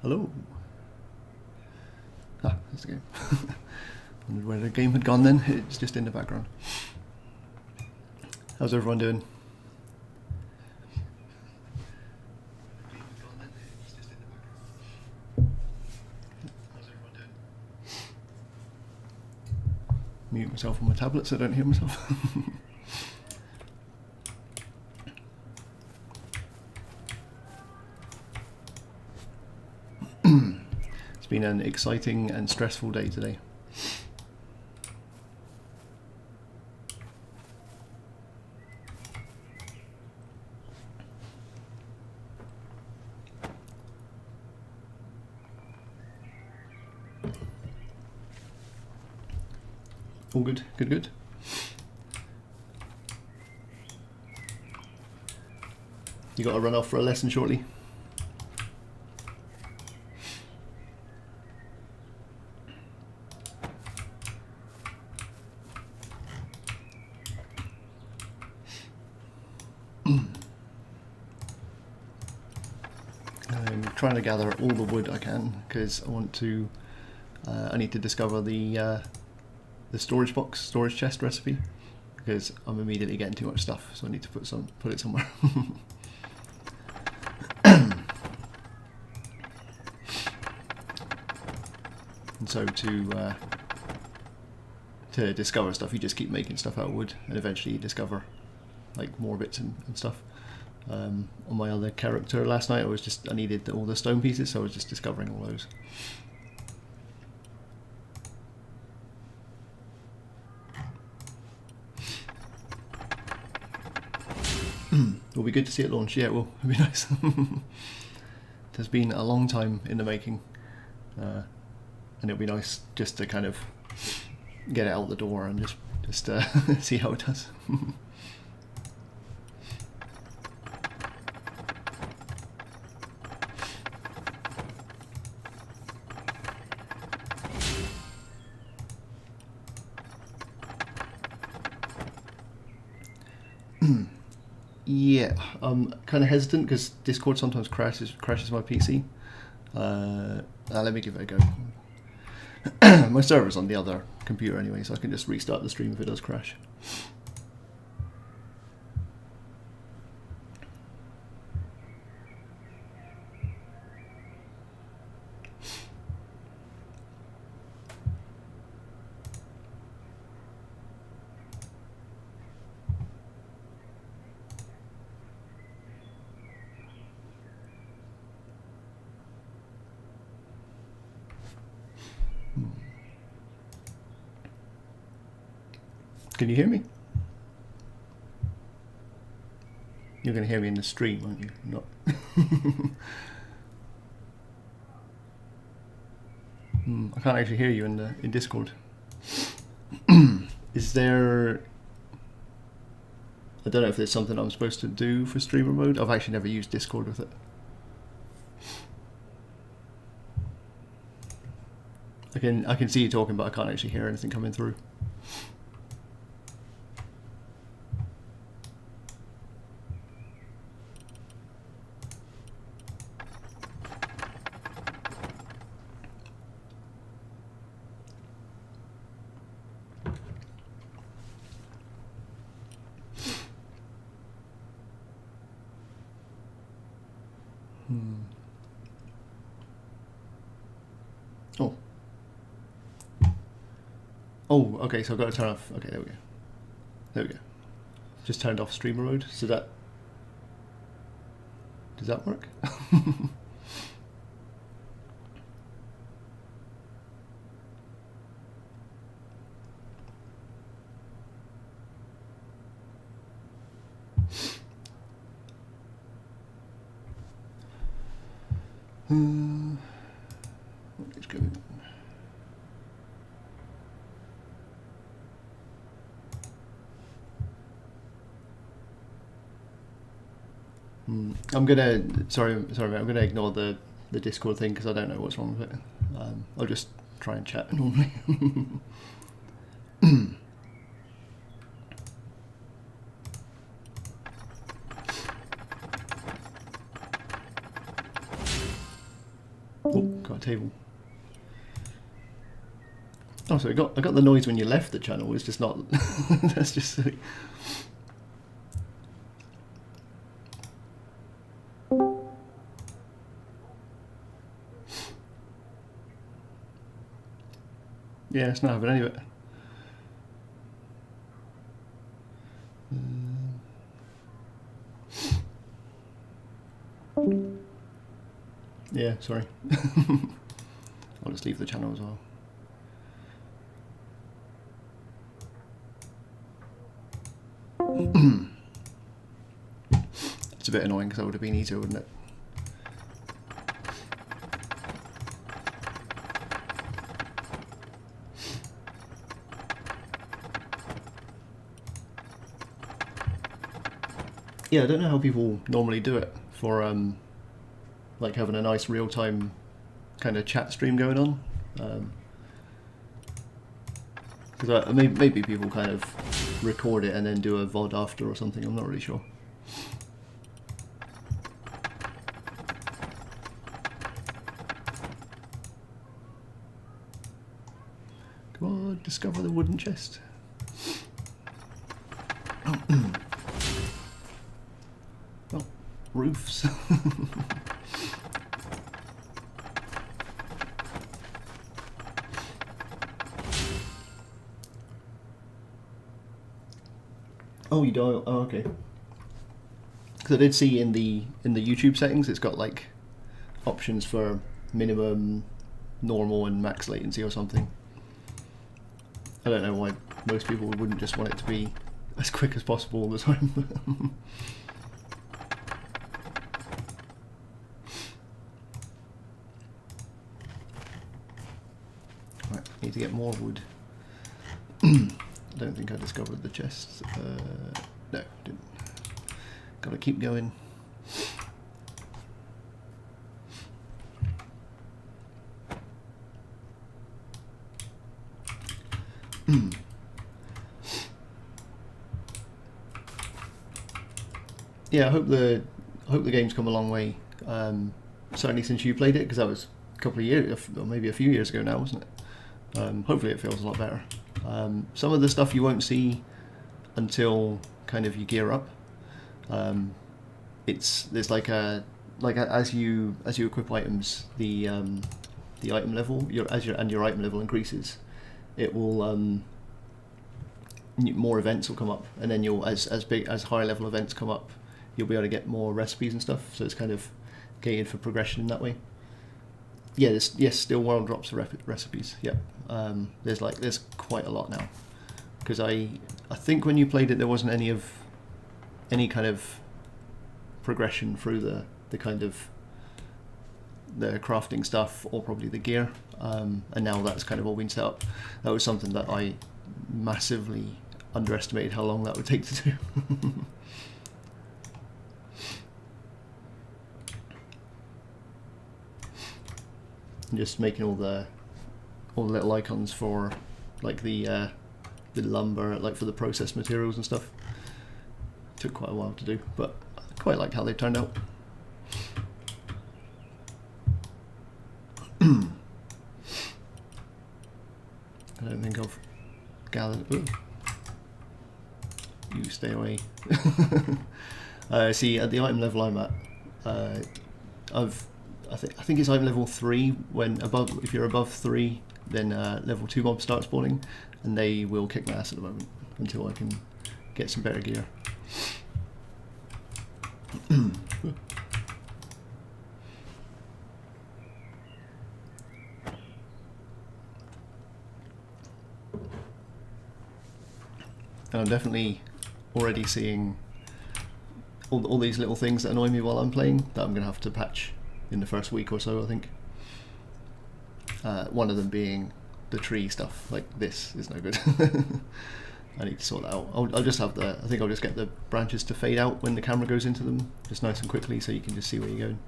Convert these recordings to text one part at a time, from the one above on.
Hello. Ah, that's the game. Wondered where the game had gone then. It's just in the background. How's everyone doing? Mute myself on my tablet so I don't hear myself. It's been an exciting and stressful day today. All good, good, good. You got to run off for a lesson shortly? I'm trying to gather all the wood I can because I want to. I need to discover the storage box, storage chest recipe because I'm immediately getting too much stuff, so I need to put it somewhere. And so to discover stuff, you just keep making stuff out of wood, and eventually you discover like more bits and stuff. On my other character last night, I needed all the stone pieces, so I was just discovering all those. It'll be good to see it launch. Yeah, it will. It'll be nice. It has been a long time in the making, and it'll be nice just to kind of get it out the door and just see how it does. Yeah, I'm kind of hesitant because Discord sometimes crashes my PC. Let me give it a go. My server's on the other computer anyway, so I can just restart the stream if it does crash. Can you hear me? You're going to hear me in the stream, aren't you? Not. I can't actually hear you in Discord. Is there? I don't know if there's something I'm supposed to do for streamer mode. I've actually never used Discord with it. I can see you talking, but I can't actually hear anything coming through. Oh, okay, so I've got to turn off. Okay, there we go. There we go. Just turned off streamer mode. So that. Does that work? What is going on? I'm gonna sorry mate, I'm gonna ignore the Discord thing because I don't know what's wrong with it. I'll just try and chat normally. Oh. table. Oh, so I got the noise when you left the channel. It's just not. That's just silly. Yeah, it's not having any of it. Yeah, sorry. I'll just leave the channel as well. It's a bit annoying because that would have been easier, wouldn't it? Yeah, I don't know how people normally do it for like having a nice real-time kind of chat stream going on. Because maybe people kind of record it and then do a VOD after or something. I'm not really sure. Come on, discover the wooden chest. Oh, roofs. Oh, you dial. Oh, okay. Because I did see in the YouTube settings, it's got like options for minimum, normal, and max latency or something. I don't know why most people wouldn't just want it to be as quick as possible all the time. Right, need to get more wood. I don't think I discovered the chest. No, didn't. Gotta keep going. Yeah, I hope the game's come a long way. Certainly since you played it, because that was a couple of years, or maybe a few years ago now, wasn't it? Hopefully it feels a lot better. Some of the stuff you won't see until kind of you gear up. There's as you equip items, the item level your item level increases, it will more events will come up, and then you'll as higher level events come up, you'll be able to get more recipes and stuff. So it's kind of gated for progression in that way. Yeah, yes, still world drops of recipes. Yep. There's quite a lot now, because I think when you played it there wasn't any kind of progression through the kind of the crafting stuff or probably the gear, and now that's kind of all been set up. That was something that I massively underestimated how long that would take to do. Just making all the little icons for like the lumber, like for the processed materials and stuff, took quite a while to do, but I quite like how they turned out. I don't think I've gathered. Ooh. You stay away. See, at the item level I'm at, I think it's item level 3. If you're above 3, then level 2 mobs start spawning, and they will kick my ass at the moment until I can get some better gear. And I'm definitely already seeing all these little things that annoy me while I'm playing that I'm going to have to patch in the first week or so, I think. One of them being the tree stuff, like this is no good. I need to sort that out. I'll just have I think I'll just get the branches to fade out when the camera goes into them, just nice and quickly, so you can just see where you're going.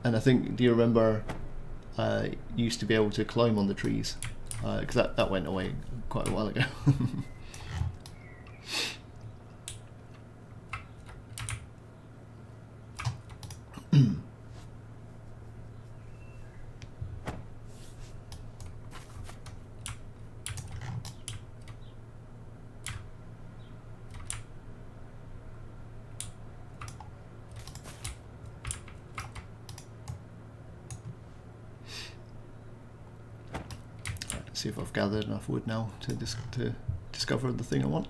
And I think, do you remember you used to be able to climb on the trees? Because that went away quite a while ago. see if I've gathered enough wood now to discover the thing I want.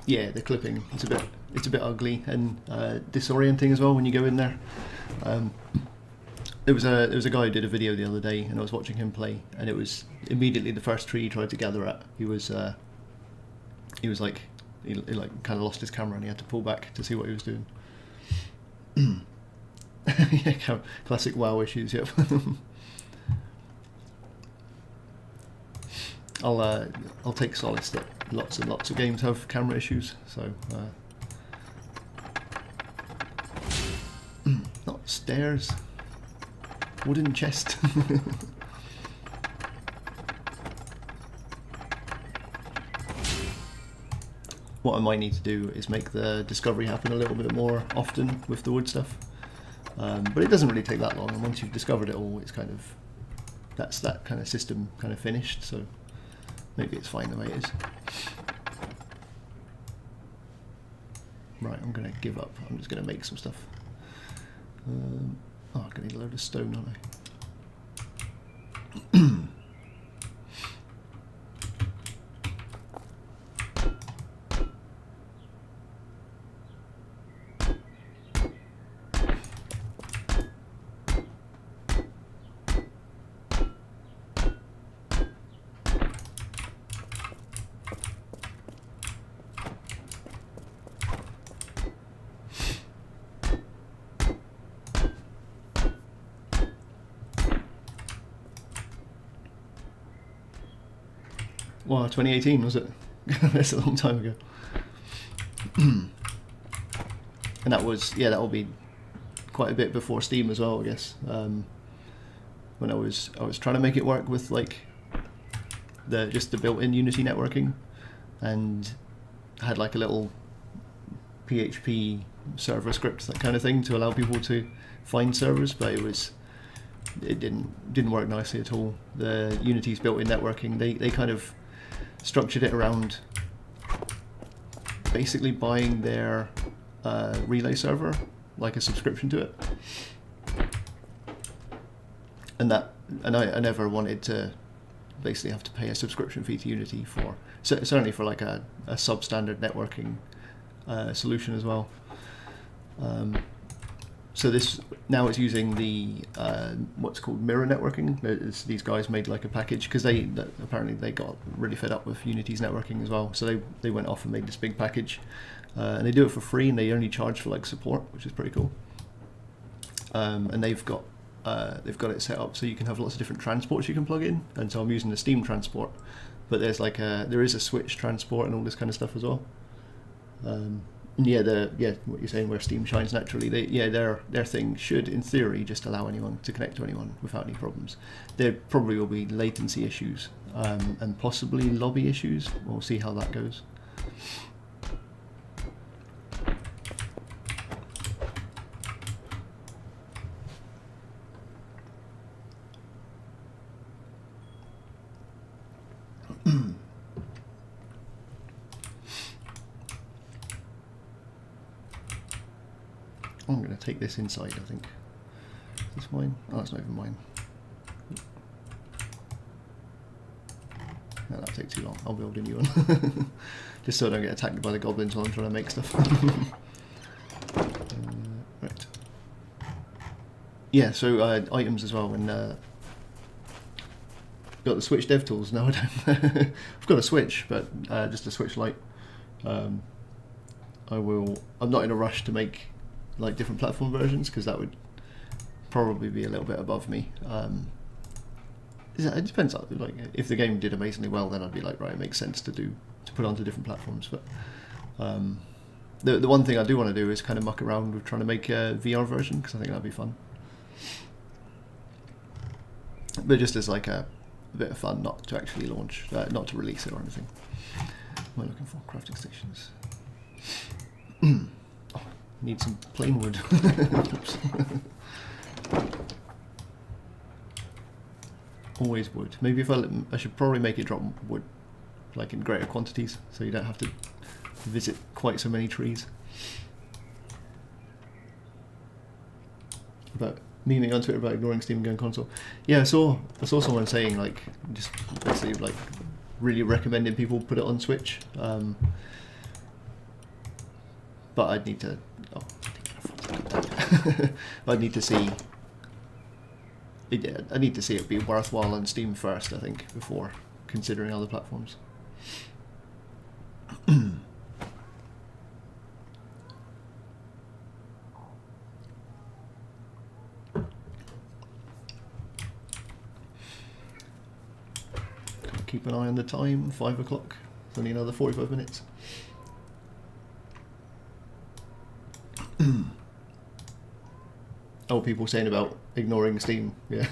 Yeah, the clipping, it's a bit ugly and disorienting as well when you go in there. There was a guy who did a video the other day, and I was watching him play, and it was immediately the first tree he tried to gather at. He like kind of lost his camera, and he had to pull back to see what he was doing. Yeah, classic WoW issues. Yep. I'll take solace that lots and lots of games have camera issues, so not stairs, wooden chest. What I might need to do is make the discovery happen a little bit more often with the wood stuff, but it doesn't really take that long, and once you've discovered it all, it's kind of that kind of system kind of finished, so maybe it's fine the way it is. Right, I'm going to give up. I'm just going to make some stuff. I'm going to need a load of stone, aren't I? Wow, 2018 was it? That's a long time ago. And that will be quite a bit before Steam as well, I guess. When I was trying to make it work with like just the built-in Unity networking, and had like a little PHP server script, that kind of thing, to allow people to find servers, but it didn't work nicely at all. The Unity's built-in networking, they kind of structured it around basically buying their relay server, like a subscription to it, and I never wanted to basically have to pay a subscription fee to Unity for certainly for like a substandard networking solution as well. So this now it's using the what's called mirror networking. These guys made like a package because apparently they got really fed up with Unity's networking as well. So they went off and made this big package, and they do it for free, and they only charge for like support, which is pretty cool. And they've got it set up so you can have lots of different transports you can plug in. And so I'm using the Steam transport, but there is a Switch transport and all this kind of stuff as well. What you're saying, where Steam shines naturally, their thing should, in theory, just allow anyone to connect to anyone without any problems. There probably will be latency issues and possibly lobby issues. We'll see how that goes. I'm going to take this inside, I think. Is this mine? Oh, it's not even mine. No, that'll take too long. I'll build a new one. Just so I don't get attacked by the goblins while I'm trying to make stuff. Right. Yeah, so items as well. When got the Switch dev tools. No, I don't. I've got a Switch, but just a Switch Lite. I'm not in a rush to make like different platform versions, because that would probably be a little bit above me. It depends. Like, if the game did amazingly well, then I'd be like, right, it makes sense to put onto different platforms. But the one thing I do want to do is kind of muck around with trying to make a VR version, because I think that'd be fun. But just as like a bit of fun, not to actually launch, not to release it or anything. What am I looking for? Crafting stations. Need some plain wood. Always wood. Maybe if I should probably make it drop wood like in greater quantities, so you don't have to visit quite so many trees. But memeing on Twitter about ignoring Steam and going console. Yeah, I saw someone saying like just basically like really recommending people put it on Switch. But I'd need to. Oh, I'd need to see. Yeah, I need to see it be worthwhile on Steam first, I think, before considering other platforms. Keep an eye on the time, 5 o'clock. It's only another 45 minutes. Oh, people saying about ignoring Steam, yeah.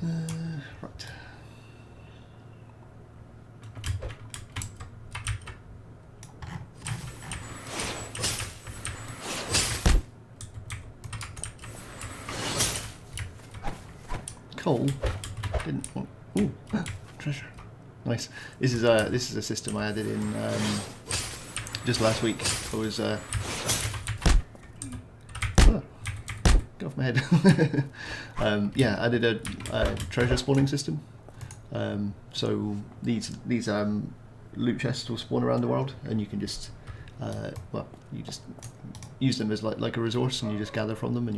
Right. Coal didn't want. Ooh, treasure. Nice. This is a system I added in just last week. I was oh, get off my head. Yeah, I did a treasure spawning system. So these loot chests will spawn around the world, and you can just well, you just use them as like a resource, and you just gather from them, and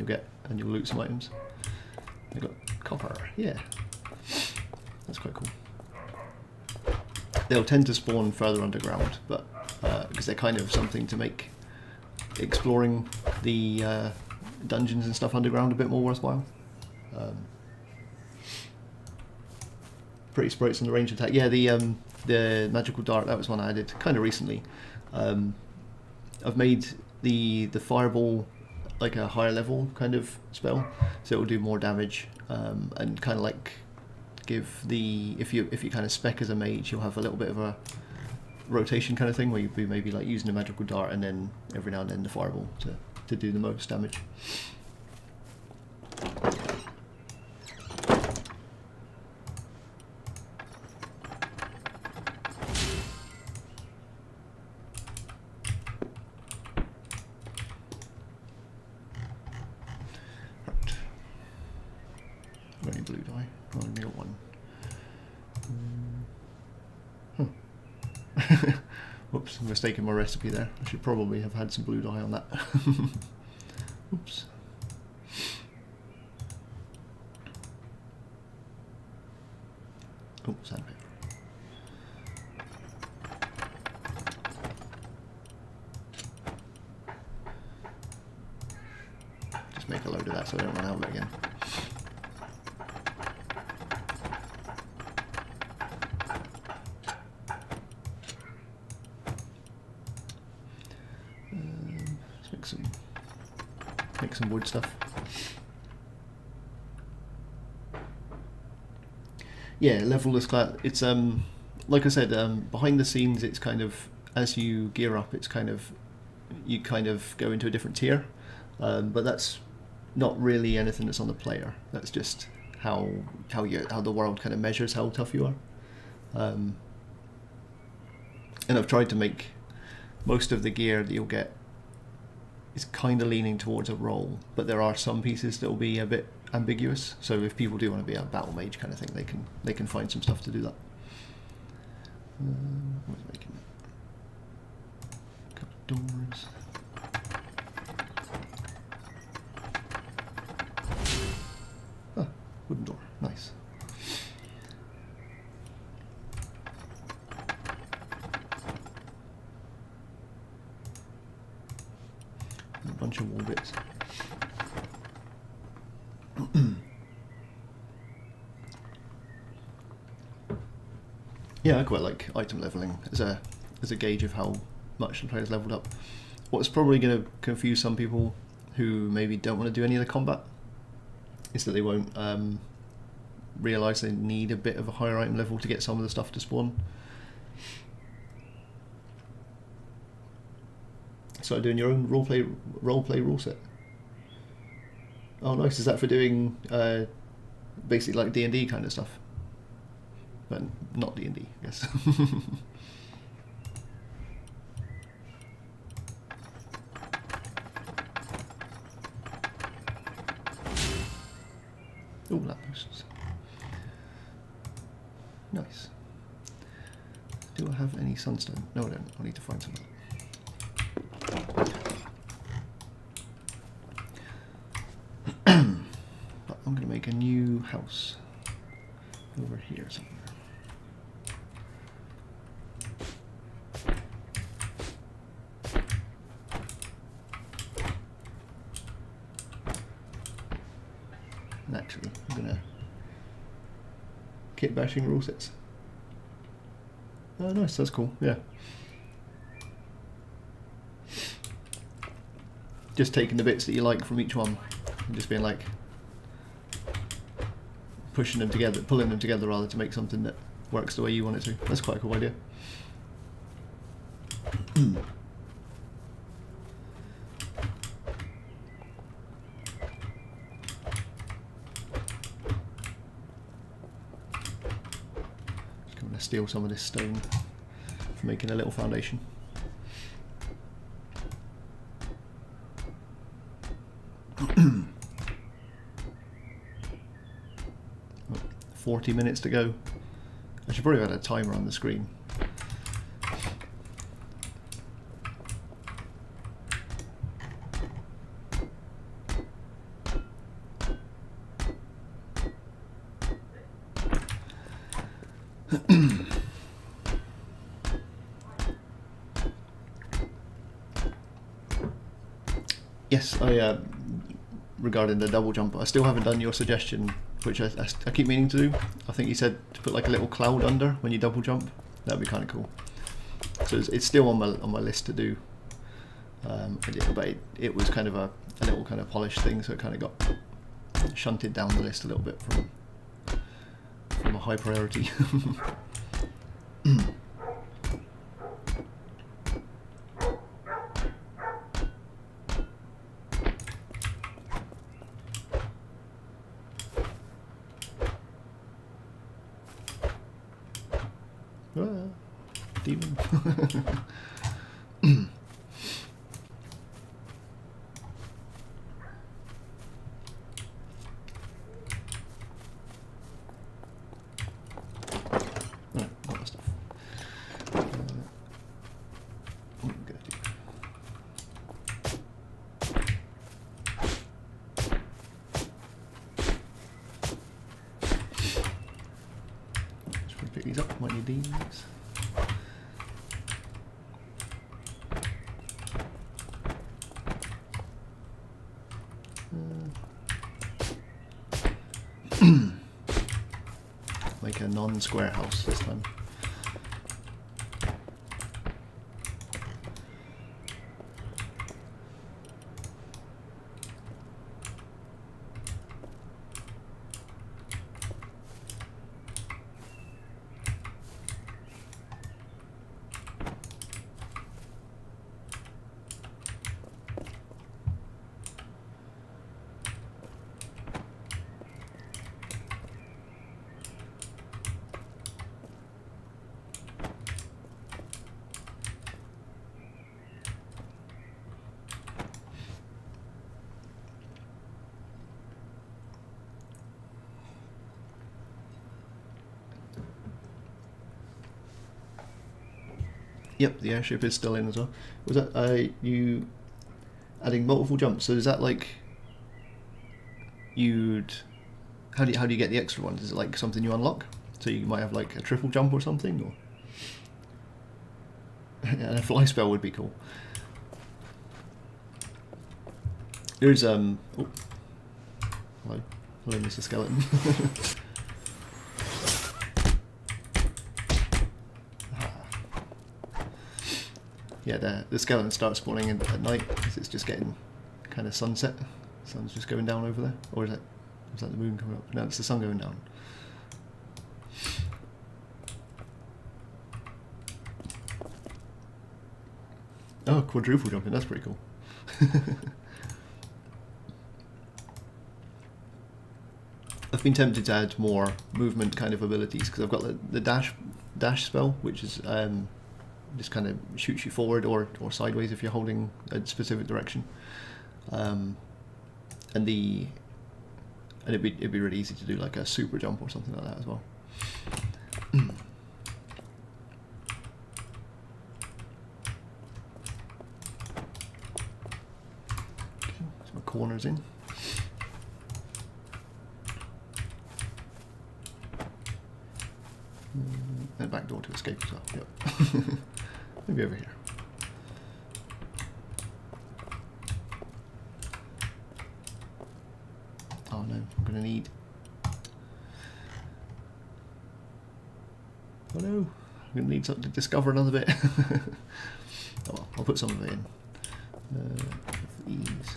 you'll loot some items. I got copper. Yeah, that's quite cool. They'll tend to spawn further underground, but because they're kind of something to make exploring the dungeons and stuff underground a bit more worthwhile. Pretty sprites on the range attack. Yeah, the magical dart, that was one I added kind of recently. I've made the fireball like a higher level kind of spell, so it will do more damage, and kind of like give the if you kind of spec as a mage, you'll have a little bit of a rotation kind of thing where you'd be maybe like using a magical dart and then every now and then the fireball to do the most damage. Only blue dye. I only got one. Whoops, I'm mistaking my recipe there. I should probably have had some blue dye on that. Oops. Oh, sandpaper. Just make a load of that so I don't run out of it again. Make some wood stuff. Yeah, level-less class. It's like I said, behind the scenes, it's kind of as you gear up, it's kind of you kind of go into a different tier, but that's not really anything that's on the player. That's just how the world kind of measures how tough you are. And I've tried to make most of the gear that you'll get is kind of leaning towards a role, but there are some pieces that will be a bit ambiguous. So if people do want to be a battle mage kind of thing, they can find some stuff to do that. What was I making? A couple of doors. Ah, wooden door. Nice. A bunch of wall bits. Yeah, I quite like item leveling as a gauge of how much the player's leveled up. What's probably going to confuse some people who maybe don't want to do any of the combat is that they won't realise they need a bit of a higher item level to get some of the stuff to spawn. started doing your own roleplay rule set. Oh, nice. Is that for doing basically like D&D kind of stuff? But not D&D, I guess. Oh, lampposts. Nice. Do I have any sunstone? No, I don't. I need to find some. But I'm going to make a new house over here somewhere. And actually, I'm going to kit bashing rule sets. Oh, nice. That's cool. Yeah. Just taking the bits that you like from each one and just being like pushing them together, pulling them together rather to make something that works the way you want it to. That's quite a cool idea. Just going to steal some of this stone for making a little foundation. 40 minutes to go. I should probably have had a timer on the screen. Yes, regarding the double jump, I still haven't done your suggestion, which I keep meaning to do. I think you said to put like a little cloud under when you double jump. That'd be kind of cool. So it's still on my list to do. But it was kind of a little kind of polished thing, so it kind of got shunted down the list a little bit from a high priority. Demon. Right, all that stuff. What am I gonna do? Just pick these up. Might need these. Make a non-square house this time. Yep, the airship is still in as well. Was that you adding multiple jumps? So is that like you'd how do you get the extra ones? Is it like something you unlock? So you might have like a triple jump or something, or and a fly spell would be cool. There's hello, Mr. Skeleton. Yeah, the skeleton starts spawning in at night because it's just getting kind of sunset. The sun's just going down over there. Or is that the moon coming up? No, it's the sun going down. Oh, quadruple jumping, that's pretty cool. I've been tempted to add more movement kind of abilities because I've got the dash spell, which is just kind of shoots you forward or sideways if you're holding a specific direction, and it'd be really easy to do like a super jump or something like that as well. So my corners in. And back door to escape as well. Yep. Maybe over here. Oh no, I'm gonna need. Oh no, I'm gonna need something to discover another bit. Oh well, I'll put some of it in. These.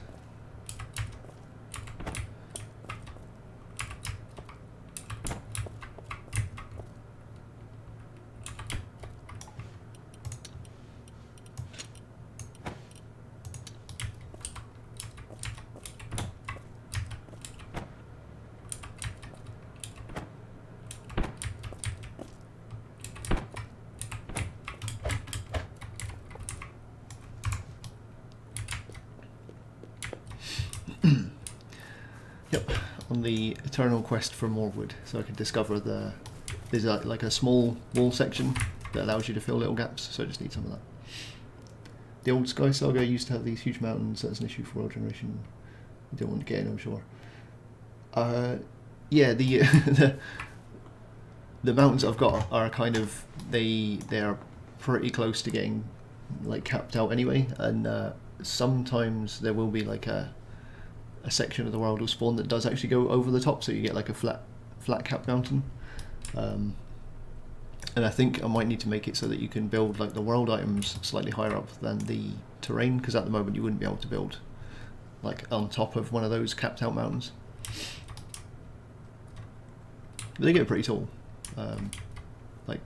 Yep, on the eternal quest for more wood, so I can discover there's like a small wall section that allows you to fill little gaps, so I just need some of that. The old Sky Saga used to have these huge mountains. That's an issue for world generation. You don't want to get in, I'm sure. Yeah, the the mountains I've got are kind of they are pretty close to getting like capped out anyway, and sometimes there will be like a section of the world will spawn that does actually go over the top, so you get like a flat cap mountain. And I think I might need to make it so that you can build like the world items slightly higher up than the terrain, because at the moment you wouldn't be able to build like on top of one of those capped out mountains. But they get pretty tall. Like,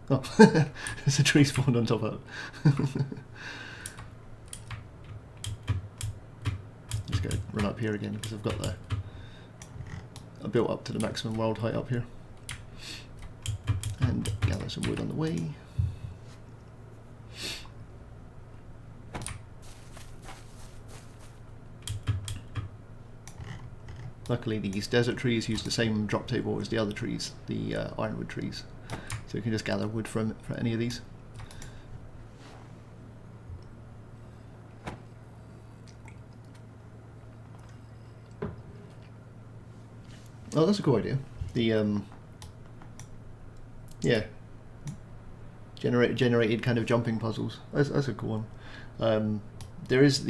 oh, there's a tree spawned on top of it. Just go run up here again because I've got I built up to the maximum world height up here, and gather some wood on the way. Luckily these desert trees use the same drop table as the other trees, the ironwood trees, so you can just gather wood for any of these. Oh, that's a cool idea. The yeah, generated kind of jumping puzzles. That's a cool one. There is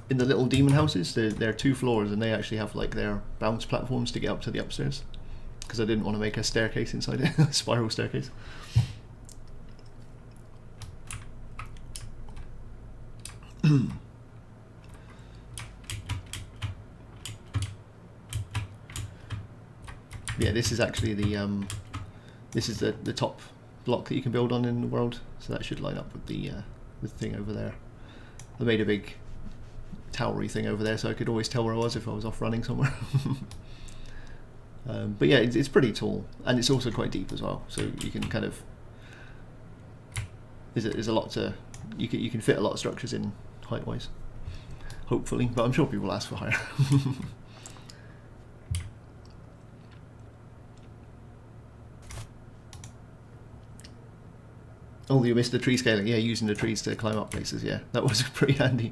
in the little demon houses. There are 2 floors, and they actually have like their bounce platforms to get up to the upstairs. Because I didn't want to make a staircase inside it, a spiral staircase. Yeah, this is actually this is the top block that you can build on in the world, so that should line up with the thing over there. I made a big towery thing over there so I could always tell where I was if I was off running somewhere. But yeah, it's pretty tall, and it's also quite deep as well, so you can kind of there's a lot to you can fit a lot of structures in height wise, hopefully, but I'm sure people ask for higher. Oh, you missed the tree scaling. Yeah, using the trees to climb up places. Yeah, that was pretty handy.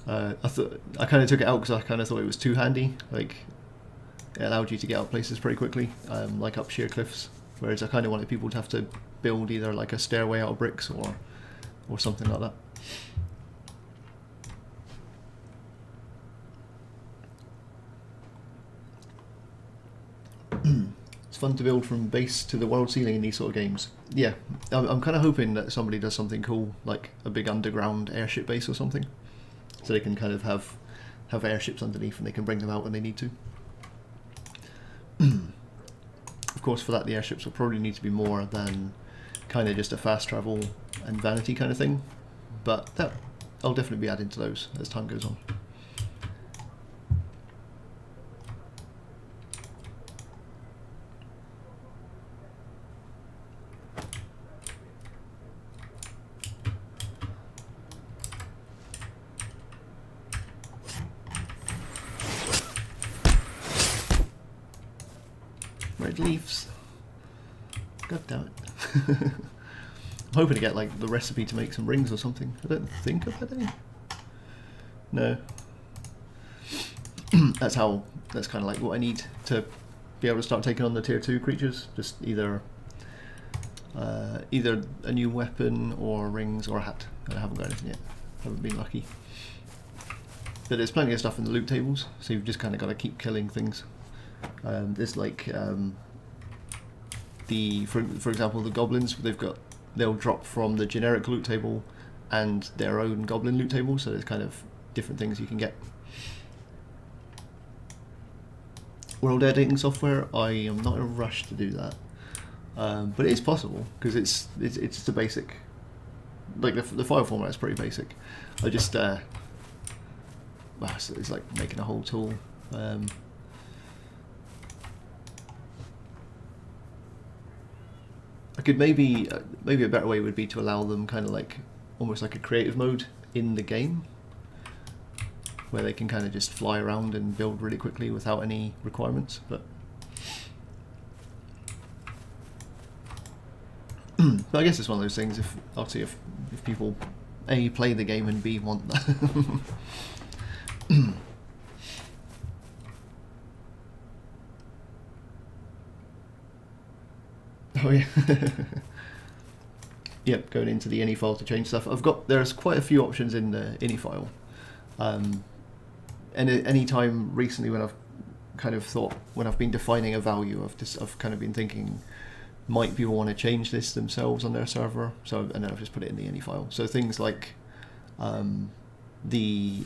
I kind of took it out because I kind of thought it was too handy. Like, it allowed you to get up places pretty quickly, like up sheer cliffs. Whereas I kind of wanted people to have to build either like a stairway out of bricks or something like that. It's fun to build from base to the world ceiling in these sort of games. Yeah, I'm kind of hoping that somebody does something cool, like a big underground airship base or something, so they can kind of have airships underneath and they can bring them out when they need to. Of course, for that the airships will probably need to be more than kind of just a fast travel and vanity kind of thing, but I'll definitely be adding to those as time goes on. Red leaves. God damn it. I'm hoping to get like the recipe to make some rings or something. I don't think I've had any. No. That's kind of like what I need to be able to start taking on the tier 2 creatures. Just either a new weapon or rings or a hat. I haven't got anything yet. Haven't been lucky. But there's plenty of stuff in the loot tables, so you've just kind of got to keep killing things. There's like for example, the goblins. They'll drop from the generic loot table and their own goblin loot table. So there's kind of different things you can get. World editing software. I am not in a rush to do that, but it is possible because it's just a basic. Like the file format is pretty basic. I just it's like making a whole tool. I could maybe a better way would be to allow them kind of like almost like a creative mode in the game, where they can kind of just fly around and build really quickly without any requirements. But but I guess it's one of those things. I'll see if people A, play the game, and B, want that. Oh yeah. Yep, going into the ini file to change stuff. There's quite a few options in the ini file. And any time recently when I've kind of thought, when I've been defining a value, I've kind of been thinking, might people want to change this themselves on their server? And then I've just put it in the ini file. So things like the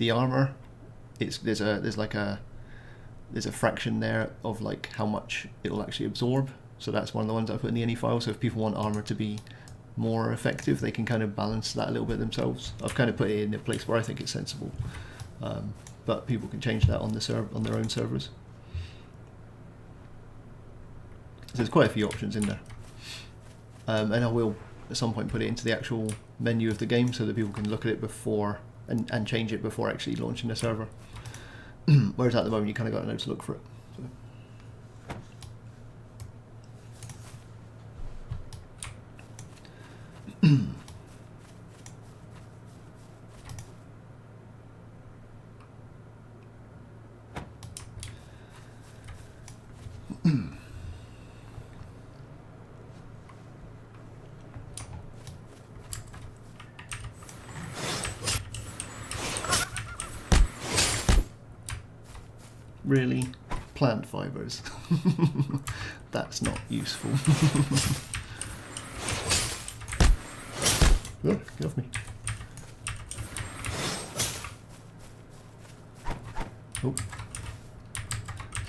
armor, there's a fraction there of like how much it'll actually absorb. So that's one of the ones I put in the ini file. So if people want armor to be more effective, they can kind of balance that a little bit themselves. I've kind of put it in a place where I think it's sensible, but people can change that on their own servers. So there's quite a few options in there, and I will at some point put it into the actual menu of the game so that people can look at it before and change it before actually launching the server. Whereas at the moment you kind of got to know to look for it. Really? Plant fibers? That's not useful. Oh, get off me. Oh.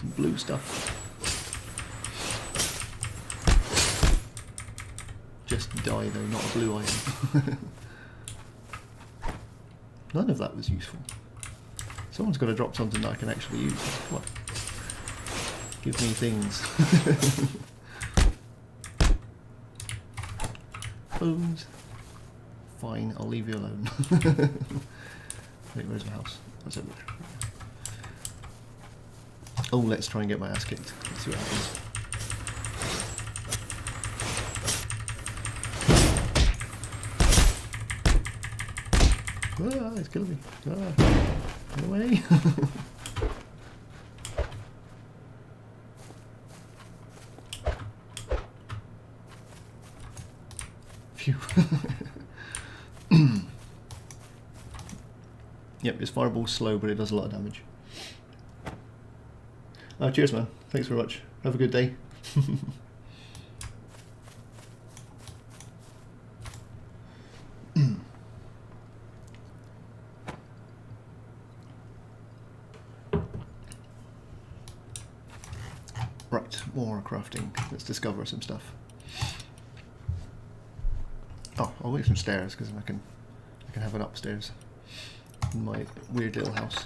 Some blue stuff. Just die though, not a blue item. None of that was useful. Someone's got to drop something that I can actually use. What? Give me things. Bones. Fine, I'll leave you alone. Wait, where's my house? That's over there. Oh, let's try and get my ass kicked. Let's see what happens. Ah, it's killing me. Ah, get away. Phew. Yep, this fireball's slow, but it does a lot of damage. Cheers, man. Thanks very much. Have a good day. Right, more crafting. Let's discover some stuff. Oh, I'll make some stairs because I can have an upstairs in my weird little house.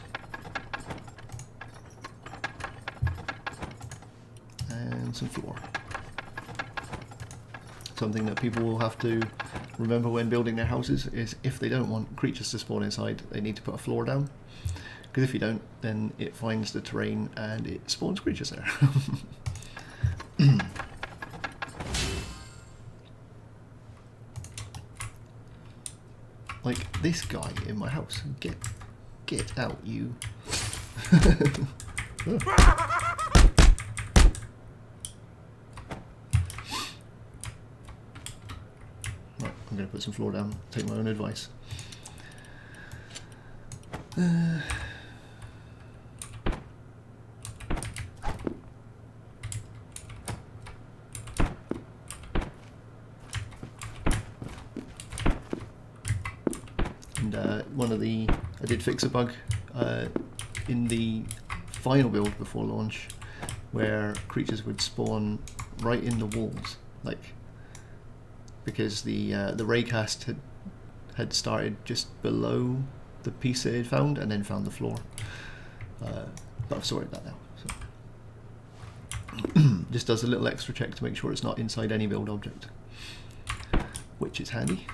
And some floor. Something that people will have to remember when building their houses is if they don't want creatures to spawn inside, they need to put a floor down. Because if you don't, then it finds the terrain and it spawns creatures there. Like this guy in my house. Get out, you. Oh. Right, I'm going to put some floor down, take my own advice. I did fix a bug in the final build before launch where creatures would spawn right in the walls, like because the raycast had started just below the piece it had found and then found the floor. But I've sorted that now. So just does a little extra check to make sure it's not inside any build object, which is handy.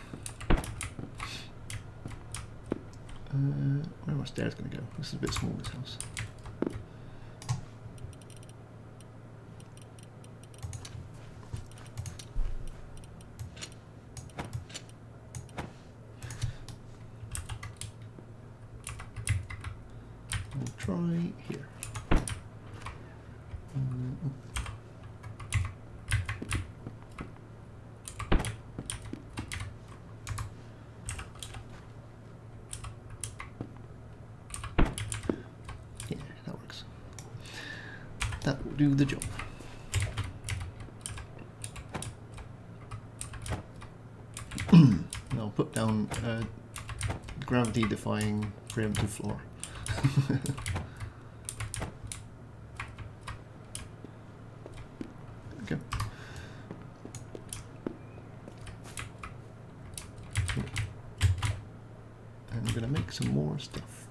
Where are my stairs going to go? This is a bit small, this house. I'll try here. That will do the job. I'll put down a gravity-defying preemptive floor. Okay. And I'm going to make some more stuff,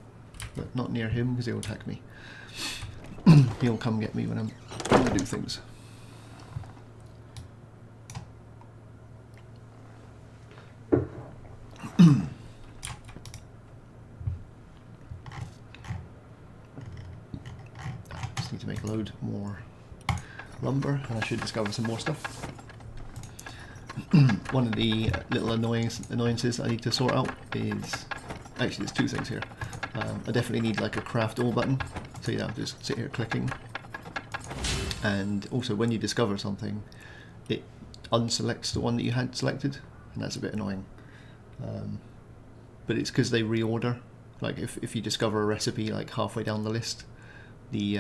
but not near him because he'll attack me. He'll come get me when I'm going to do things. Just need to make a load more lumber and I should discover some more stuff. One of the little annoyances I need to sort out is, actually there's two things here. I definitely need like a craft all button. So you don't just sit here clicking, and also when you discover something it unselects the one that you had selected, and that's a bit annoying, but it's because they reorder. Like if you discover a recipe like halfway down the list, the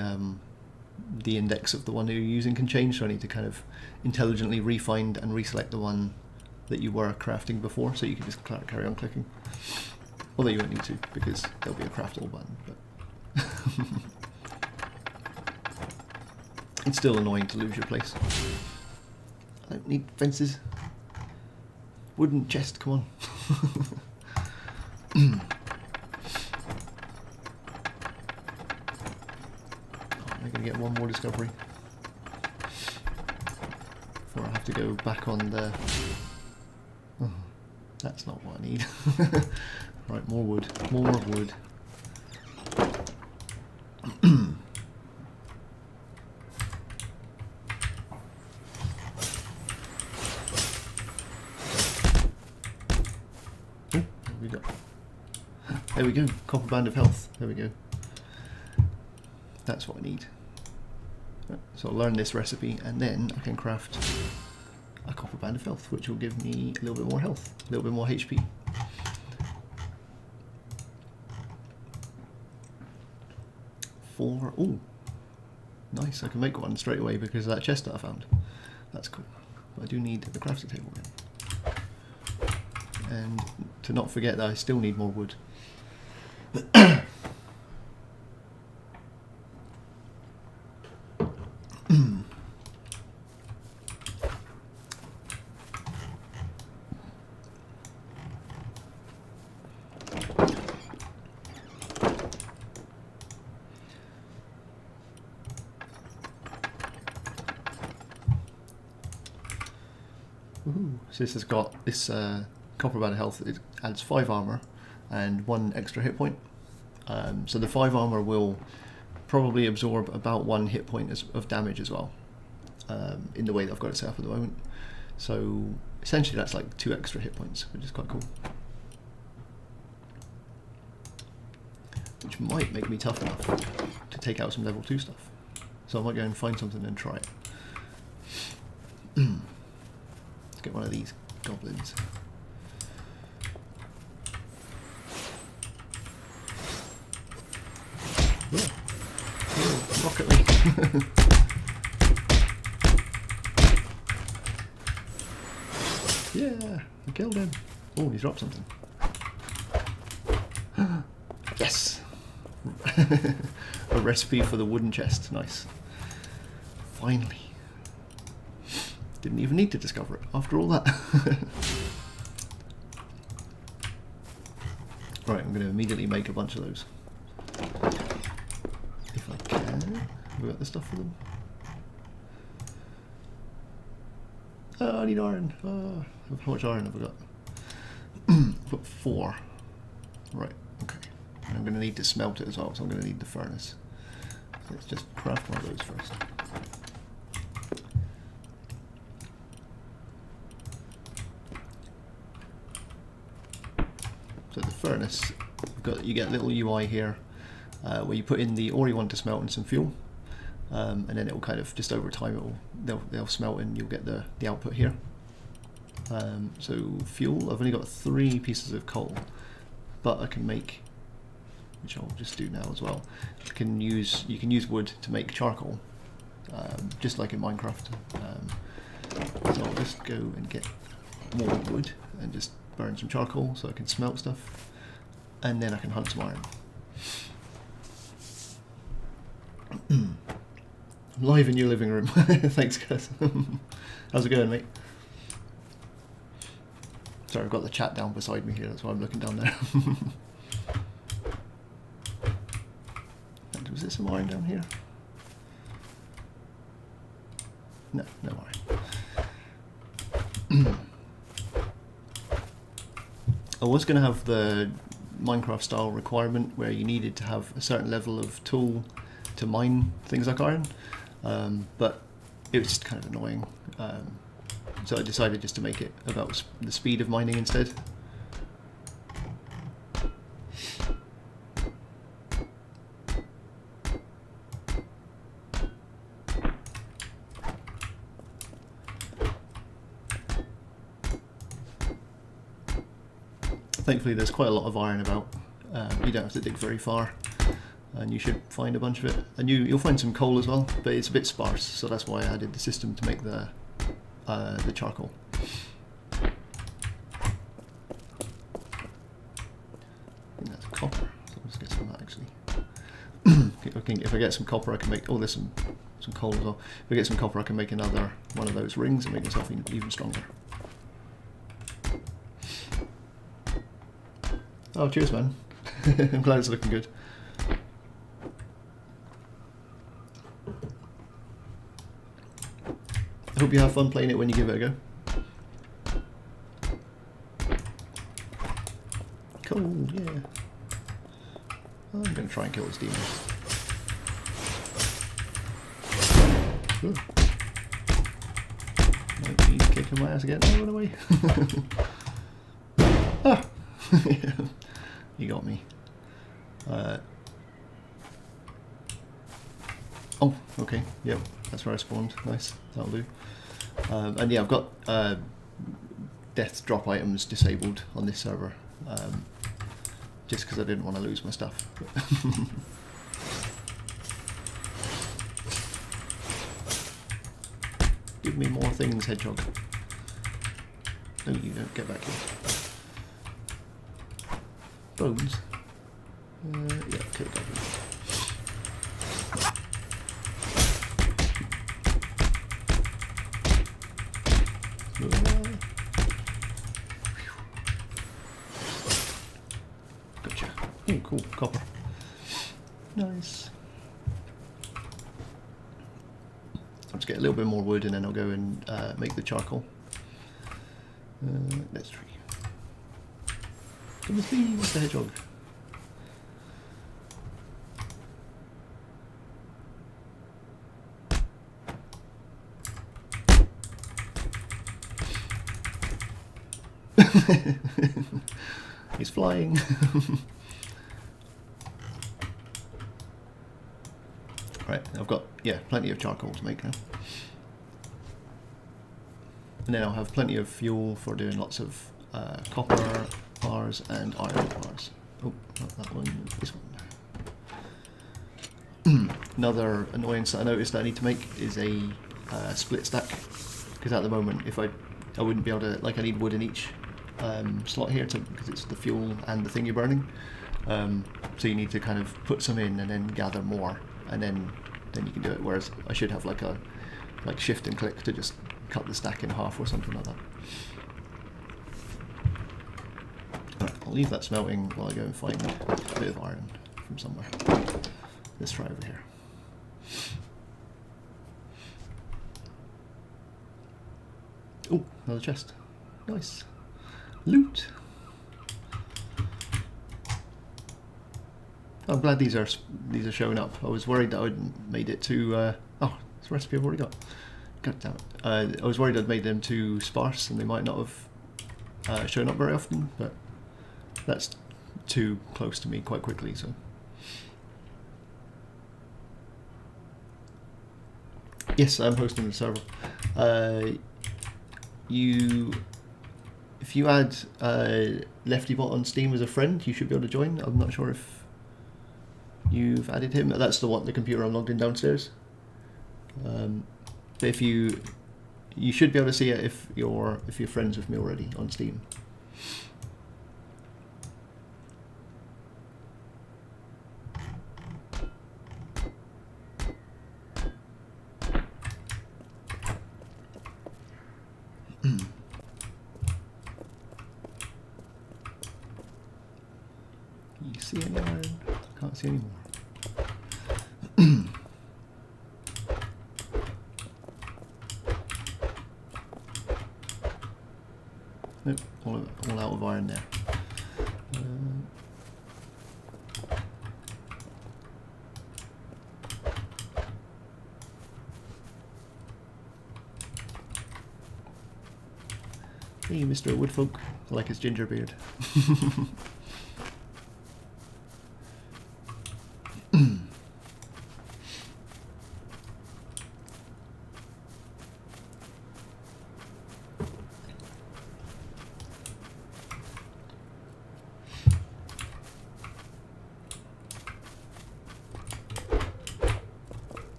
index of the one that you're using can change, so I need to kind of intelligently refind and reselect the one that you were crafting before, so you can just carry on clicking, although you won't need to because there'll be a craft all button, but it's still annoying to lose your place. I don't need fences. Wooden chest, come on. I'm going to get one more discovery before I have to go back on the... Oh, that's not what I need. Right, more wood. More wood. There we go, copper band of health, there we go. That's what I need. So I'll learn this recipe and then I can craft a copper band of health, which will give me a little bit more health, a little bit more HP. Oh, nice, I can make one straight away because of that chest that I found. That's cool. But I do need the crafting table again. And to not forget that I still need more wood. So this has got this copper band of health. It adds 5 armor and 1 extra hit point. So the 5 armor will probably absorb about 1 hit point of damage as well, in the way that I've got it set up at the moment. So essentially that's like 2 extra hit points, which is quite cool. Which might make me tough enough to take out some level 2 stuff. So I might go and find something and try it. Let's get one of these goblins. Oh, Rocket League. Yeah, I killed him. Oh, he's dropped something. Yes! A recipe for the wooden chest. Nice. Finally. Didn't even need to discover it after all that. Right, I'm going to immediately make a bunch of those. If I can. Have we got the stuff for them? Oh, I need iron. Oh, how much iron have I got? I've got 4. Right, okay. And I'm going to need to smelt it as well, so I'm going to need the furnace. So let's just craft one of those first. So the furnace, you get a little UI here where you put in the ore you want to smelt and some fuel, and then it will kind of just over time they'll smelt and you'll get the output here. So fuel, I've only got 3 pieces of coal, but I can make, which I'll just do now as well. You can use wood to make charcoal, just like in Minecraft. So I'll just go and get more wood and just burn some charcoal so I can smelt stuff, and then I can hunt some iron. I'm live in your living room. Thanks, guys. How's it going, mate? Sorry, I've got the chat down beside me here, that's why I'm looking down there. And was there some iron down here? No, no iron. I was going to have the Minecraft style requirement where you needed to have a certain level of tool to mine things like iron, but it was just kind of annoying. So I decided just to make it about the speed of mining instead. Thankfully there's quite a lot of iron about. You don't have to dig very far, and you should find a bunch of it. And you'll find some coal as well, but it's a bit sparse, so that's why I added the system to make the charcoal. I think that's copper, so let's get some of that actually. If I get some copper I can make, there's some coal as well. If I get some copper I can make another one of those rings and make myself even stronger. Oh, cheers, man. I'm glad it's looking good. I hope you have fun playing it when you give it a go. Cool, yeah. I'm going to try and kill this demon. Ooh. Nope, he's kicking my ass again. Oh, run away. Ah! You got me. Oh, okay. Yep, that's where I spawned. Nice. That'll do. And yeah, I've got death drop items disabled on this server, just because I didn't want to lose my stuff. Give me more things, hedgehog. No, you don't. Get back here. Bones. Yeah, okay, got them. Gotcha. Oh, cool. Copper. Nice. I'll just get a little bit more wood and then I'll go and make the charcoal. Let's try. Come with me, Mr. Hedgehog. He's flying. Right, I've got, plenty of charcoal to make now. And then I'll have plenty of fuel for doing lots of copper bars and iron bars. Oh, not that one, this one. Another annoyance that I noticed that I need to make is a split stack. Because at the moment, if I wouldn't be able to, like I need wood in each slot here because it's the fuel and the thing you're burning. So you need to kind of put some in and then gather more, and then you can do it. Whereas I should have like shift and click to just cut the stack in half or something like that. Right, I'll leave that smelting while I go and find a bit of iron from somewhere. Let's try over here. Oh, another chest. Nice. Loot. I'm glad these are showing up. I was worried that I'd made it too. Oh, it's a recipe I've already got. God damn it! I was worried I'd made them too sparse and they might not have shown up very often. But that's too close to me quite quickly. So yes, I'm hosting the server. If you add LeftyBot on Steam as a friend, you should be able to join. I'm not sure if you've added him. That's the computer I'm logged in downstairs. But if you should be able to see it if you're friends with me already on Steam. You see any iron? Can't see any more. Nope, all out of iron there. Hey, Mr. Woodfolk. I like his ginger beard.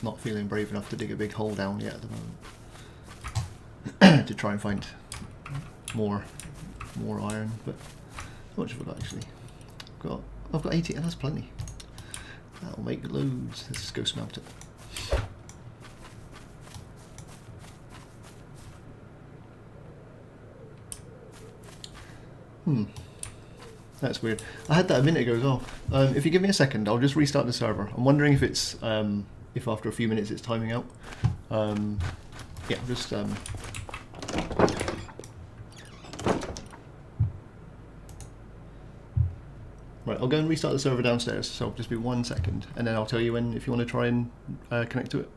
Not feeling brave enough to dig a big hole down yet at the moment to try and find more iron, but how much have I got actually? I've got 80, and that's plenty. That'll make loads. Let's just go smelt it. That's weird. I had that a minute ago as well. If you give me a second, I'll just restart the server. I'm wondering if it's if after a few minutes it's timing out. Yeah, just right, I'll go and restart the server downstairs, so just be 1 second, and then I'll tell you when if you want to try and connect to it.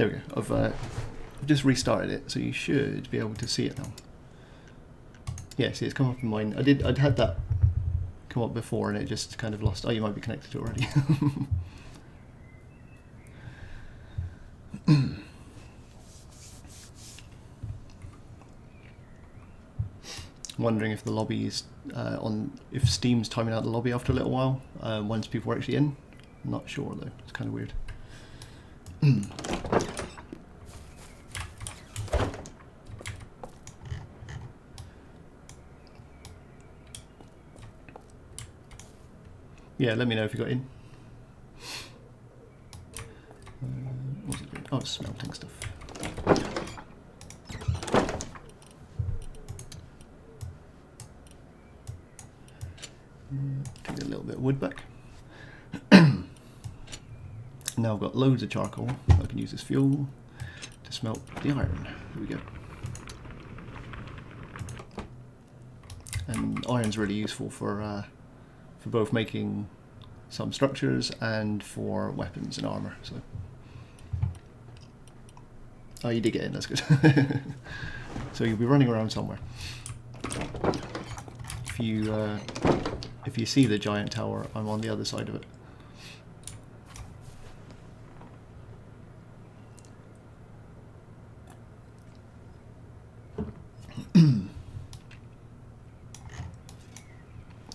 There we go. I've just restarted it, so you should be able to see it now. Yeah, see, it's come up in mine. I'd had that come up before, and it just kind of lost. Oh, you might be connected already. Wondering if the lobby is if Steam's timing out the lobby after a little while once people are actually in. I'm not sure though. It's kind of weird. Yeah, let me know if you got in. What's it doing? Oh, it's smelting stuff. Take a little bit of wood back. Now I've got loads of charcoal. I can use this fuel to smelt the iron. Here we go. And iron's really useful for both making some structures and for weapons and armor. So, oh, you did get in. That's good. So you'll be running around somewhere. If you see the giant tower, I'm on the other side of it.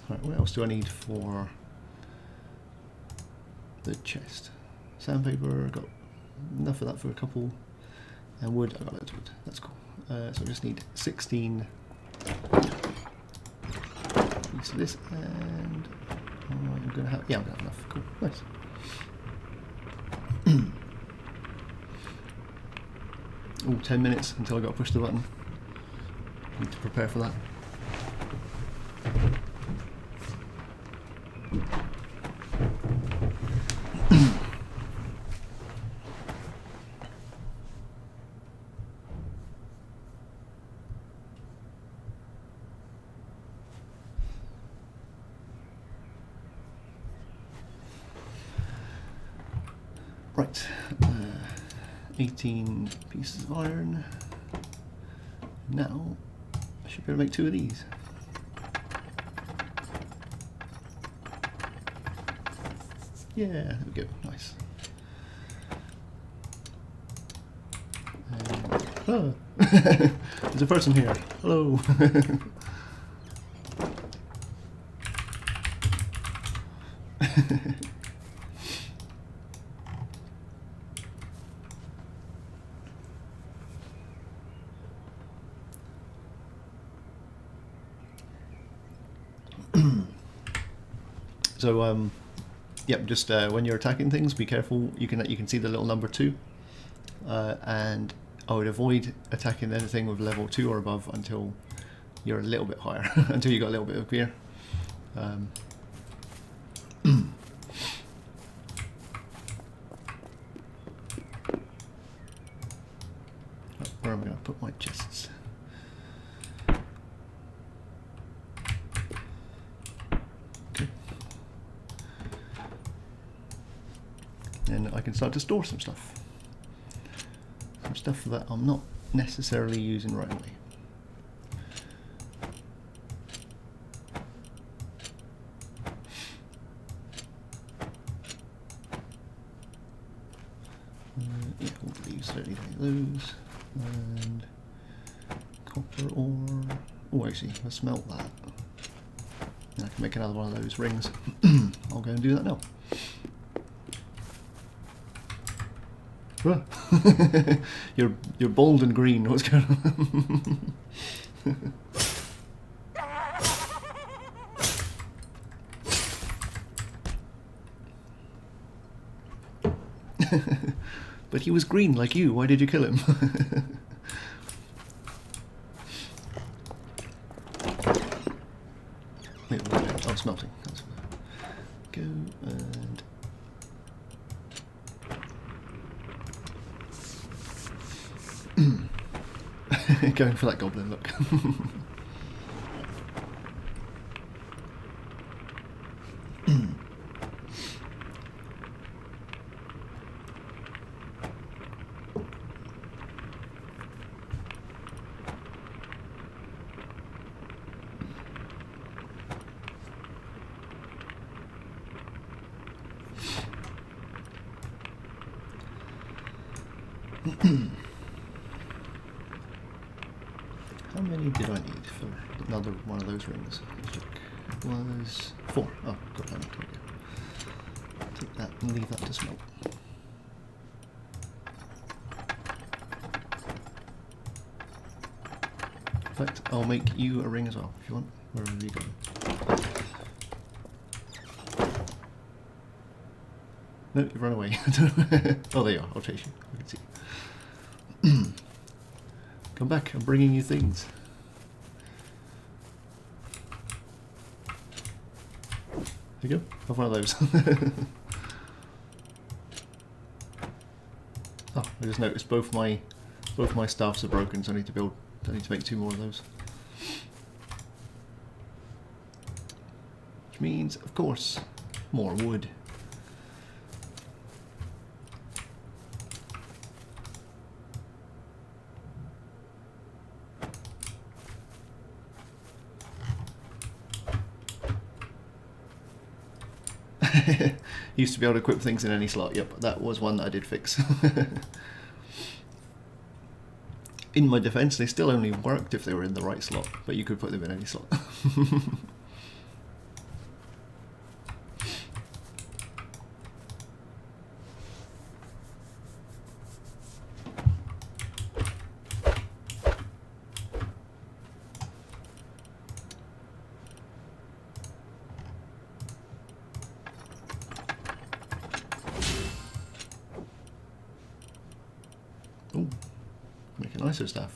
Right, what else do I need for the chest? Sandpaper, got enough of that for a couple, and wood, I got loads of wood, that's cool. So I just need 16 pieces of this, and I'm gonna have, yeah, I'm gonna have enough, cool, nice. Oh, 10 minutes until I got to push the button. Need to prepare for that. Right, 18 pieces of iron. Now, I should be able to make 2 of these. Yeah, there we go, nice. Oh, there's a person here. Hello. So, yep, just when you're attacking things, be careful. You can see the little number 2, and I would avoid attacking anything with level 2 or above until you're a little bit higher, until you got a little bit of gear. Where am I going to put my chests? And I can start to store some stuff. Some stuff that I'm not necessarily using right away. Yeah, all these, 30 those. And copper ore. Oh, actually, let's smelt that. And I can make another one of those rings. I'll go and do that now. You're bold and green. What's going on? But he was green like you. Why did you kill him? Wait, oh, smelting. That's go and. Going for that goblin look. How many did I need for another one of those rings? Let's check. Was 4. Oh, got that. There we go. Take that and leave that to smelt. In fact, I'll make you a ring as well if you want. Wherever you go. No, you've run away. Oh, there you are. I'll chase you. I can see. Come back. I'm bringing you things. There you go. Have one of those. Oh, I just noticed both my staffs are broken, so I need to make 2 more of those. Which means, of course, more wood. Used to be able to equip things in any slot. Yep, that was one that I did fix. In my defense, they still only worked if they were in the right slot, but you could put them in any slot. Ooh, make a nicer staff.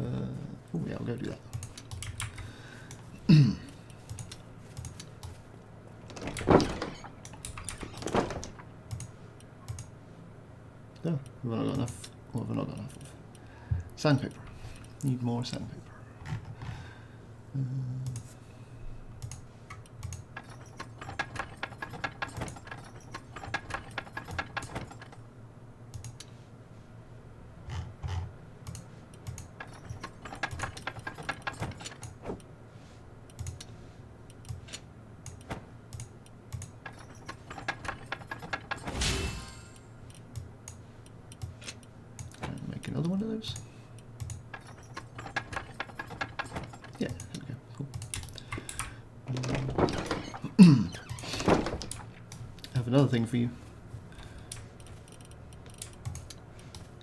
Oh yeah, I'll go do that. No, we've not got enough. What have I not got enough of? Sandpaper. Need more sandpaper. Another one of those? Yeah, there we go, cool. I have another thing for you.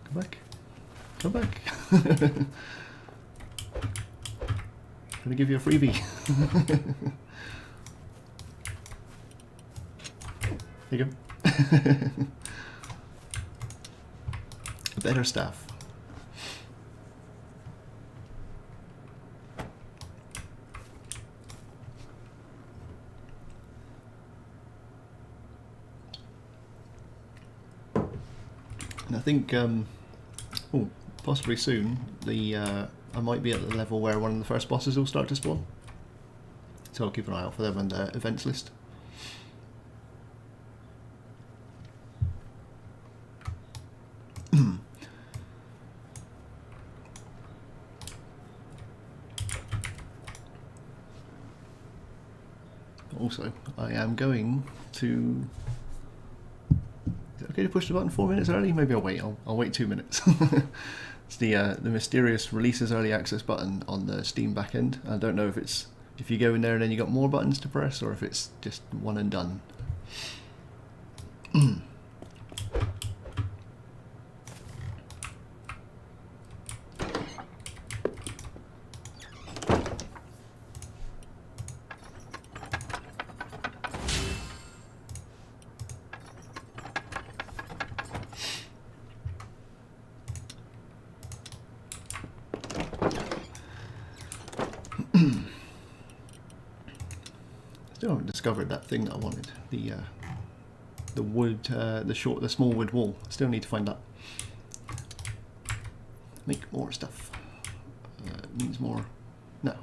Come back. Come back. Gonna give you a freebie. There you go. A better staff. And I think, possibly soon, I might be at the level where one of the first bosses will start to spawn. So I'll keep an eye out for them on the events list. Also, I am going to... Is it okay to push the button 4 minutes early? Maybe I'll wait. I'll wait 2 minutes. It's the mysterious releases early access button on the Steam backend. I don't know if it's if you go in there and then you got more buttons to press, or if it's just one and done. Still haven't discovered that thing that I wanted. The wood, the small wood wall. Still need to find that. Make more stuff. Means more. No,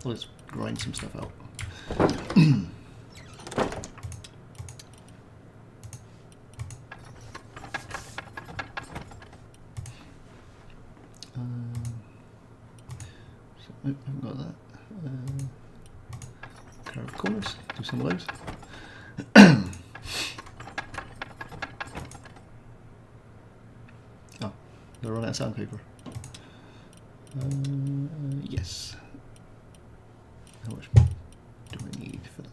I'll just grind some stuff out. I haven't got that. Curved corners, do some of those. run out of sandpaper? Yes. How much do I need for that?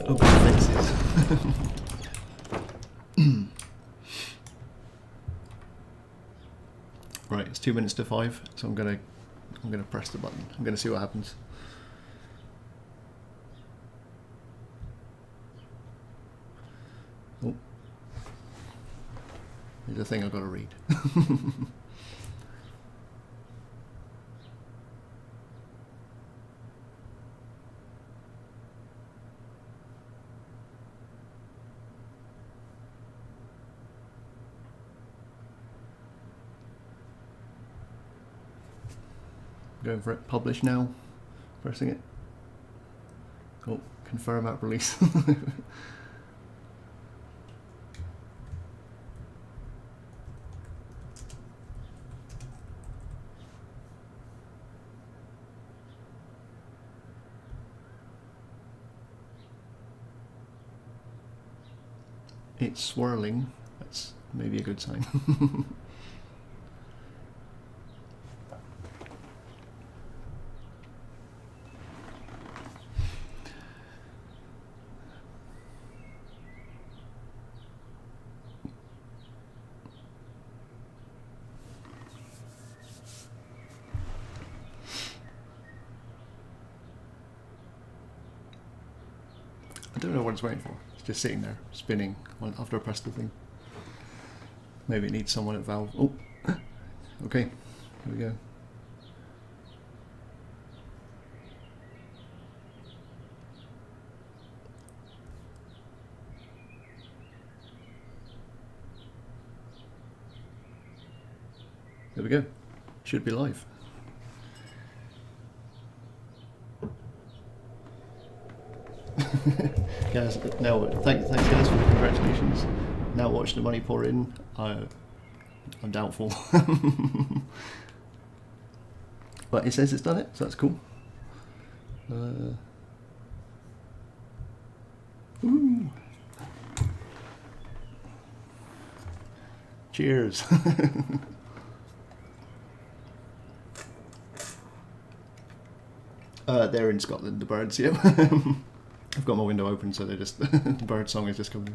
Open fences. Right, it's 2 minutes to 5, so I'm gonna press the button. I'm gonna see what happens. Oh, there's a thing I've got to read. Going for it. Publish now. Pressing it. Oh, confirm app release. It's swirling. That's maybe a good sign. I don't know what it's waiting for. It's just sitting there, spinning after I press the thing. Maybe it needs someone at Valve. Oh, okay, here we go. There we go. Should be live. Guys, now thanks guys for the congratulations. Now watch the money pour in. I'm doubtful. But it says it's done it, so that's cool. Woo. Cheers. They're in Scotland, the birds, yep. I've got my window open, so they're just the bird song is just coming.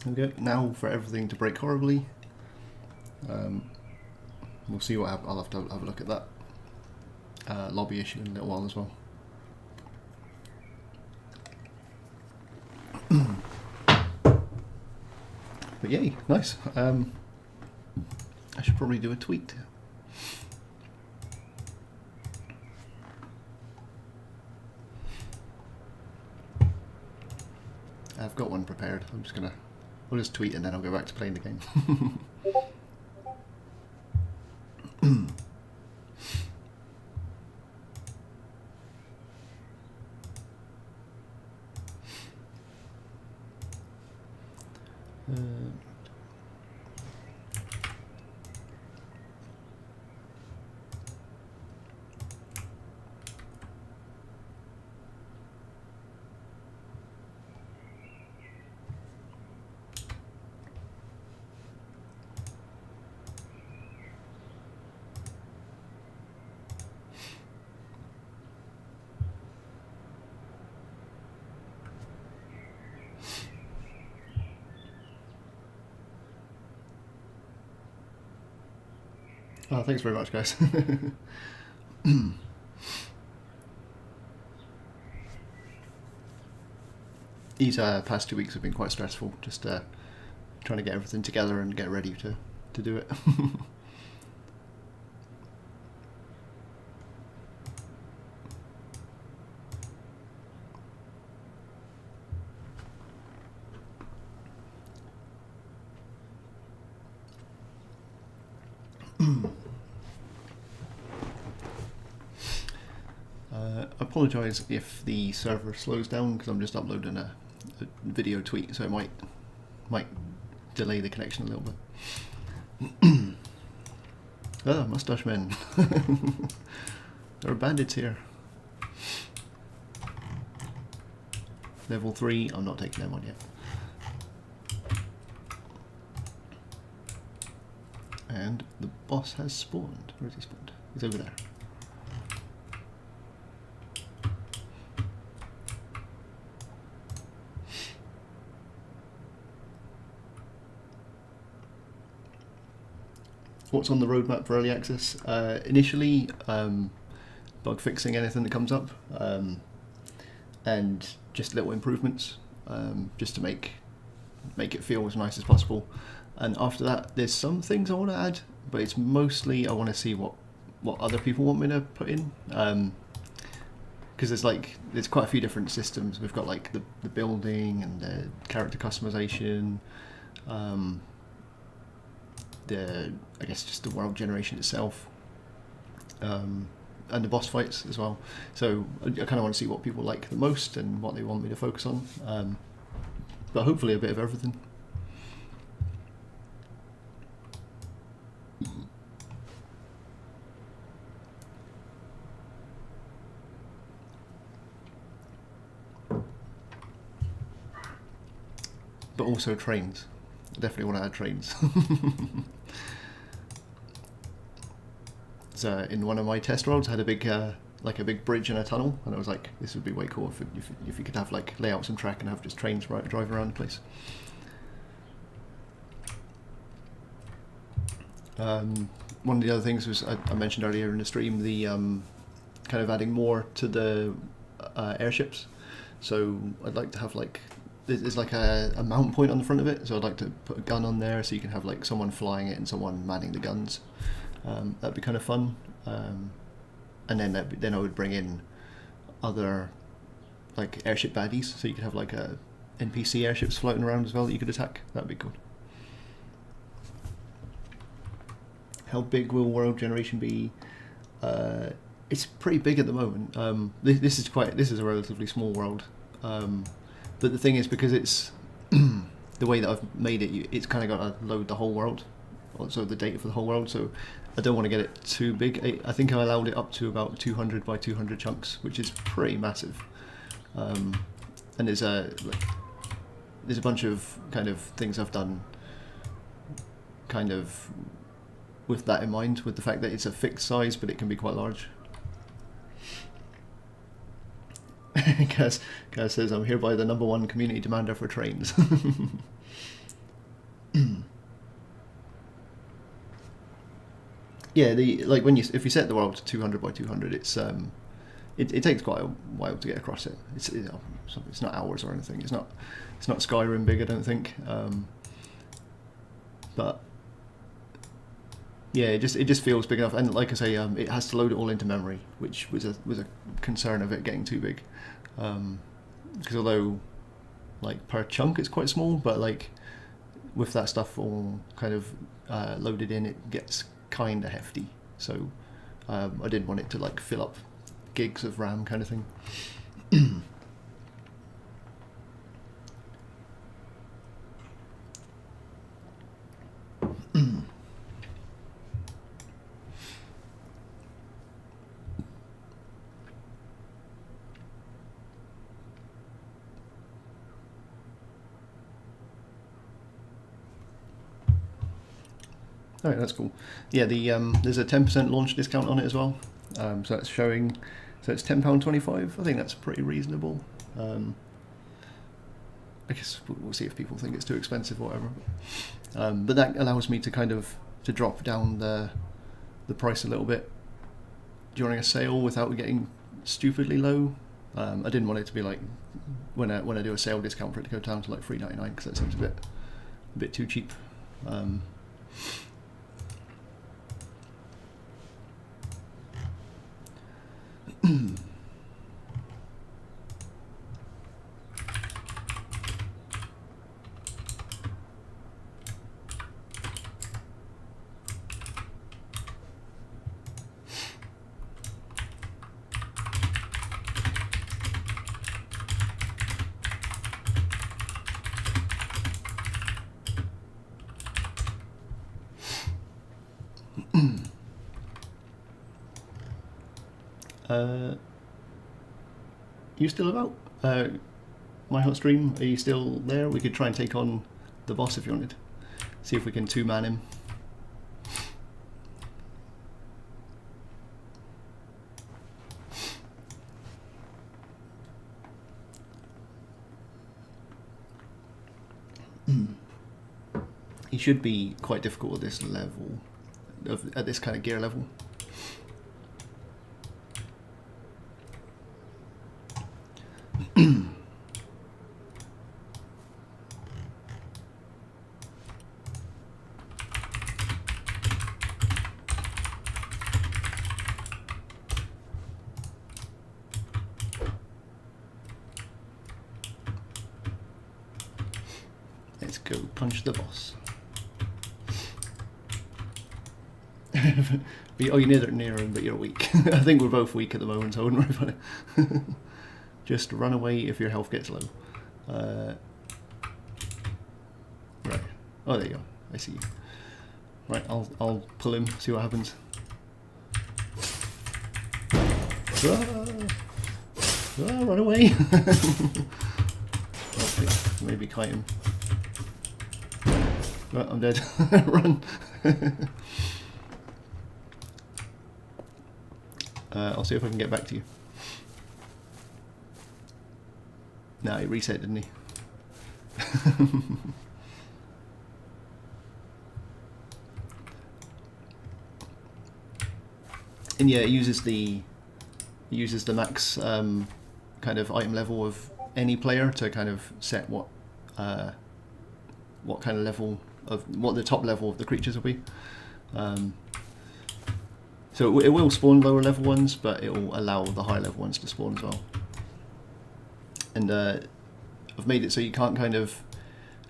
Okay, now for everything to break horribly. We'll see what happens. I'll have to have a look at that lobby issue in a little while as well. But yay, nice. I should probably do a tweet. I've got one prepared. I'll just tweet and then I'll go back to playing the game. Oh, thanks very much, guys. These past 2 weeks have been quite stressful, just trying to get everything together and get ready to do it. I apologise if the server slows down because I'm just uploading a a video tweet, so it might delay the connection a little bit. Ah, mustache men. There are bandits here. Level 3, I'm not taking them on yet. And the boss has spawned. Where is he spawned? He's over there. What's on the roadmap for early access? Initially, bug fixing anything that comes up, and just little improvements, just to make it feel as nice as possible. And after that, there's some things I want to add, but it's mostly I want to see what other people want me to put in, because there's quite a few different systems. We've got like the building and the character customization, I guess just the world generation itself, and the boss fights as well. So I kind of want to see what people like the most and what they want me to focus on, but hopefully a bit of everything. But also trains. I definitely want to add trains. So in one of my test worlds, I had a big bridge and a tunnel, and I was like, this would be way cool if you could have like lay out some track and have just trains driving around the place. One of the other things was I mentioned earlier in the stream, the kind of adding more to the airships. So I'd like to have like, there's like a mount point on the front of it, so I'd like to put a gun on there so you can have like someone flying it and someone manning the guns. That'd be kind of fun. And then I would bring in other like airship baddies, so you could have like NPC airships floating around as well that you could attack. That'd be cool. How big will world generation be? It's pretty big at the moment. This is a relatively small world. But the thing is, because it's the way that I've made it, it's kind of got to load the whole world, also the data for the whole world. So I don't want to get it too big. I think I allowed it up to about 200 by 200 chunks, which is pretty massive. And there's a bunch of kind of things I've done, kind of with that in mind, with the fact that it's a fixed size, but it can be quite large. Gaz says, I'm hereby the #1 community demander for trains. Yeah, if you set the world to 200 by 200, it's it takes quite a while to get across it. It's not hours or anything. It's not Skyrim big, I don't think. But yeah, it just feels big enough. And like I say, it has to load it all into memory, which was a concern of it getting too big. Because although like per chunk it's quite small, but like with that stuff all kind of loaded in, it gets kind of hefty. So I didn't want it to like fill up gigs of RAM kind of thing. Alright, that's cool. Yeah, there's a 10% launch discount on it as well. So that's showing, so it's £10.25. I think that's pretty reasonable. I guess we'll see if people think it's too expensive or whatever. But that allows me to kind of drop down the price a little bit during a sale without getting stupidly low. I didn't want it to be like when I do a sale discount for it to go down to like $3.99, because that seems a bit too cheap. You still about? My hot stream, are you still there? We could try and take on the boss if you wanted. See if we can two-man him. He should be quite difficult at this level, at this kind of gear level. Let's go punch the boss. Oh, you're near him, but you're weak. I think we're both weak at the moment, so I wouldn't worry about it. Just run away if your health gets low. Right. Oh, there you go. I see you. Right, I'll pull him, see what happens. Run away! Okay, maybe kite him. Right, I'm dead. Run! I'll see if I can get back to you. No, he reset, didn't he? And yeah, it uses the max kind of item level of any player to kind of set what kind of level of what the top level of the creatures will be. So it will spawn lower level ones, but it will allow the higher level ones to spawn as well. And I've made it so you can't kind of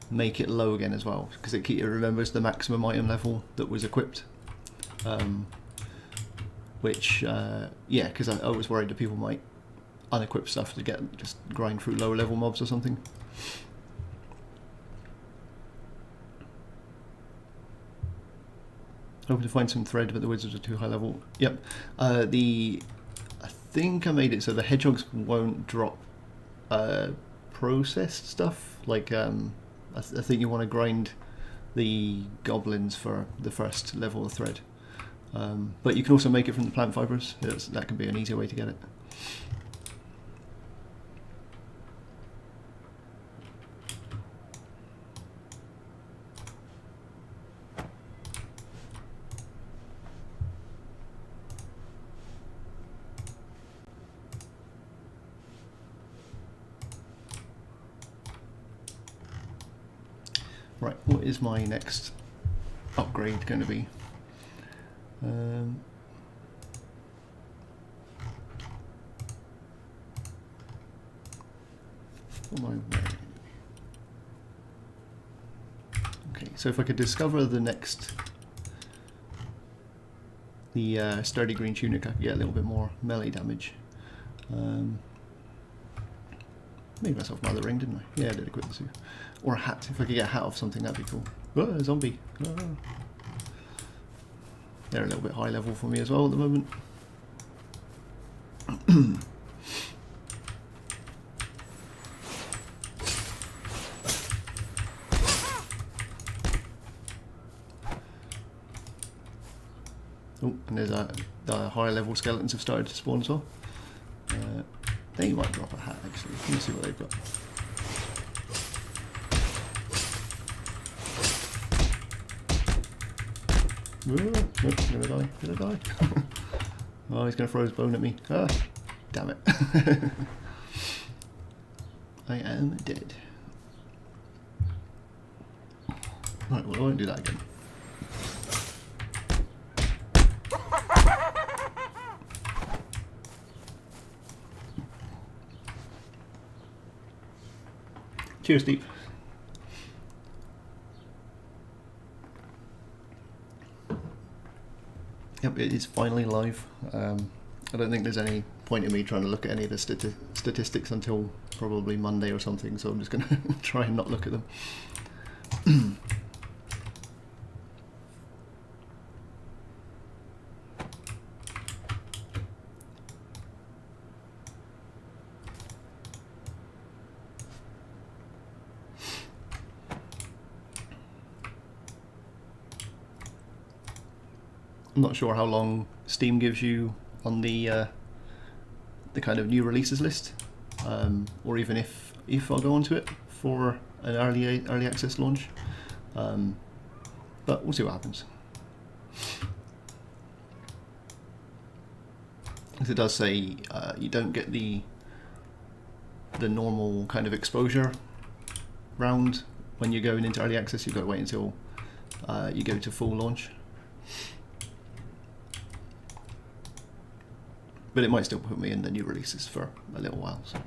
make it low again as well, because it remembers the maximum item level that was equipped. Which, yeah, because I was worried that people might unequip stuff to just grind through lower level mobs or something. Hoping to find some thread, but the wizards are too high level. Yep. I think I made it so the hedgehogs won't drop processed stuff. Like, I think you want to grind the goblins for the first level of thread. But you can also make it from the plant fibres. That can be an easier way to get it. Right, what is my next upgrade going to be? Okay, so if I could discover the sturdy green tunic, I could get a little bit more melee damage. Made myself another ring, didn't I? Yeah, I did equip the suit. Or a hat. If I could get a hat off something, that'd be cool. Oh, a zombie. Oh. They're a little bit high level for me as well at the moment. Oh, and there's the higher level skeletons have started to spawn as well. They might drop a hat actually. Let me see what they've got. Gonna die. Oh, he's gonna throw his bone at me. Ah, damn it. I am dead. Right, well I won't do that again. Cheers, Steve. Yep, it is finally live. I don't think there's any point in me trying to look at any of the statistics until probably Monday or something, so I'm just going to try and not look at them. I'm not sure how long Steam gives you on the kind of new releases list, or even if I'll go onto it for an early access launch. But we'll see what happens. As it does say, you don't get the normal kind of exposure round when you're going into early access. You've got to wait until you go to full launch. But it might still put me in the new releases for a little while. So.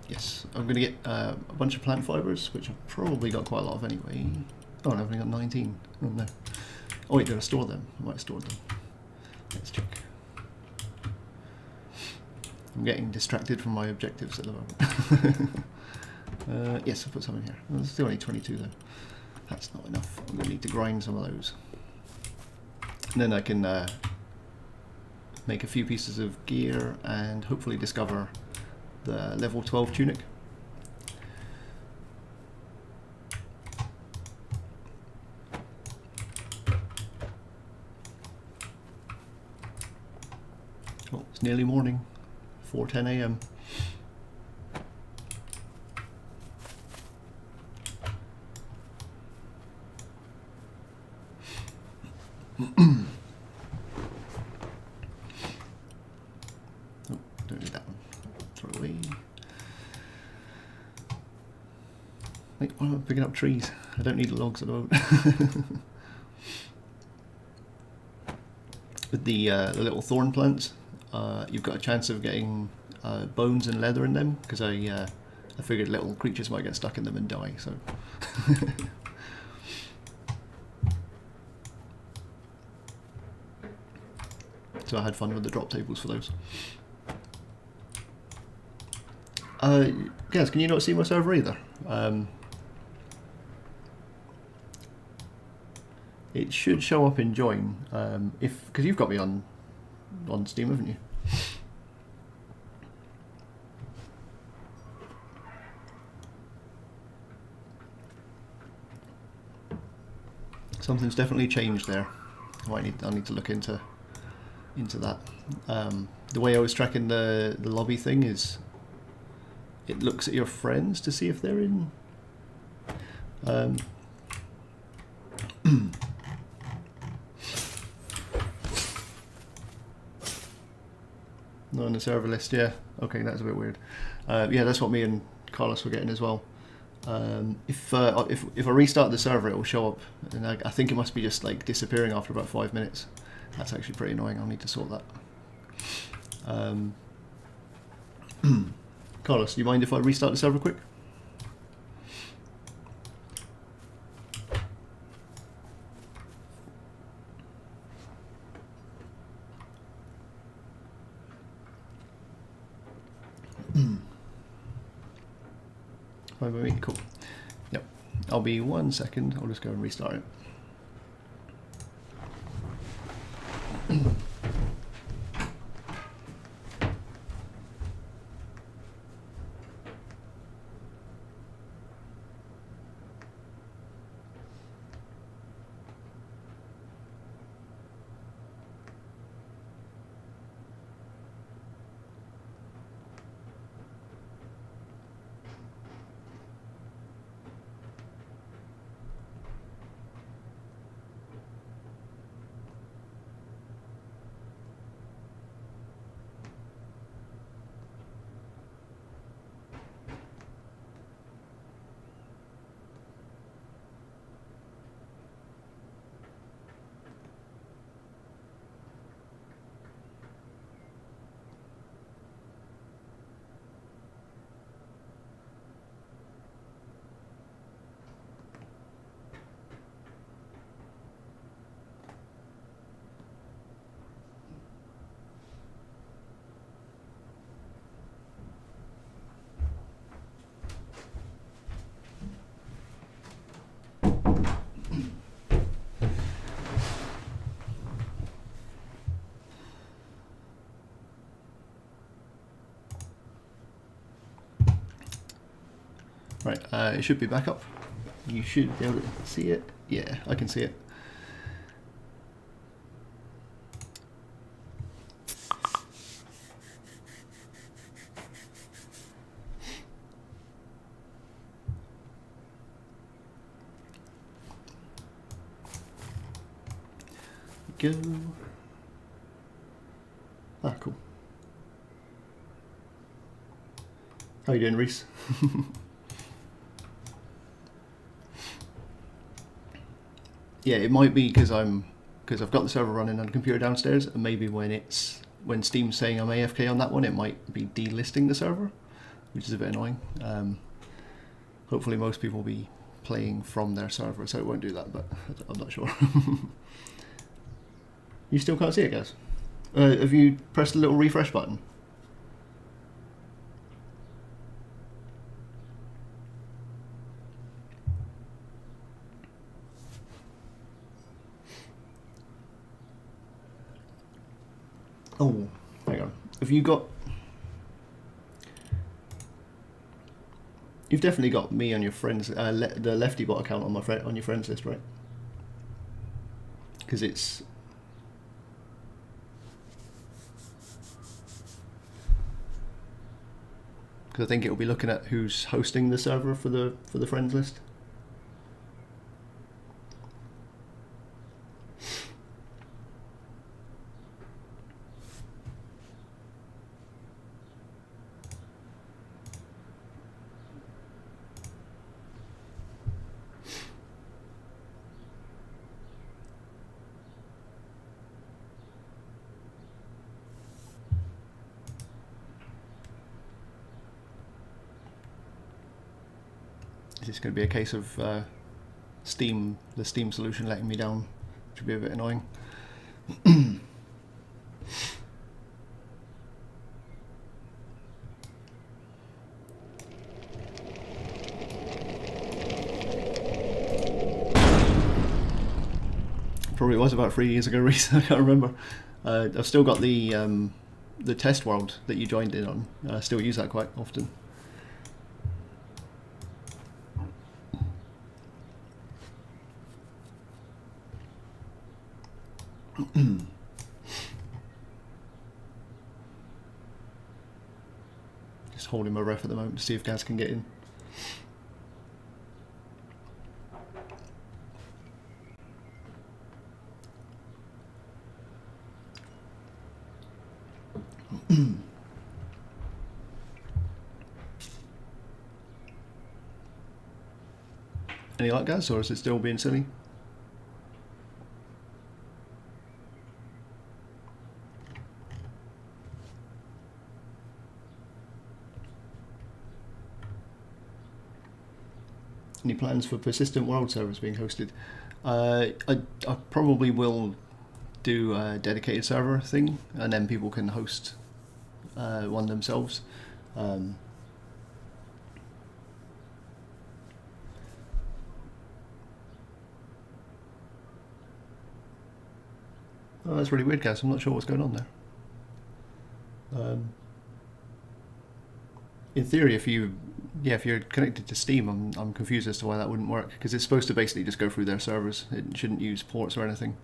Yes, I'm going to get a bunch of plant fibres, which I've probably got quite a lot of anyway. Oh, no, I've only got 19. Oh no. Oh wait, did I store them? I might have stored them. Let's check. I'm getting distracted from my objectives at the moment. Yes, I'll put some in here. There's still only 22 though. That's not enough. I'm going to need to grind some of those. And then I can make a few pieces of gear and hopefully discover the level 12 tunic. Oh, it's nearly morning, 4:10 a.m. Oh, don't need that one. Throw it away. Wait, why am I picking up trees? I don't need logs at the moment. With the little thorn plants, you've got a chance of getting bones and leather in them, because I figured little creatures might get stuck in them and die. So. So I had fun with the drop tables for those. Guys, can you not see my server either? It should show up in join, because you've got me on Steam, haven't you? Something's definitely changed there. I need to look into that. The way I was tracking the lobby thing is, it looks at your friends to see if they're in. Not on the server list, yeah. Okay, that's a bit weird. Yeah, that's what me and Carlos were getting as well. If I restart the server, it will show up, and I think it must be just like disappearing after about 5 minutes. That's actually pretty annoying. I'll need to sort that. Carlos, do you mind if I restart the server quick? Fine by me, cool. Yep, I'll be 1 second. I'll just go and restart it. It should be back up. You should be able to see it. Yeah, I can see it. Go. Ah, cool. How you doing, Reese? Yeah, it might be because I've got the server running on the computer downstairs, and maybe when Steam's saying I'm AFK on that one, it might be delisting the server, which is a bit annoying. Hopefully most people will be playing from their server, so it won't do that, but I'm not sure. You still can't see it, guys? Have you pressed the little refresh button? Oh, hang on. Have you got... You've definitely got me on your friends, the LeftyBot account on your friends list, right? Because it's... Because I think it'll be looking at who's hosting the server for the friends list. Is this going to be a case of the Steam solution letting me down, which would be a bit annoying? Probably was about 3 years ago, Reese. I can't remember. I've still got the test world that you joined in on. I still use that quite often. Just holding my breath at the moment to see if Gaz can get in. Any luck, Gaz, or is it still being silly? Any plans for persistent world servers being hosted? I probably will do a dedicated server thing, and then people can host one themselves. Oh, that's really weird, guys. I'm not sure what's going on there. In theory, if you're connected to Steam, I'm confused as to why that wouldn't work, because it's supposed to basically just go through their servers. It shouldn't use ports or anything.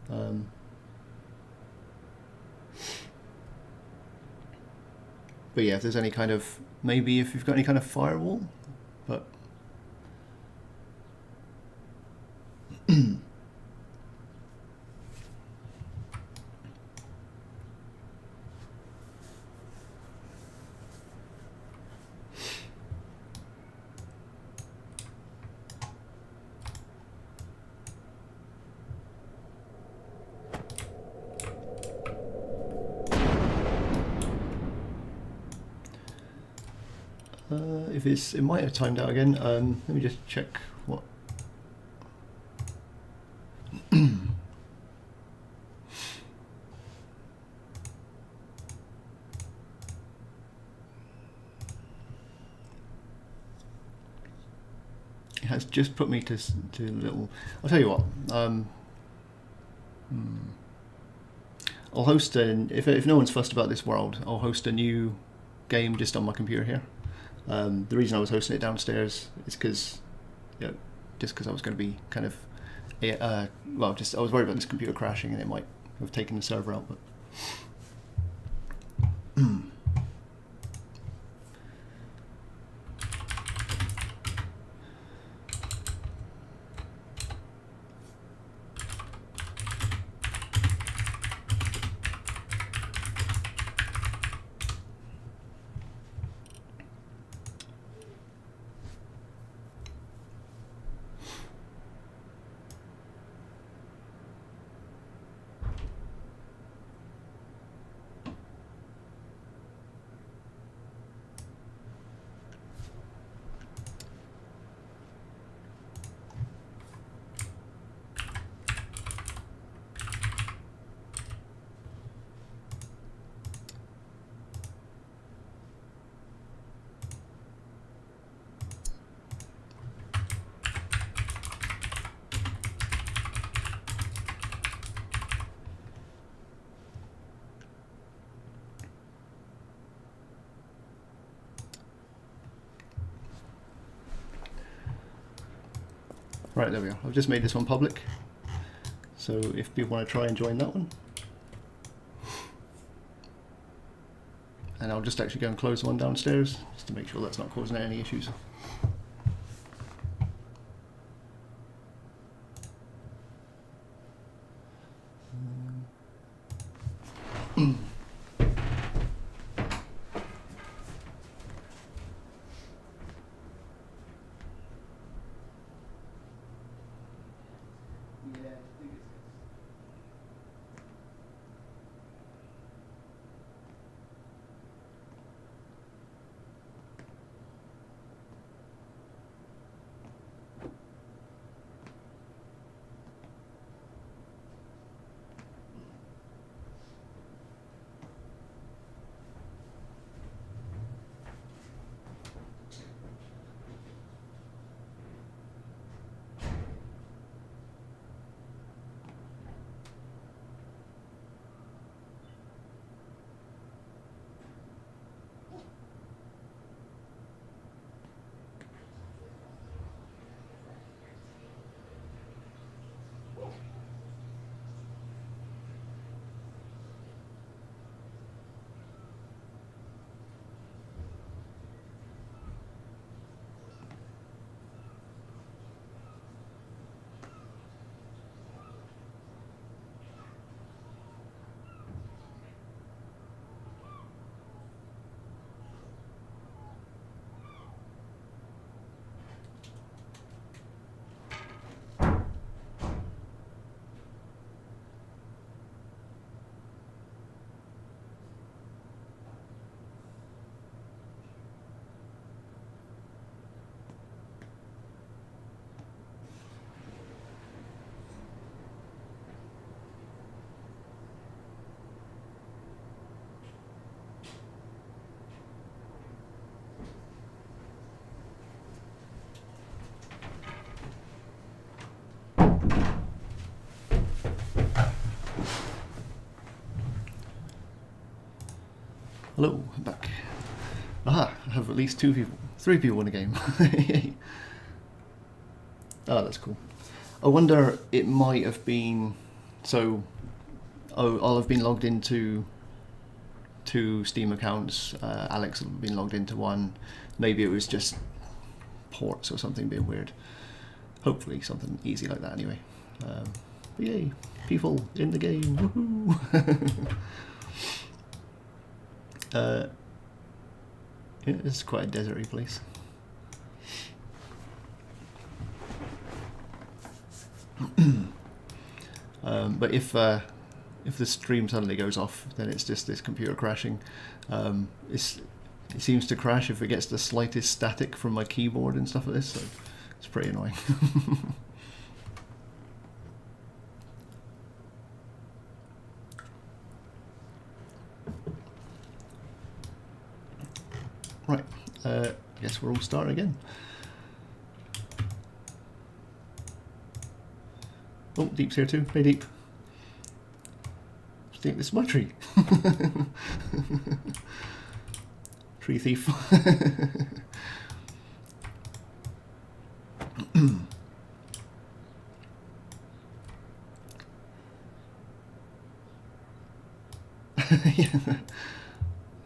But yeah, if there's any kind of, maybe if you've got any kind of firewall, but if it might have timed out again. Let me just check what. It has just put me to little. I'll tell you what. I'll host if no one's fussed about this world, I'll host a new game just on my computer here. The reason I was hosting it downstairs is because, just because I was going to be kind of, I was worried about this computer crashing and it might have taken the server out, but. Right, there we are. I've just made this one public. So if people want to try and join that one. And I'll just actually go and close the one downstairs, just to make sure that's not causing any issues. Hello, I'm back. Aha, I have at least 3 people in the game. Oh, that's cool. I wonder, it might have been, so I'll have been logged into 2 Steam accounts, Alex will have been logged into one, maybe it was just ports or something being weird. Hopefully something easy like that anyway. But yay, people in the game, woohoo! Yeah, it's quite a deserty place. But if the stream suddenly goes off, then it's just this computer crashing. It seems to crash if it gets the slightest static from my keyboard and stuff like this, so it's pretty annoying. Right, I guess we're all starting again. Oh, Deep's here too. Hey, Deep. I think this is my tree. Tree thief. Yeah.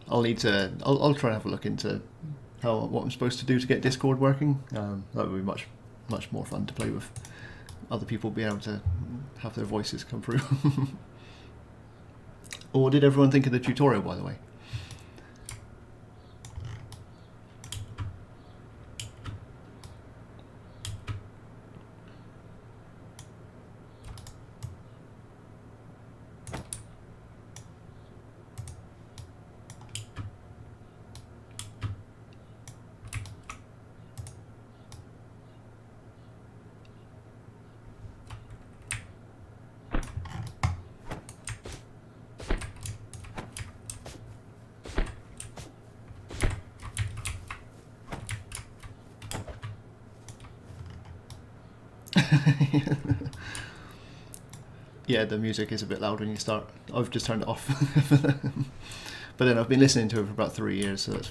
I'll try and have a look into what I'm supposed to do to get Discord working. That would be much more fun to play with. Other people being able to have their voices come through. Or did everyone think of the tutorial, by the way? Yeah, the music is a bit loud when you start. I've just turned it off. But then I've been listening to it for about 3 years, so that's...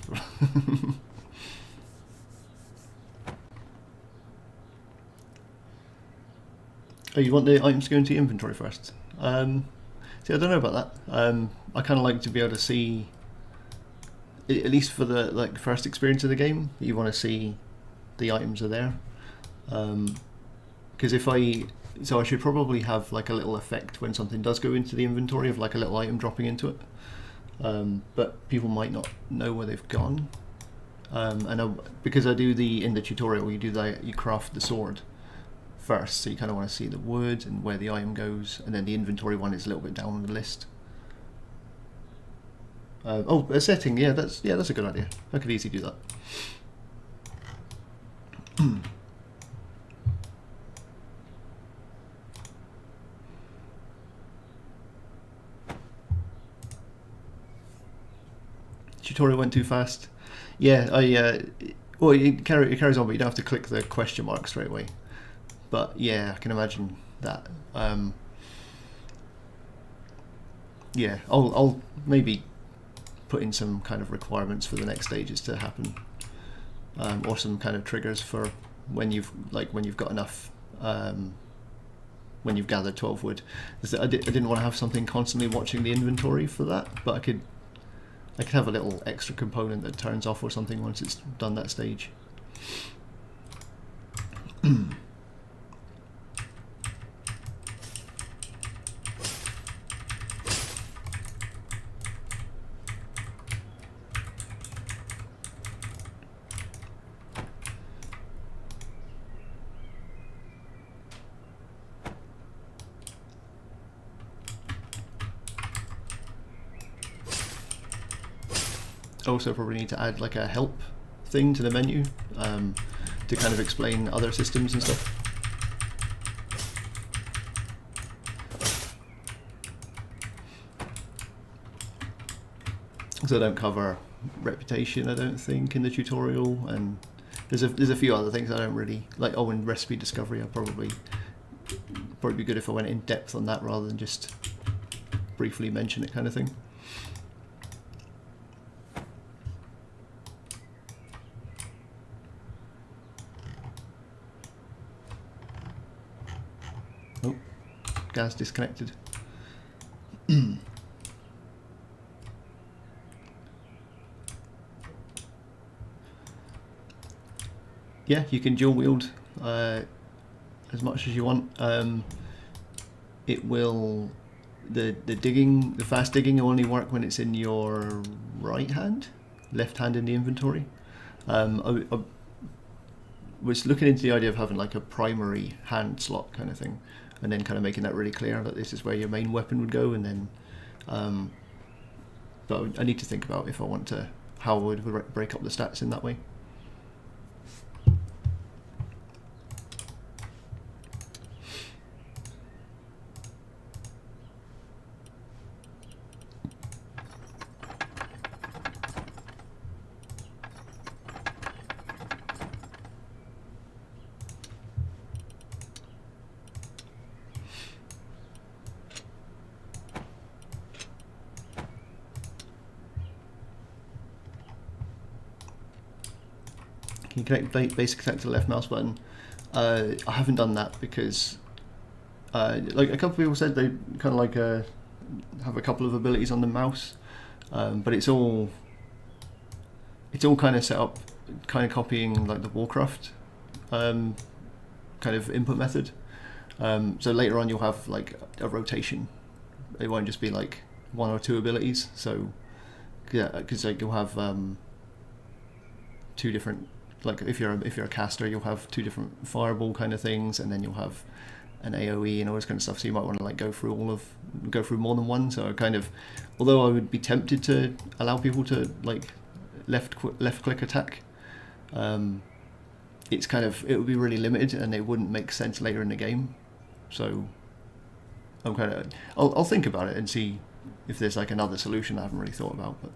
Oh, you want the items to go into your inventory first? See, I don't know about that. I kind of like to be able to see, at least for the first experience of the game, you want to see the items are there. Because I should probably have like a little effect when something does go into the inventory of like a little item dropping into it. But people might not know where they've gone. Because I do in the tutorial, you craft the sword first, so you kind of want to see the wood and where the item goes, and then the inventory one is a little bit down on the list. A setting, that's a good idea. I could easily do that. Tutorial went too fast. Yeah, it carries on, but you don't have to click the question mark straight away. But yeah, I can imagine that. Yeah, I'll maybe put in some kind of requirements for the next stages to happen, or some kind of triggers for when you've got enough. When you've gathered 12 wood. I didn't want to have something constantly watching the inventory for that, but I could have a little extra component that turns off or something once it's done that stage. Also probably need to add like a help thing to the menu to kind of explain other systems and stuff. So I don't cover reputation, I don't think, in the tutorial, and there's a few other things I don't really like. Oh, and recipe discovery, I'd probably be good if I went in depth on that rather than just briefly mention it, kind of thing. Oh, gas disconnected. Yeah, you can dual wield as much as you want. It will the fast digging will only work when it's in your right hand, left hand in the inventory. I was looking into the idea of having like a primary hand slot kind of thing, and then kind of making that really clear that this is where your main weapon would go, and then but I need to think about if I want to, how I would break up the stats in that way. You connect basic attack to the left mouse button. I haven't done that because, like a couple of people said, they kind of like have a couple of abilities on the mouse, but it's all kind of set up, kind of copying like the Warcraft kind of input method. So later on, you'll have like a rotation. It won't just be like one or two abilities. So yeah, because like you'll have two different, like if you're a caster, you'll have two different fireball kind of things, and then you'll have an AOE and all this kind of stuff. So you might want to like go through more than one. So kind of, although I would be tempted to allow people to like left click attack, it's kind of, it would be really limited and it wouldn't make sense later in the game. So I'm kind of, I'll think about it and see if there's like another solution I haven't really thought about. But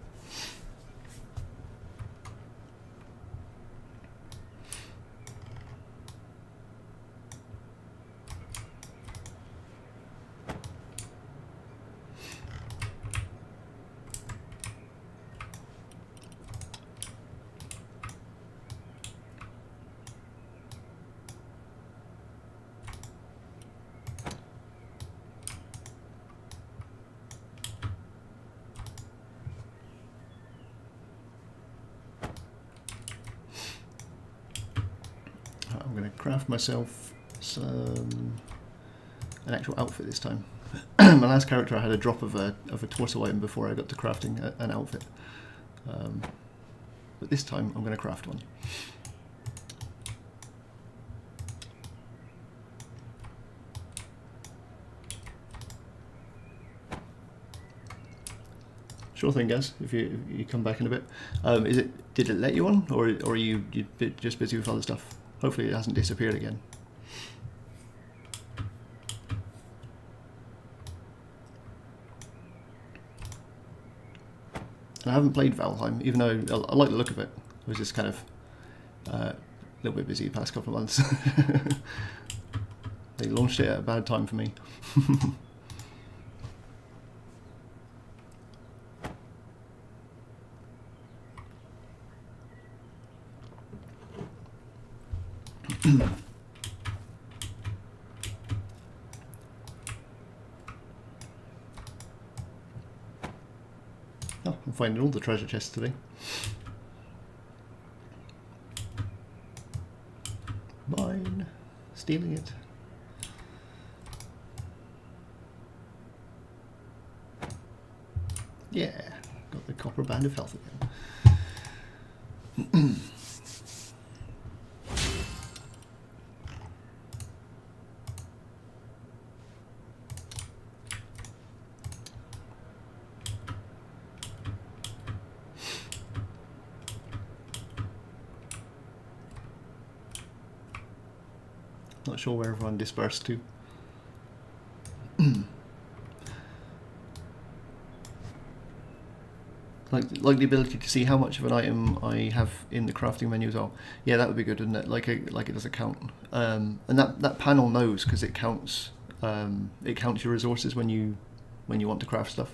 I'm going to craft myself an actual outfit this time. My last character, I had a drop of a torso item before I got to crafting an outfit. But this time I'm going to craft one. Sure thing, guys. If you come back in a bit, did it let you on, or are you just busy with other stuff? Hopefully, it hasn't disappeared again. And I haven't played Valheim, even though I like the look of it. I was just kind of a little bit busy the past couple of months. They launched it at a bad time for me. Oh, I'm finding all the treasure chests today. Mine. Stealing it. Yeah, got the copper band of health again. Not sure where everyone dispersed to. Like the ability to see how much of an item I have in the crafting menu as well. Yeah, that would be good, wouldn't it? Like it does a count, and that panel knows because it counts your resources when you want to craft stuff.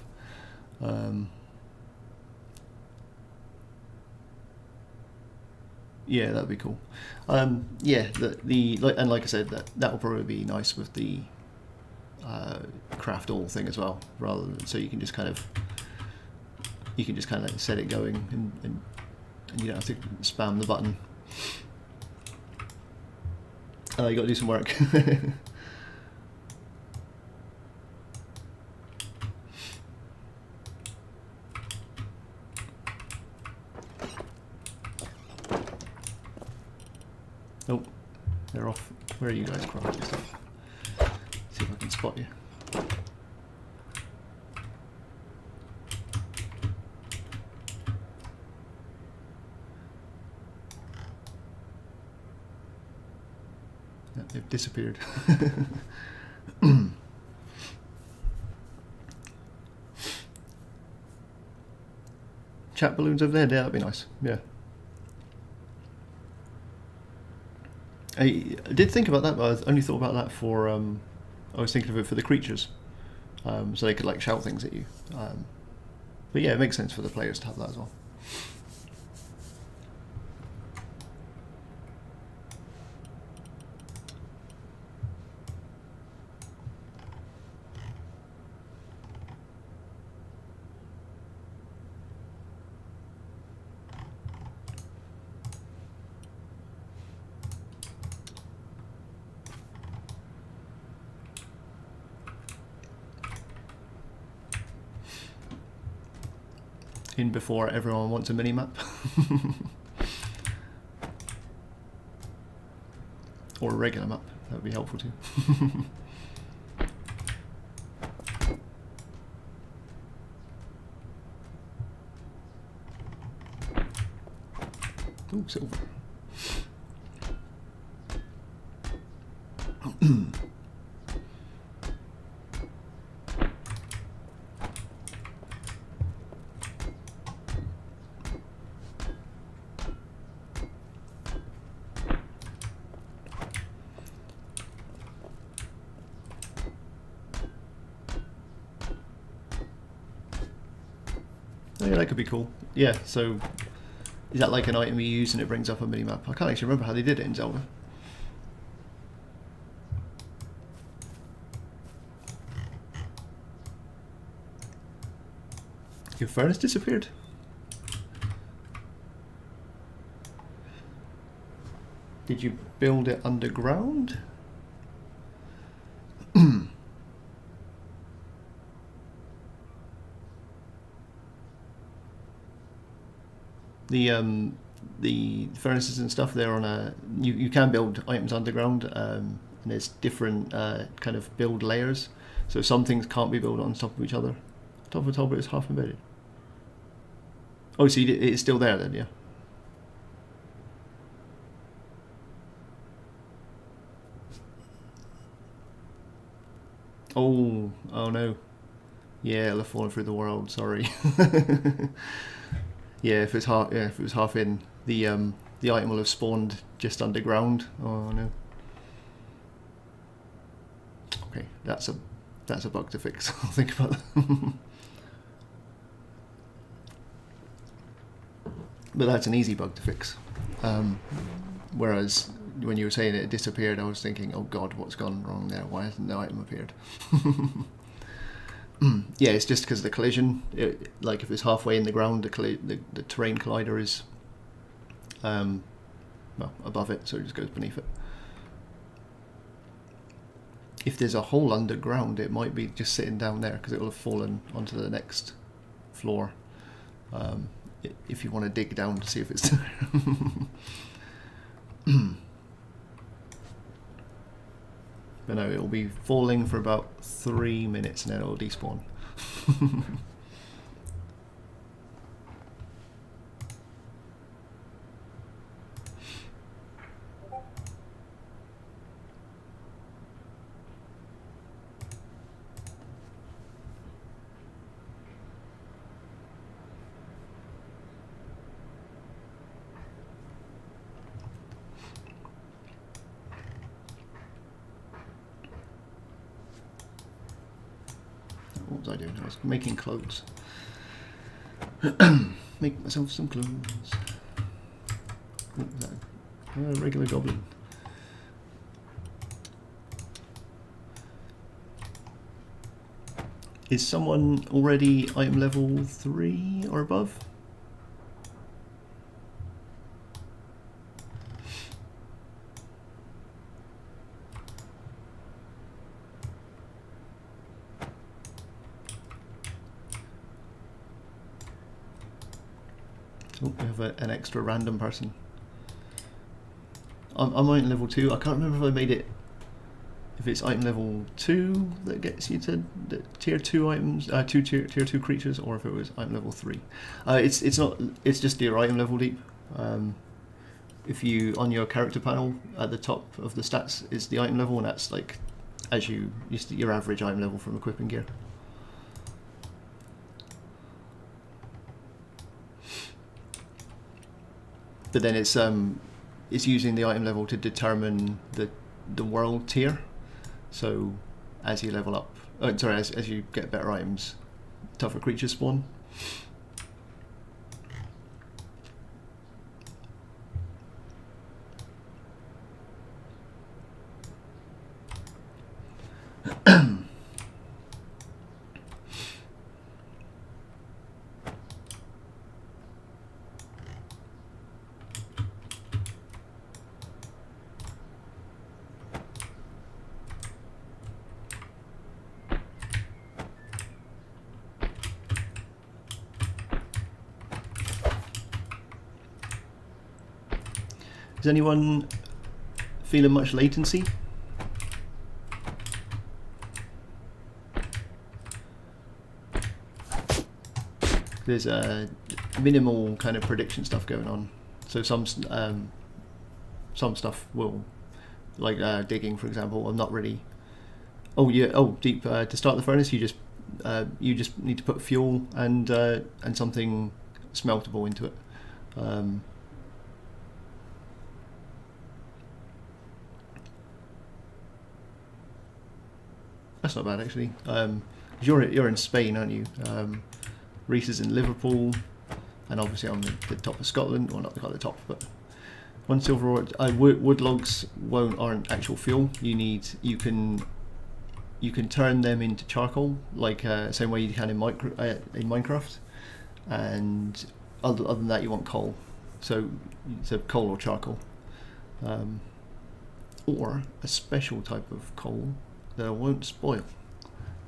Yeah, that'd be cool. Yeah, and like I said, that will probably be nice with the craft all thing as well, rather than, so you can just kind of set it going and you don't have to spam the button. You got to do some work. Oh, they're off. Where are you guys crafting stuff? See if I can spot you. Yeah, they've disappeared. Chat balloons over there, yeah, that'd be nice. Yeah. I did think about that, but I only thought about that for, I was thinking of it for the creatures, so they could like shout things at you. But yeah, it makes sense for the players to have that as well. in before everyone wants a mini map. Or a regular map, that would be helpful too. Ooh, silver. Oh, yeah, that could be cool. Yeah, so is that like an item you use and it brings up a mini map? I can't actually remember how they did it in Zelda. Your furnace disappeared? Did you build it underground? The furnaces and stuff, they're on a you can build items underground, and there's different kind of build layers, so some things can't be built on top of each other. Top of it is half embedded. Oh, so it's still there then, yeah. Oh no, yeah, it'll have fallen through the world, sorry. Yeah, if it was half in, the item will have spawned just underground. Oh no. Okay, that's a bug to fix. I'll think about that. But that's an easy bug to fix. Whereas when you were saying it disappeared, I was thinking, oh god, what's gone wrong there? Why hasn't the item appeared? Yeah, it's just because of the collision. Like if it's halfway in the ground, the terrain collider is well, above it, so it just goes beneath it. If there's a hole underground, it might be just sitting down there because it will have fallen onto the next floor. If you want to dig down to see if it's there. But no, it'll be falling for about 3 minutes and then it'll despawn. What was I doing? I was making clothes. Make myself some clothes. What was that? A regular goblin. Is someone already item level 3 or above? Oh, we have an extra random person. I'm item level 2. I can't remember if I made it. If it's item level 2 that gets you to the tier 2 items, tier 2 creatures, or if it was item level 3. It's not. It's just your item level deep. If you on your character panel at the top of the stats is the item level, and that's like as your average item level from equipping gear. But then it's using the item level to determine the world tier. So as you level up, as you get better items, tougher creatures spawn. Is anyone feeling much latency? There's a minimal kind of prediction stuff going on. So some stuff will, like digging, for example, I'm not really. Oh yeah. Oh, deep. To start the furnace, you just need to put fuel and something smeltable into it. That's not bad actually. You're in Spain, aren't you? Reese is in Liverpool, and obviously I'm the top of Scotland. Well, not quite the top, but one silver ore. Wood logs aren't actual fuel. You can turn them into charcoal, like same way you can in Minecraft. And other than that, you want coal. So coal or charcoal, or a special type of coal that won't spoil.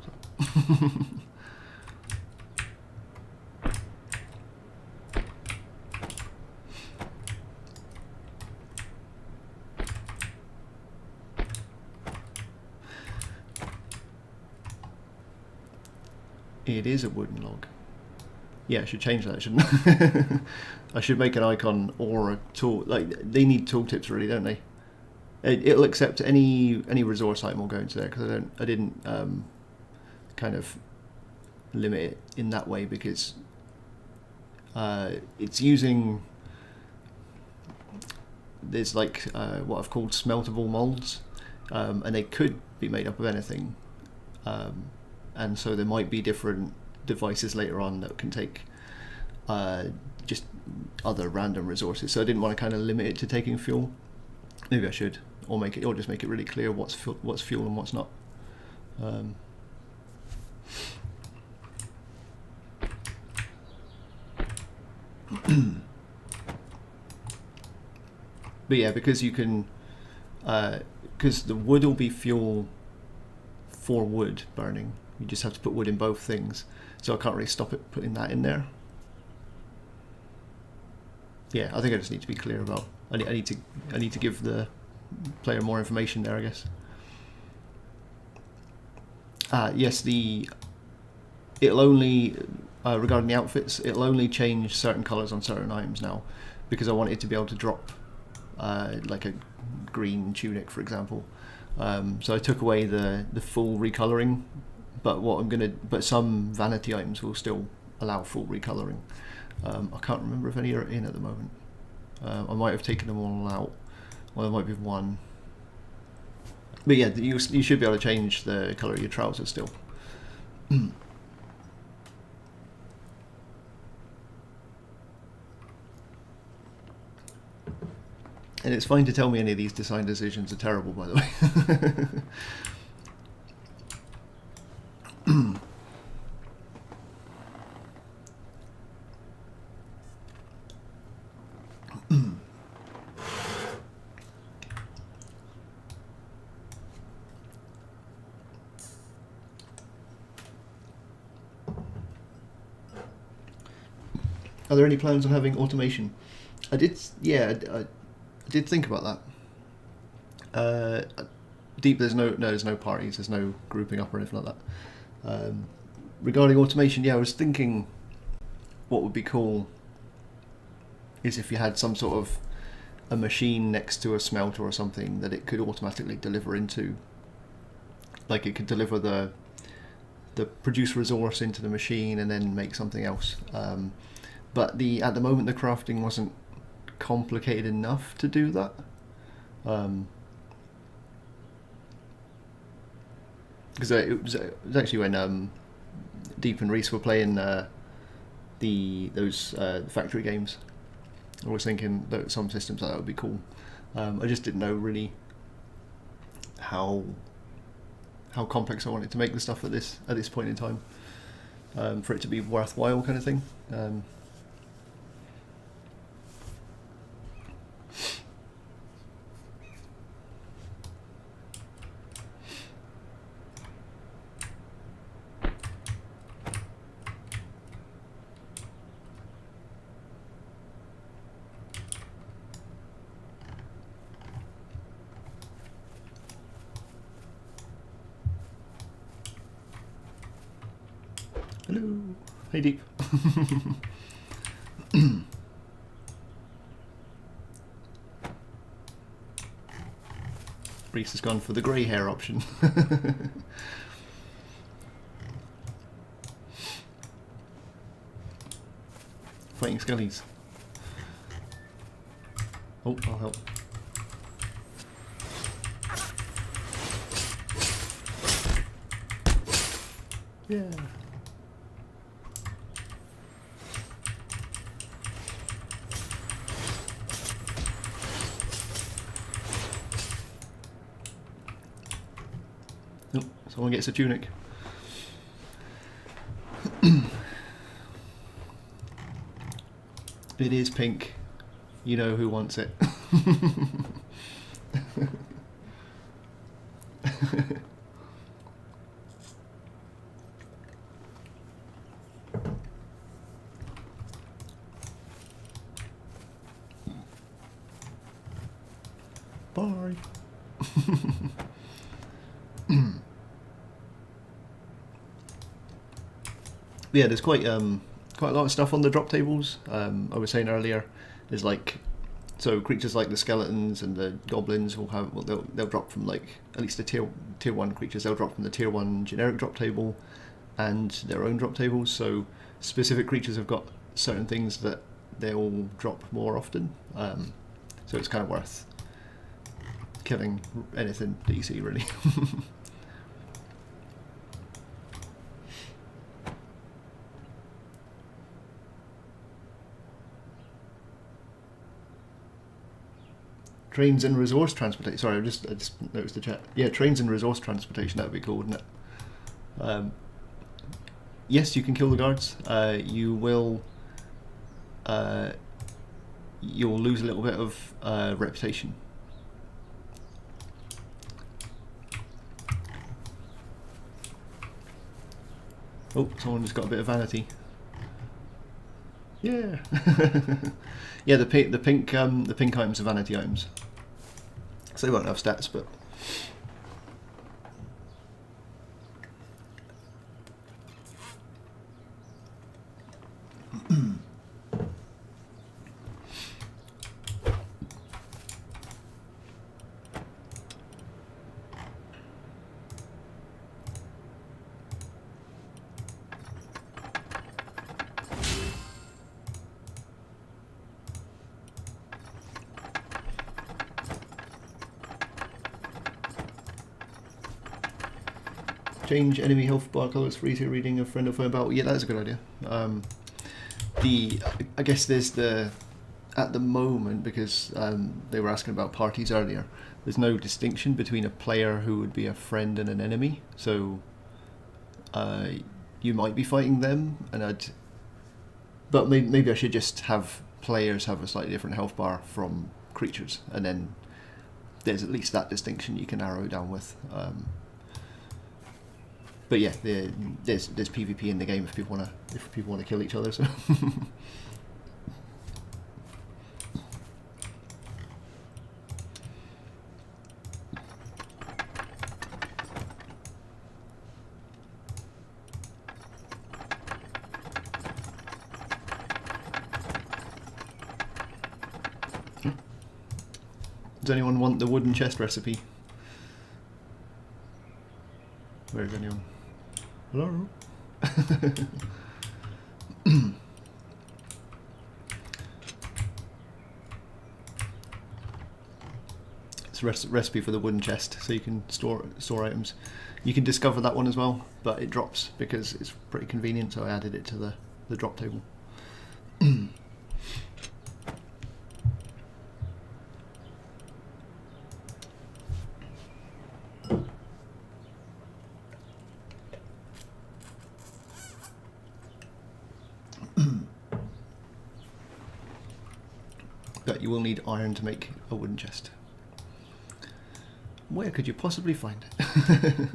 So. It is a wooden log. Yeah, I should change that, shouldn't I? I should make an icon or a tool. Like, they need tooltips, really, don't they? It'll accept any resource item will go into there, because I didn't kind of limit it in that way, because it's using. There's like what I've called smeltable molds, and they could be made up of anything. And so there might be different devices later on that can take just other random resources. So I didn't want to kind of limit it to taking fuel. Maybe I should, or just make it really clear what's fuel and what's not. But yeah, because you can, because the wood will be fuel for wood burning. You just have to put wood in both things, so I can't really stop it putting that in there. Yeah, I think I just need to be clear about. I need to give the player more information there, I guess. Yes, it'll only regarding the outfits, it'll only change certain colours on certain items now, because I want it to be able to drop like a green tunic, for example. So I took away the full recoloring. But some vanity items will still allow full recoloring. I can't remember if any are in at the moment. I might have taken them all out. Well, there might be one. But yeah, you should be able to change the colour of your trousers still. And it's fine to tell me any of these design decisions are terrible, by the way. Are there any plans on having automation? I did think about that. Deep, there's no parties, there's no grouping up or anything like that. Regarding automation, I was thinking what would be cool is if you had some sort of a machine next to a smelter or something that it could automatically deliver into. Like it could deliver the produce resource into the machine and then make something else. But at the moment the crafting wasn't complicated enough to do that. Because it was actually when Deep and Reese were playing those factory games. I was thinking that some systems like that would be cool. I just didn't know really how complex I wanted to make the stuff at this point in time, for it to be worthwhile, kind of thing. Hello. Hey, Deep. Reese has gone for the grey hair option. Fighting skellies. Oh, I'll help. Yeah. Oh, someone gets a tunic. It is pink. You know who wants it. Bye. Yeah, there's quite a lot of stuff on the drop tables. I was saying earlier, there's like, so creatures like the skeletons and the goblins will have, well, they'll drop from like at least the tier 1 creatures. They'll drop from the tier 1 generic drop table and their own drop tables. So specific creatures have got certain things that they'll drop more often. So it's kind of worth killing anything that you see, really. Trains and resource transportation. Sorry, I just noticed the chat. Yeah, trains and resource transportation. That would be cool, wouldn't it? Yes, you can kill the guards. You will. You'll lose a little bit of reputation. Oh, someone just got a bit of vanity. Yeah. Yeah, the pink items are vanity items. So they won't have stats, but change enemy health bar colours for easier reading of friend or foe battle. Yeah, that's a good idea. I guess there's at the moment, because they were asking about parties earlier, there's no distinction between a player who would be a friend and an enemy. So you might be fighting them, but maybe I should just have players have a slightly different health bar from creatures, and then there's at least that distinction you can narrow down with. But yeah, there's PvP in the game if people want to kill each other. So. Does anyone want the wooden chest recipe? Where is anyone? Hello? It's a recipe for the wooden chest, so you can store items. You can discover that one as well, but it drops because it's pretty convenient, so I added it to the drop table. But you will need iron to make a wooden chest. Where could you possibly find it?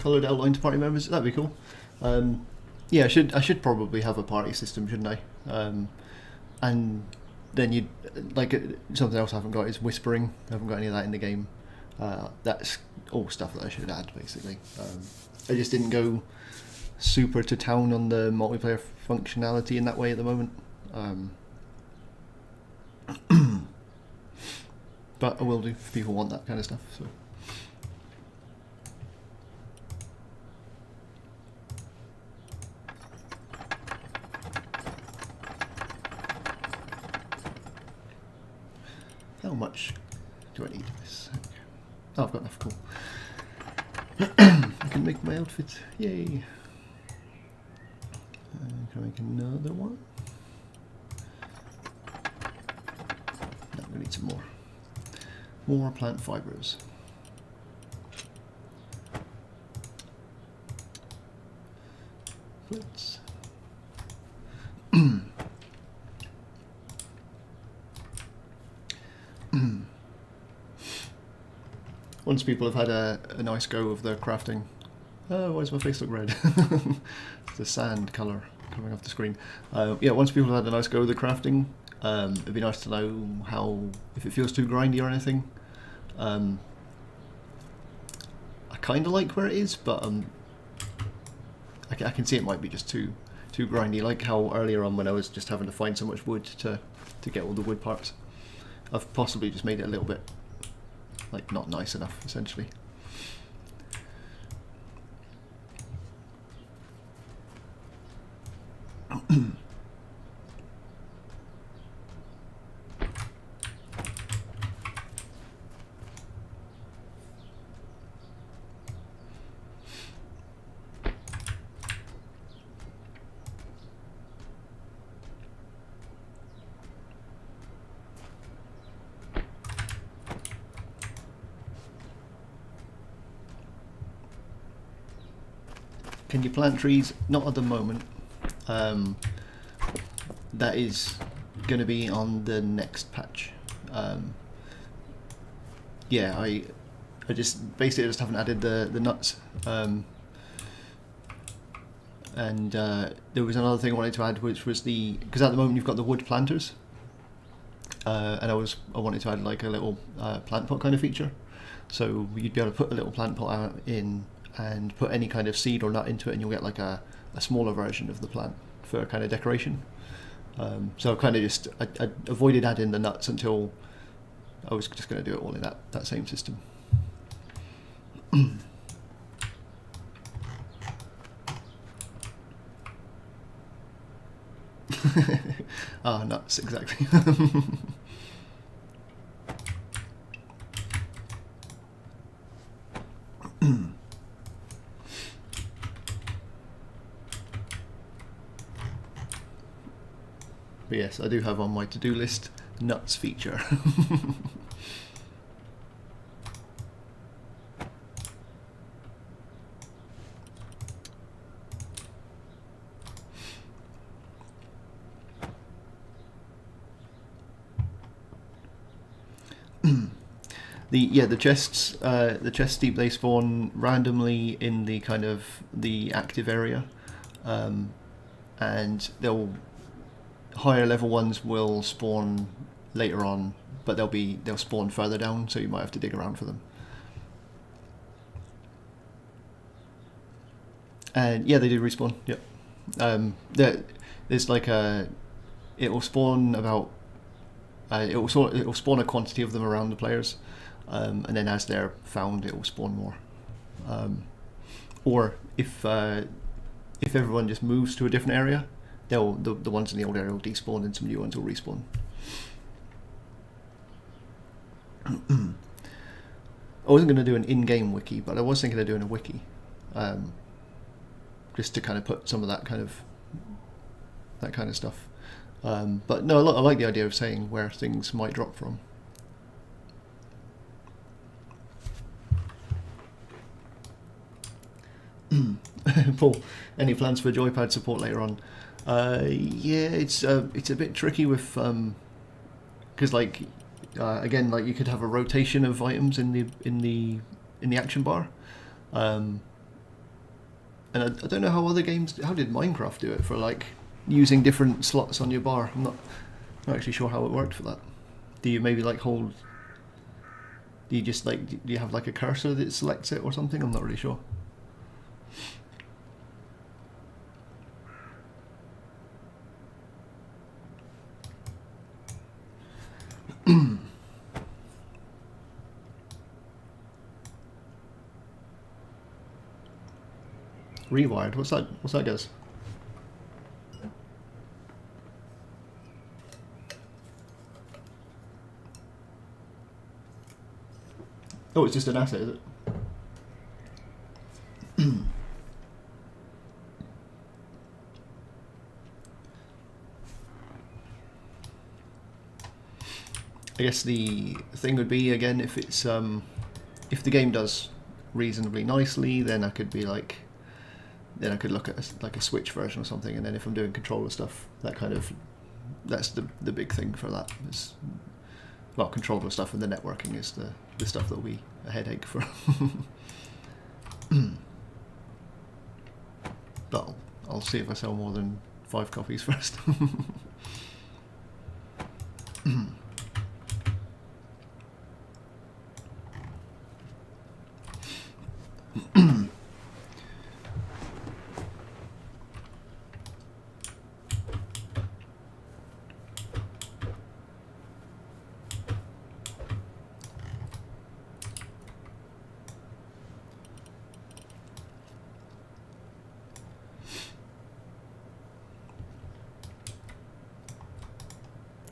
coloured outline to party members. That'd be cool. Yeah, I should probably have a party system, shouldn't I? And then you like something else I haven't got is whispering. I haven't got any of that in the game. That's all stuff that I should add, basically. I just didn't go super to town on the multiplayer functionality in that way at the moment. But I will do if people want that kind of stuff. So. How much do I need of this? Oh, I've got enough, cool. I can make my outfit, yay! Can I make another one? No, we need some more. More plant fibers. Let's once people have had a nice go of the crafting. Oh, why does my face look red? It's the sand colour coming off the screen. Yeah, once people have had a nice go of the crafting, it'd be nice to know if it feels too grindy or anything. I kind of like where it is, but I can see it might be just too grindy. Like how earlier on when I was just having to find so much wood to get all the wood parts. I've possibly just made it a little bit like not nice enough, essentially. Can you plant trees? Not at the moment. That is going to be on the next patch. Yeah, I just basically just haven't added the nuts. And there was another thing I wanted to add, which was because at the moment you've got the wood planters, and I wanted to add like a little plant pot kind of feature, so you'd be able to put a little plant pot out in and put any kind of seed or nut into it, and you'll get like a smaller version of the plant for kind of decoration. So I kind of just I avoided adding the nuts until I was just going to do it all in that same system. Nuts, exactly. But yes, I do have on my to-do list nuts feature. The chests deep, they spawn randomly in the kind of the active area, and higher level ones will spawn later on, but they'll spawn further down, so you might have to dig around for them. And yeah, they do respawn. Yep. There's like it will spawn about it will spawn a quantity of them around the players, and then as they're found, it will spawn more. Or if everyone just moves to a different area, the ones in the old area will despawn and some new ones will respawn. I wasn't going to do an in-game wiki, but I was thinking of doing a wiki, just to kind of put some of that kind of stuff. But no, I like the idea of saying where things might drop from. Paul, any plans for joypad support later on? Yeah, it's a bit tricky with because again, like you could have a rotation of items in the action bar, And I don't know how other games. How did Minecraft do it for like using different slots on your bar? I'm not actually sure how it worked for that. Do you maybe like hold? Do you just like? Do you have like a cursor that selects it or something? I'm not really sure. Rewired. What's that? What's that, guys? Oh, it's just an asset, is it? I guess the thing would be again if it's if the game does reasonably nicely, then I could be like, then I could look at like a Switch version or something, and then if I'm doing controller stuff, that kind of that's the big thing for that. Is, well, controller stuff and the networking is the stuff that will be a headache for. But I'll see if I sell more than 5 copies first.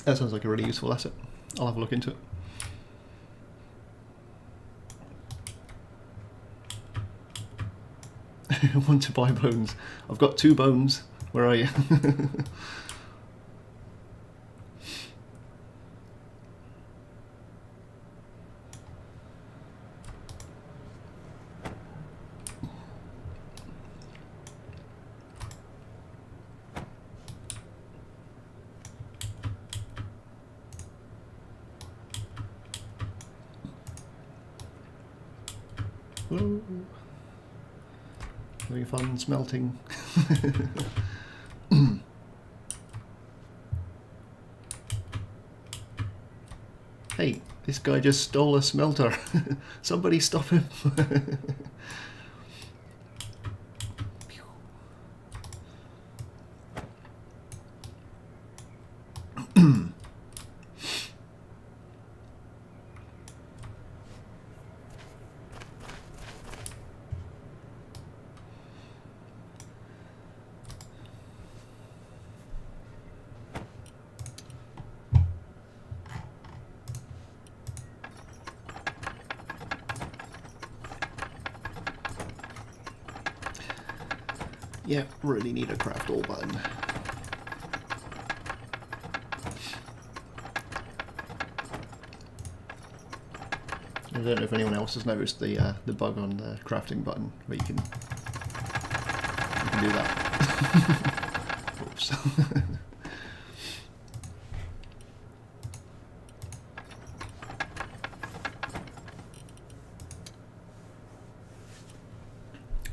That sounds like a really useful asset. I'll have a look into it. I want to buy bones. I've got 2 bones. Where are you? Hello. Having fun smelting. Hey, this guy just stole a smelter. Somebody stop him. Yeah, really need a craft all button. I don't know if anyone else has noticed the bug on the crafting button, where you can do that. Oops.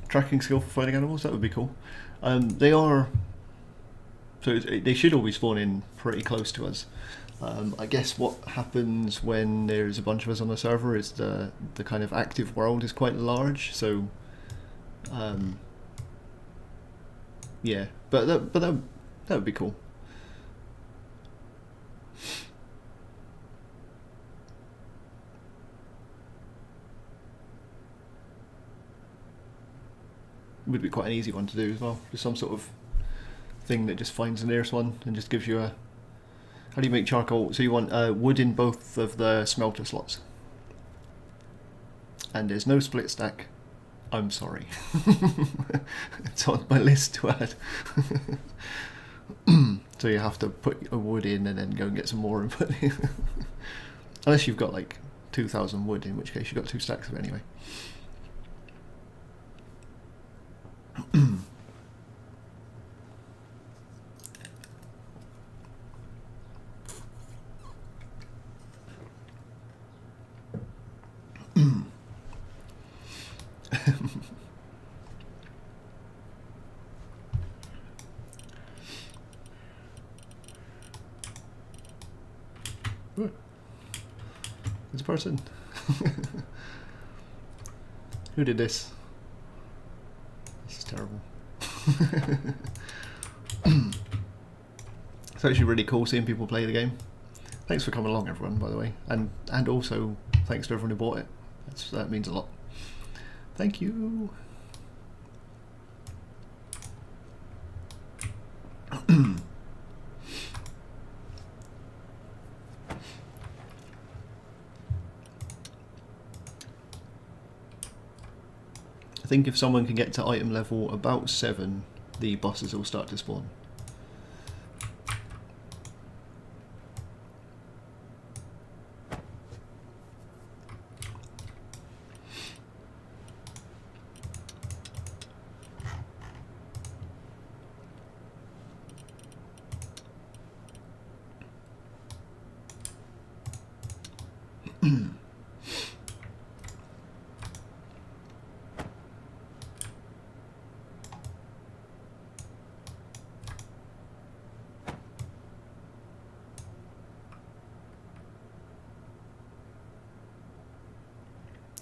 Tracking skill for fighting animals, that would be cool. They are, so they should always spawn in pretty close to us. I guess what happens when there's a bunch of us on the server is the kind of active world is quite large, so yeah, but that would be cool. It would be quite an easy one to do as well. Just some sort of thing that just finds the nearest one and just gives you a... How do you make charcoal? So you want wood in both of the smelter slots. And there's no split stack. I'm sorry. It's on my list to add. So you have to put a wood in and then go and get some more and put in. Unless you've got like 2,000 wood, in which case you've got 2 stacks of it anyway. person. Who did this? This is terrible. It's actually really cool seeing people play the game. Thanks for coming along, everyone, by the way, and also thanks to everyone who bought it. That means a lot. Thank you. I think if someone can get to item level about 7, the bosses will start to spawn.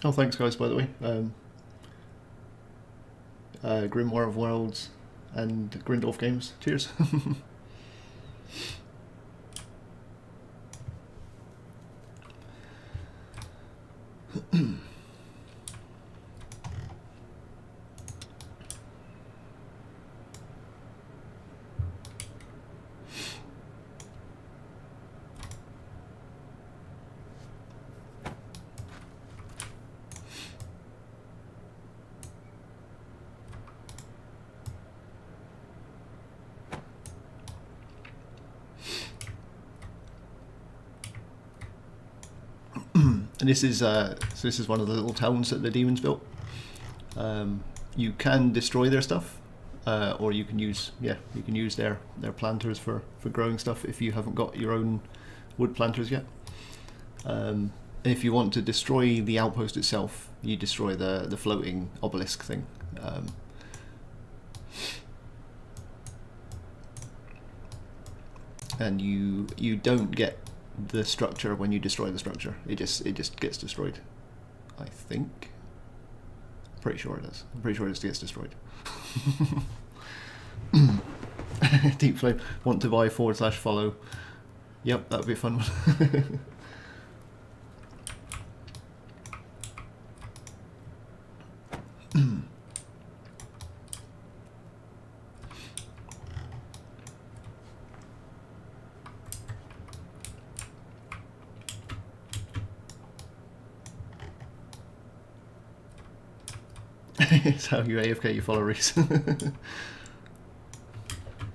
Oh, thanks guys, by the way. Grimoire of Worlds and Grindorf Games. Cheers. And this is one of the little towns that the demons built. You can destroy their stuff, or you can use their planters for growing stuff if you haven't got your own wood planters yet. And if you want to destroy the outpost itself, you destroy the floating obelisk thing. And you don't get the structure when you destroy the structure. It just gets destroyed. I think. Pretty sure it does. I'm pretty sure it just gets destroyed. Deep Flame. Want to buy /follow. Yep, that would be a fun one. It's how you AFK you follow Reese.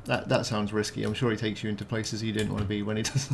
That sounds risky. I'm sure he takes you into places you didn't want to be when he does.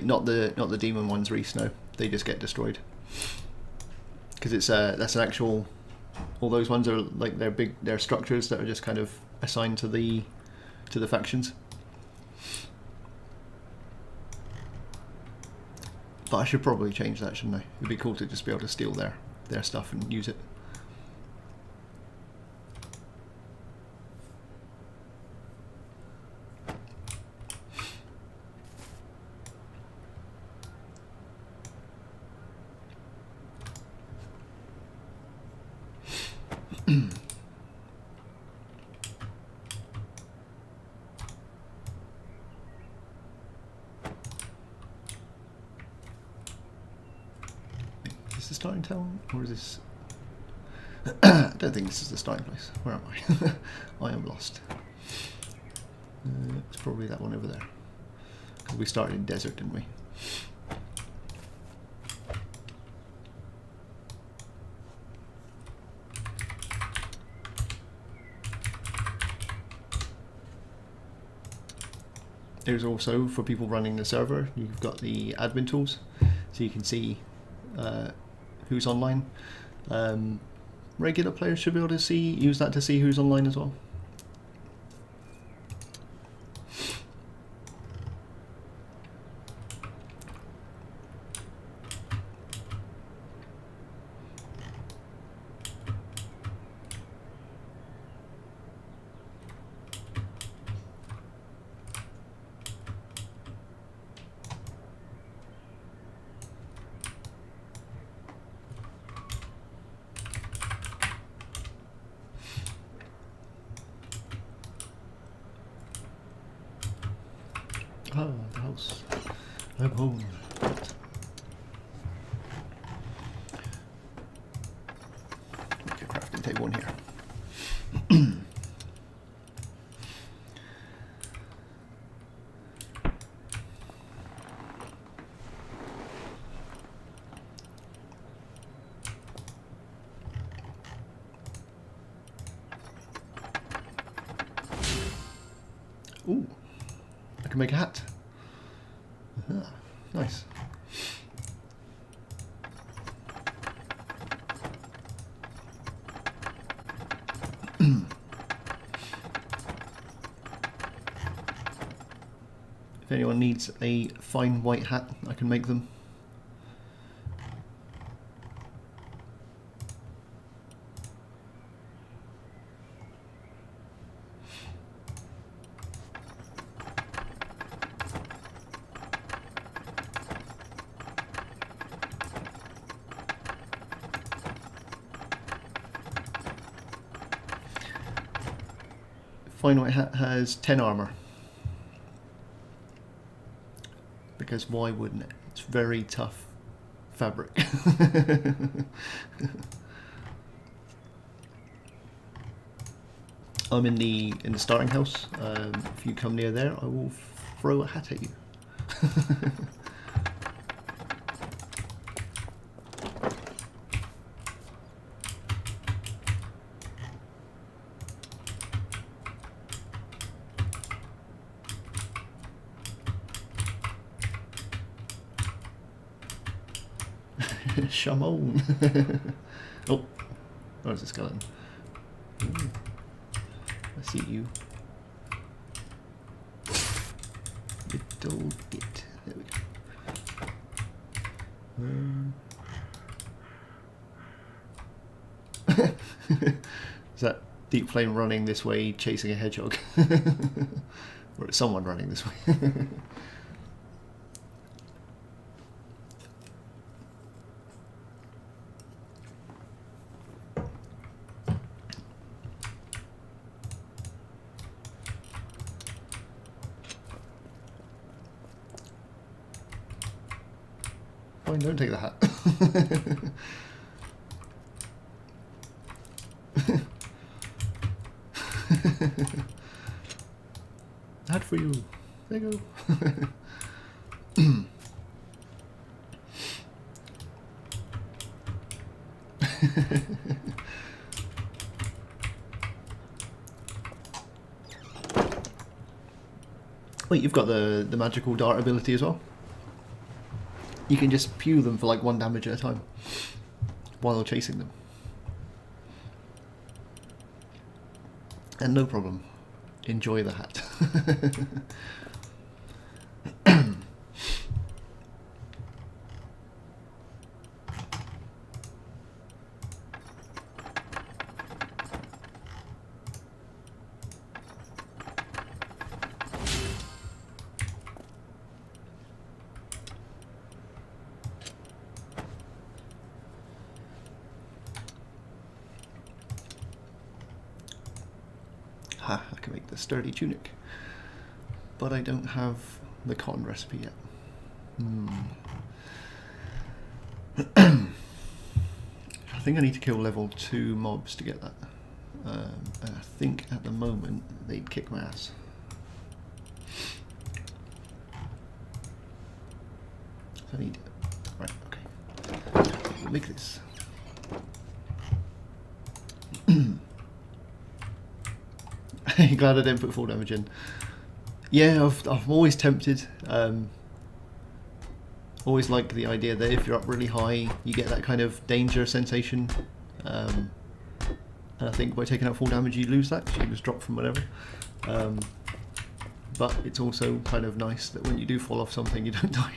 Not the demon ones, Reese. No, they just get destroyed because that's an actual. All those ones are like they're structures that are just kind of assigned to the factions. But I should probably change that, shouldn't I? It'd be cool to just be able to steal their stuff and use it. Is this the starting town? this? I don't think this is the starting place. Where am I? I am lost. It's probably that one over there. Because we started in desert, didn't we? There's also, for people running the server, you've got the admin tools, so you can see who's online. Regular players should be able to use that to see who's online as well. Ah, the house. I'm home. Make a crafting table in here. Ooh, I can make a hat. Nice. If anyone needs a fine white hat, I can make them. Fine white hat has 10 armor. Because why wouldn't it? It's very tough fabric. I'm in the starting house. If you come near there, I will throw a hat at you. Shamon. Oh, there's a skeleton. Ooh. I see you. Little git. There we go. Is that Deep Flame running this way, chasing a hedgehog? Or is someone running this way? Fine, don't take the hat. Hat for you. There you go. Wait, you've got the magical dart ability as well? You can just pew them for like 1 damage at a time while chasing them. And no problem. Enjoy the hat. Ha, I can make the sturdy tunic. But I don't have the cotton recipe yet. think I need to kill level 2 mobs to get that. And I think at the moment they'd kick my ass. So I need... Right, okay. We'll make this. Glad I didn't put full damage in. Yeah, I'm always tempted. Always like the idea that if you're up really high, you get that kind of danger sensation. And I think by taking out full damage, you lose that because you just drop from whatever. But it's also kind of nice that when you do fall off something, you don't die.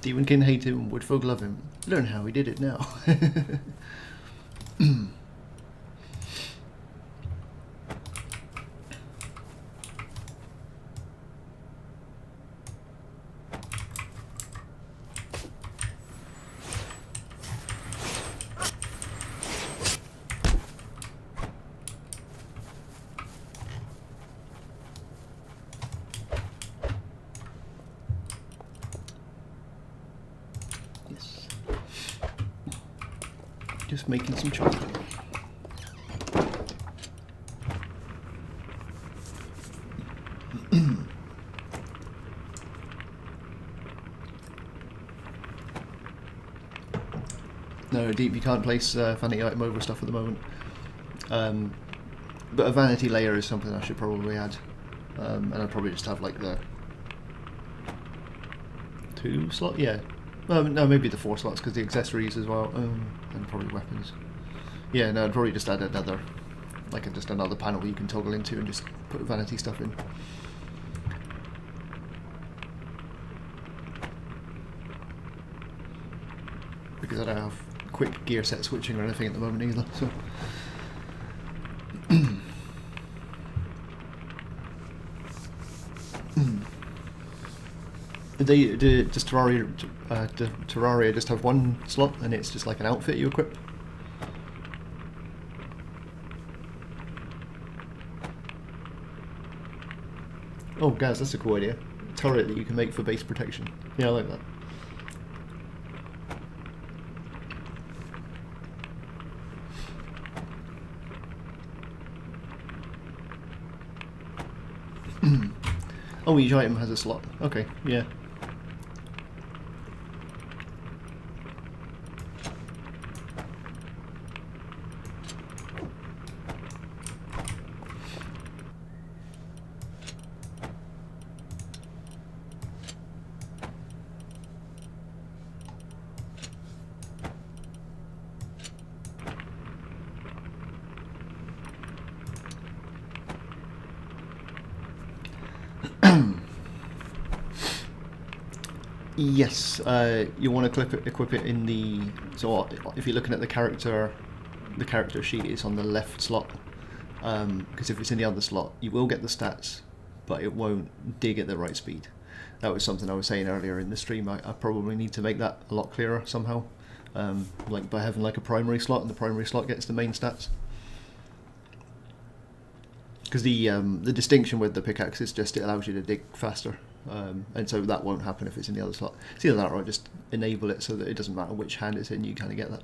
Demonkin hate him, Woodfel love him. Learn how he did it now. Just making some chocolate. No, Deep, you can't place vanity item over stuff at the moment. But a vanity layer is something I should probably add. And I'd probably just have like the 2 slot, yeah. No, maybe the 4 slots because the accessories as well, and probably weapons. Yeah, no, I'd probably just add another, like just another panel you can toggle into and just put vanity stuff in. Because I don't have quick gear set switching or anything at the moment either, so. Does Terraria just have 1 slot and it's just like an outfit you equip? Oh, Gaz, that's a cool idea. Turret that you can make for base protection. Yeah, I like that. Oh, each item has a slot. Okay, yeah. Yes, you want to equip it in the. So if you're looking at the character sheet is on the left slot. Because if it's in the other slot, you will get the stats, but it won't dig at the right speed. That was something I was saying earlier in the stream. I probably need to make that a lot clearer somehow, like by having like a primary slot, and the primary slot gets the main stats. Because the distinction with the pickaxe is just it allows you to dig faster. And so that won't happen if it's in the other slot. It's either that or just enable it so that it doesn't matter which hand it's in, you kind of get that.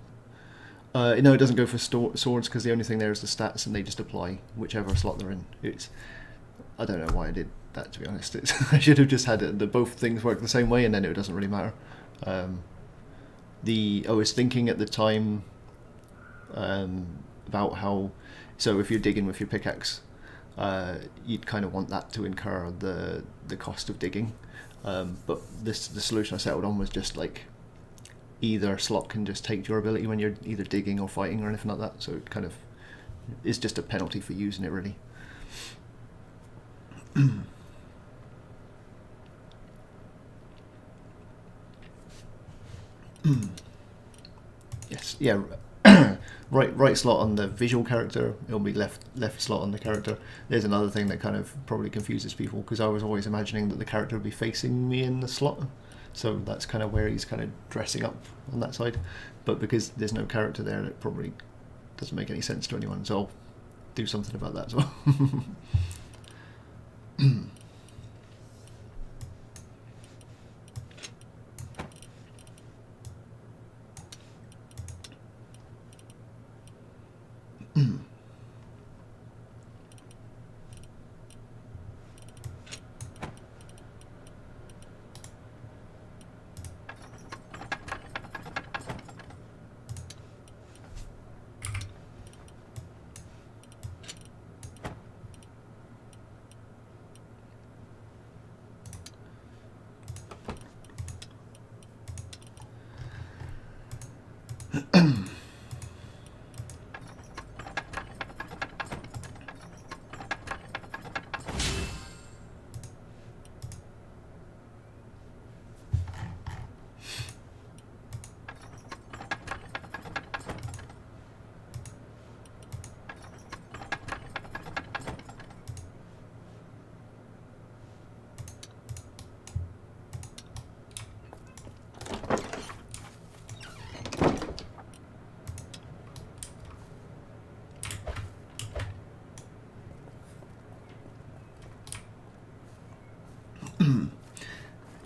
No, it doesn't go for swords because the only thing there is the stats and they just apply whichever slot they're in. I don't know why I did that, to be honest. I should have just had it, both things work the same way, and then it doesn't really matter. I was thinking at the time about how, so if you're digging with your pickaxe, you'd kind of want that to incur the cost of digging. But the solution I settled on was just like either slot can just take durability when you're either digging or fighting or anything like that. So it kind of is just a penalty for using it, really. Yes, yeah. right slot on the visual character, it'll be left slot on the character. There's another thing that kind of probably confuses people, because I was always imagining that the character would be facing me in the slot, so that's kind of where he's kind of dressing up on that side. But because there's no character there, it probably doesn't make any sense to anyone, so I'll do something about that as well.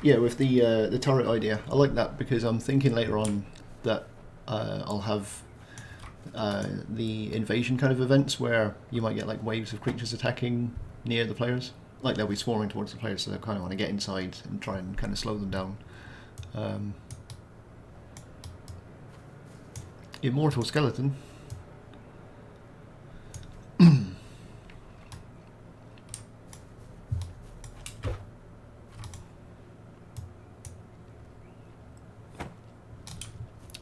Yeah, with the turret idea, I like that, because I'm thinking later on that I'll have the invasion kind of events where you might get like waves of creatures attacking near the players. Like they'll be swarming towards the players, so they kind of want to get inside and try and kind of slow them down. Immortal skeleton.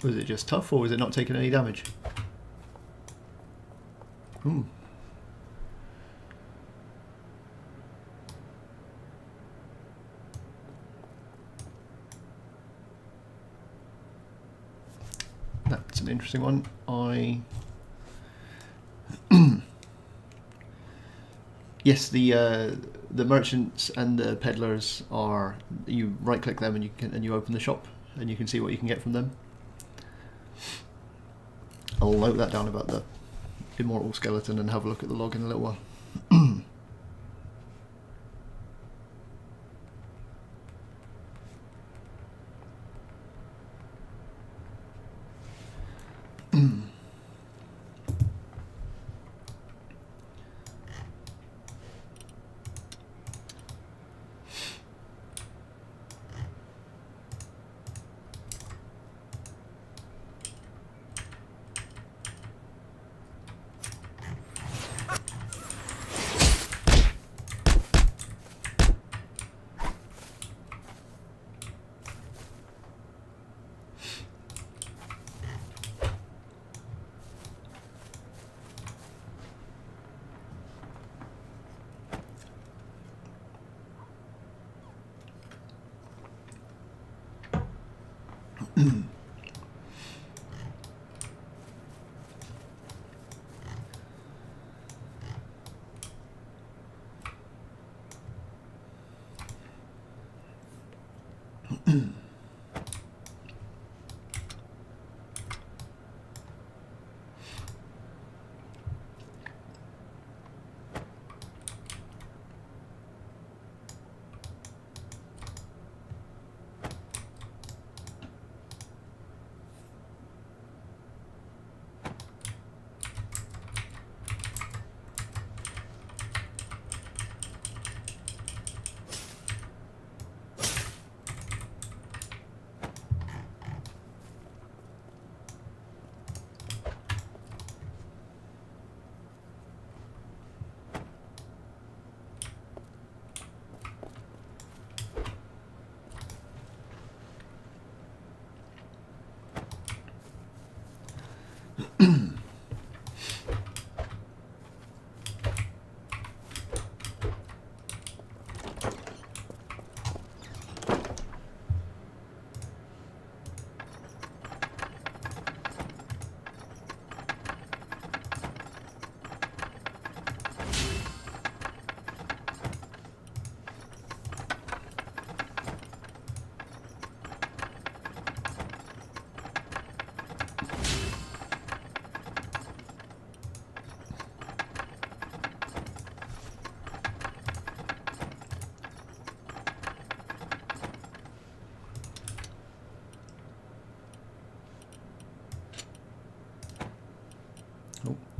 Was it just tough, or was it not taking any damage? Ooh. That's an interesting one. Yes, the merchants and the peddlers are, you right click them and you open the shop and you can see what you can get from them. I'll note that down about the immortal skeleton and have a look at the log in a little while.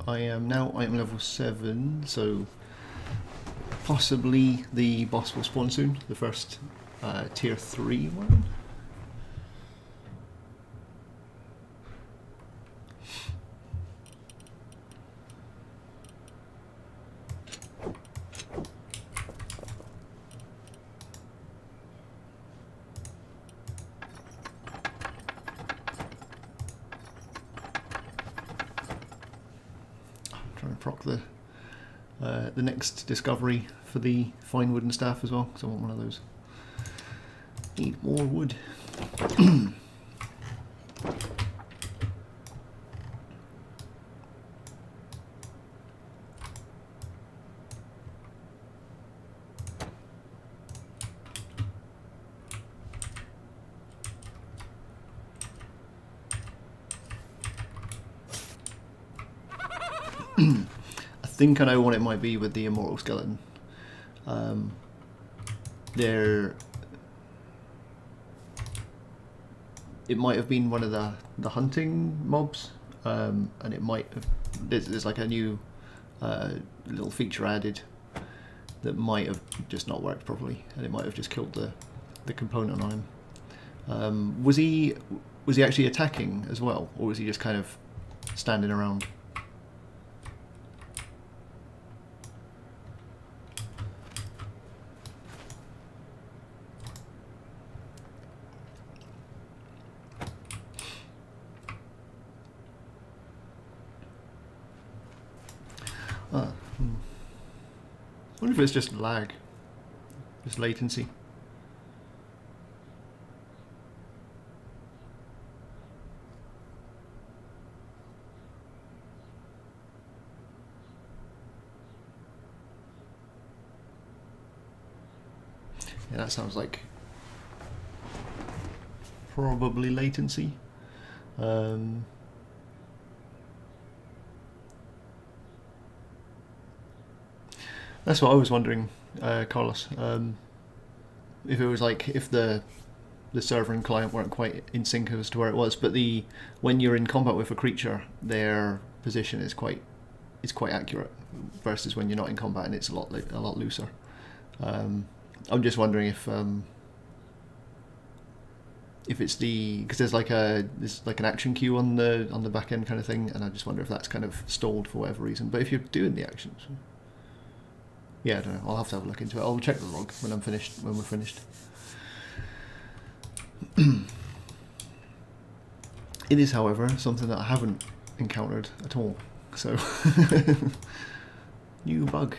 I am now item level 7, so possibly the boss will spawn soon, the first tier 3 one. Trying to proc the next discovery for the fine wooden staff as well, because I want one of those. Need more wood. I think I know what it might be with the immortal skeleton. It might have been one of the hunting mobs, and it might have. There's like a new little feature added that might have just not worked properly, and it might have just killed the component on him. Was he actually attacking as well, or was he just kind of standing around? I wonder if it's just lag, just latency. Yeah, that sounds like probably latency. That's what I was wondering, Carlos. If it was like if the server and client weren't quite in sync as to where it was, but when you're in combat with a creature, their position is quite accurate, versus when you're not in combat and it's a lot looser. I'm just wondering if it's because there's like an action queue on the back end kind of thing, and I just wonder if that's kind of stalled for whatever reason. But if you're doing the actions. Yeah, I don't know. I'll have to have a look into it. I'll check the log when we're finished. It is, however, something that I haven't encountered at all. So, new bug.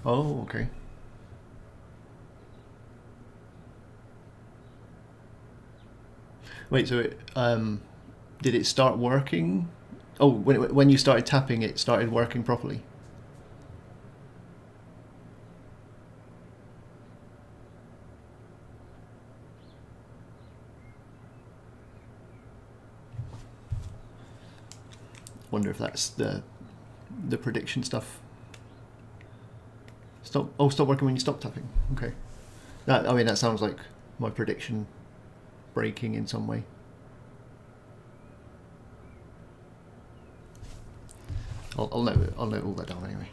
Oh, okay. Wait, so did it start working? Oh, when you started tapping, it started working properly. Wonder if that's the prediction stuff. Stop working when you stop tapping. Okay. That sounds like my prediction breaking in some way. I'll note all that down anyway.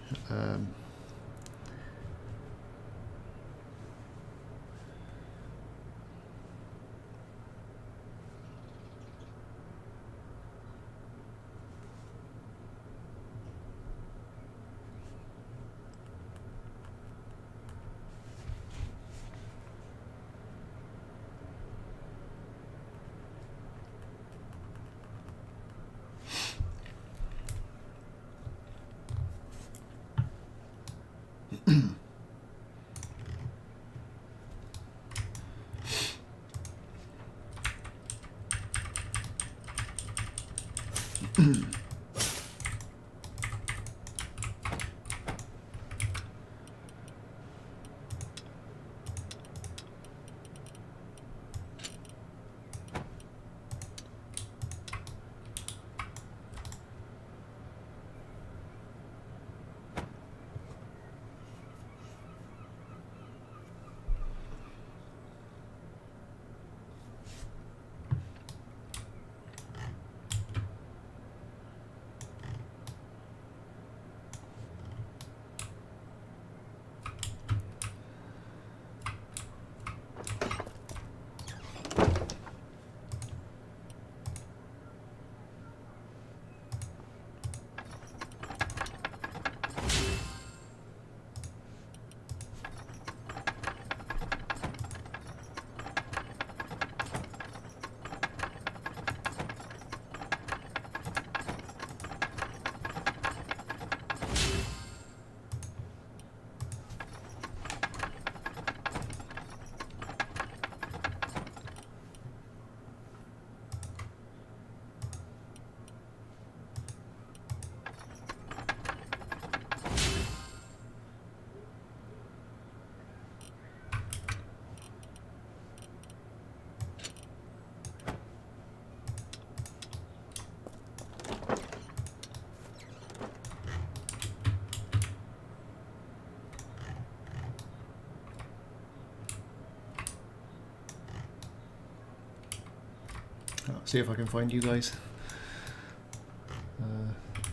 See if I can find you guys.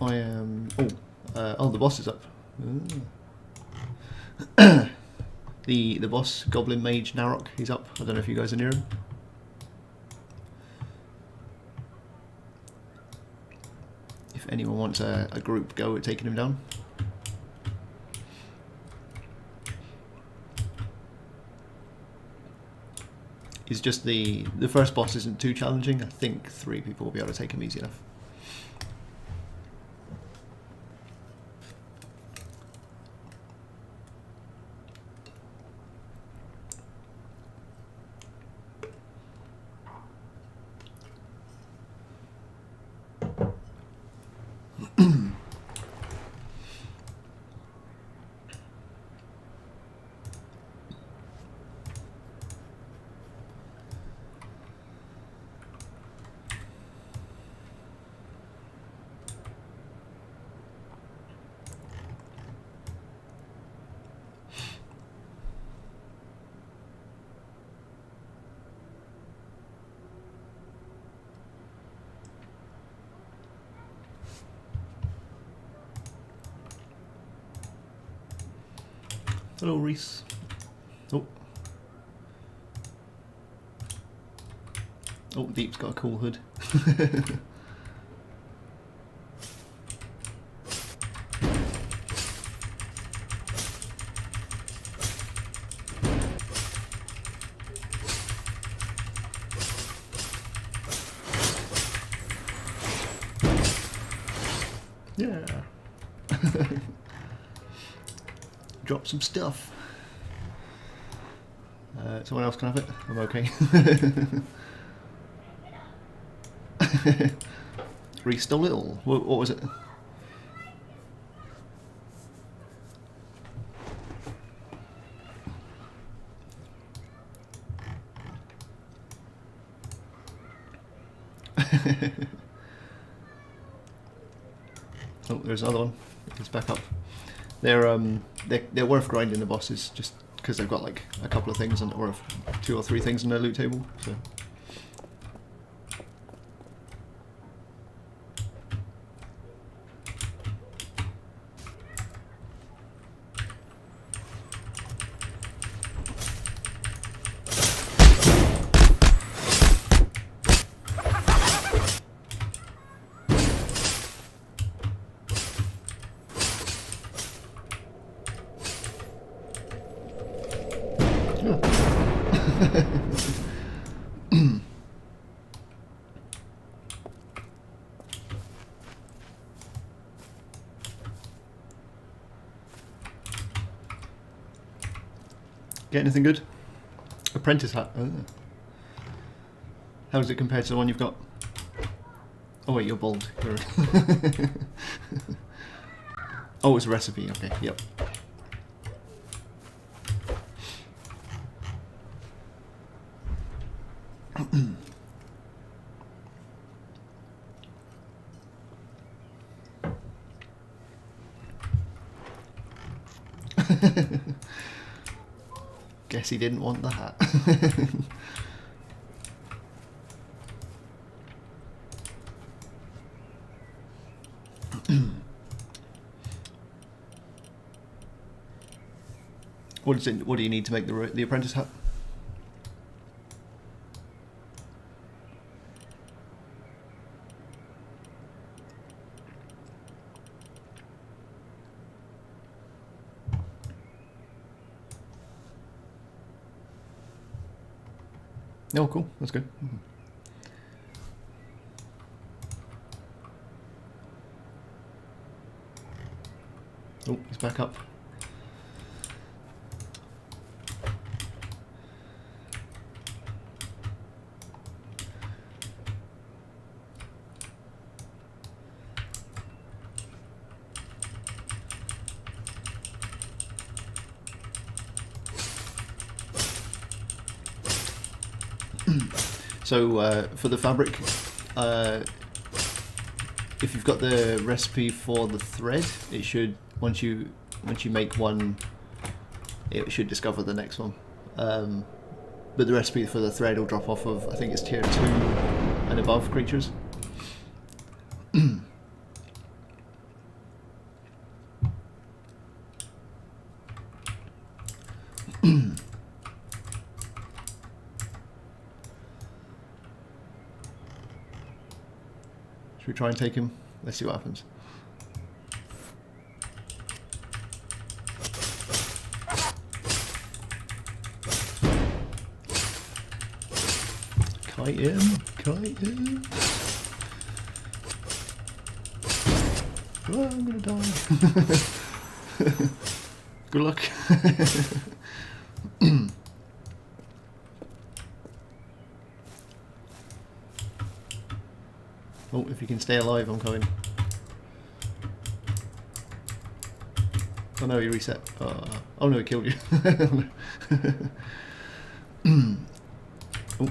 I am. Oh, the boss is up. The boss, Goblin Mage Narok, he's up. I don't know if you guys are near him. If anyone wants a group go at taking him down. It's just the first boss isn't too challenging. I think 3 people will be able to take him easy enough. Hello, Reese. Oh. Oh, Deep's got a cool hood. Yeah. Drop some stuff. Someone else can have it? I'm okay. Reese stole it all. What was it? Oh, there's another one. It's back up. They're worth grinding, the bosses, just because they've got like a couple of things or 2 or 3 things on their loot table. So. Get anything good? Apprentice hat. Oh. How does it compare to the one you've got? Oh wait, you're bald. Oh, it's a recipe. Okay, yep. Guess he didn't want the hat. What is it? What do you need to make the apprentice hat? Oh, cool. That's good. Oh, he's back up. So for the fabric, if you've got the recipe for the thread, it should once you make one, it should discover the next one. But the recipe for the thread will drop off of, I think it's tier 2 and above creatures. Should we try and take him? Let's see what happens. Kite him, kite him. Oh, I'm gonna die. Good luck. Oh, if you can stay alive, I'm coming. Oh no, he reset. Oh no, he killed you. Oh.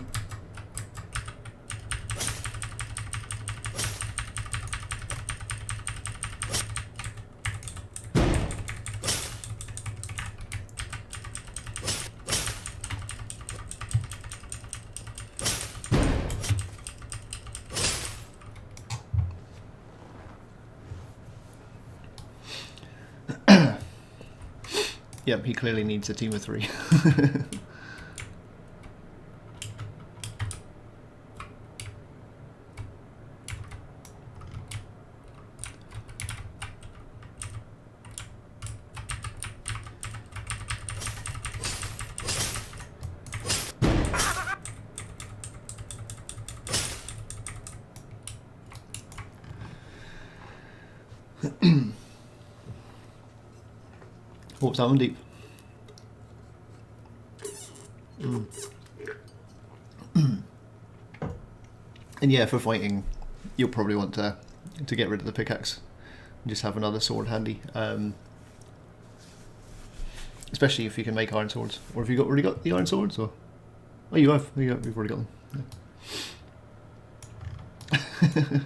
Yep, he clearly needs a team of 3. What's that one deep? And yeah, for fighting, you'll probably want to get rid of the pickaxe and just have another sword handy. Especially if you can make iron swords, or have you already got the iron swords? Or oh, you have. You've already got them. Yeah.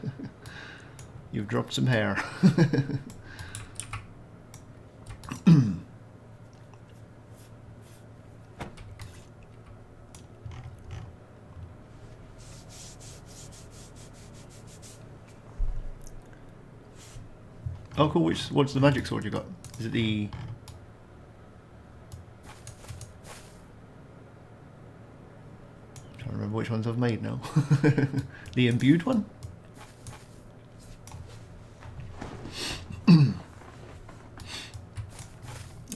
You've dropped some hair. Oh cool, what's the magic sword you got? Is it the... I'm trying to remember which ones I've made now. The imbued one?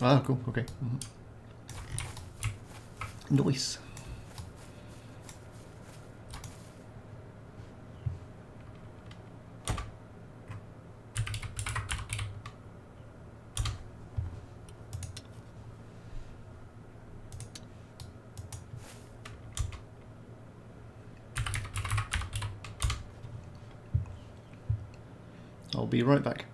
Ah, cool, okay. Nice. be right back.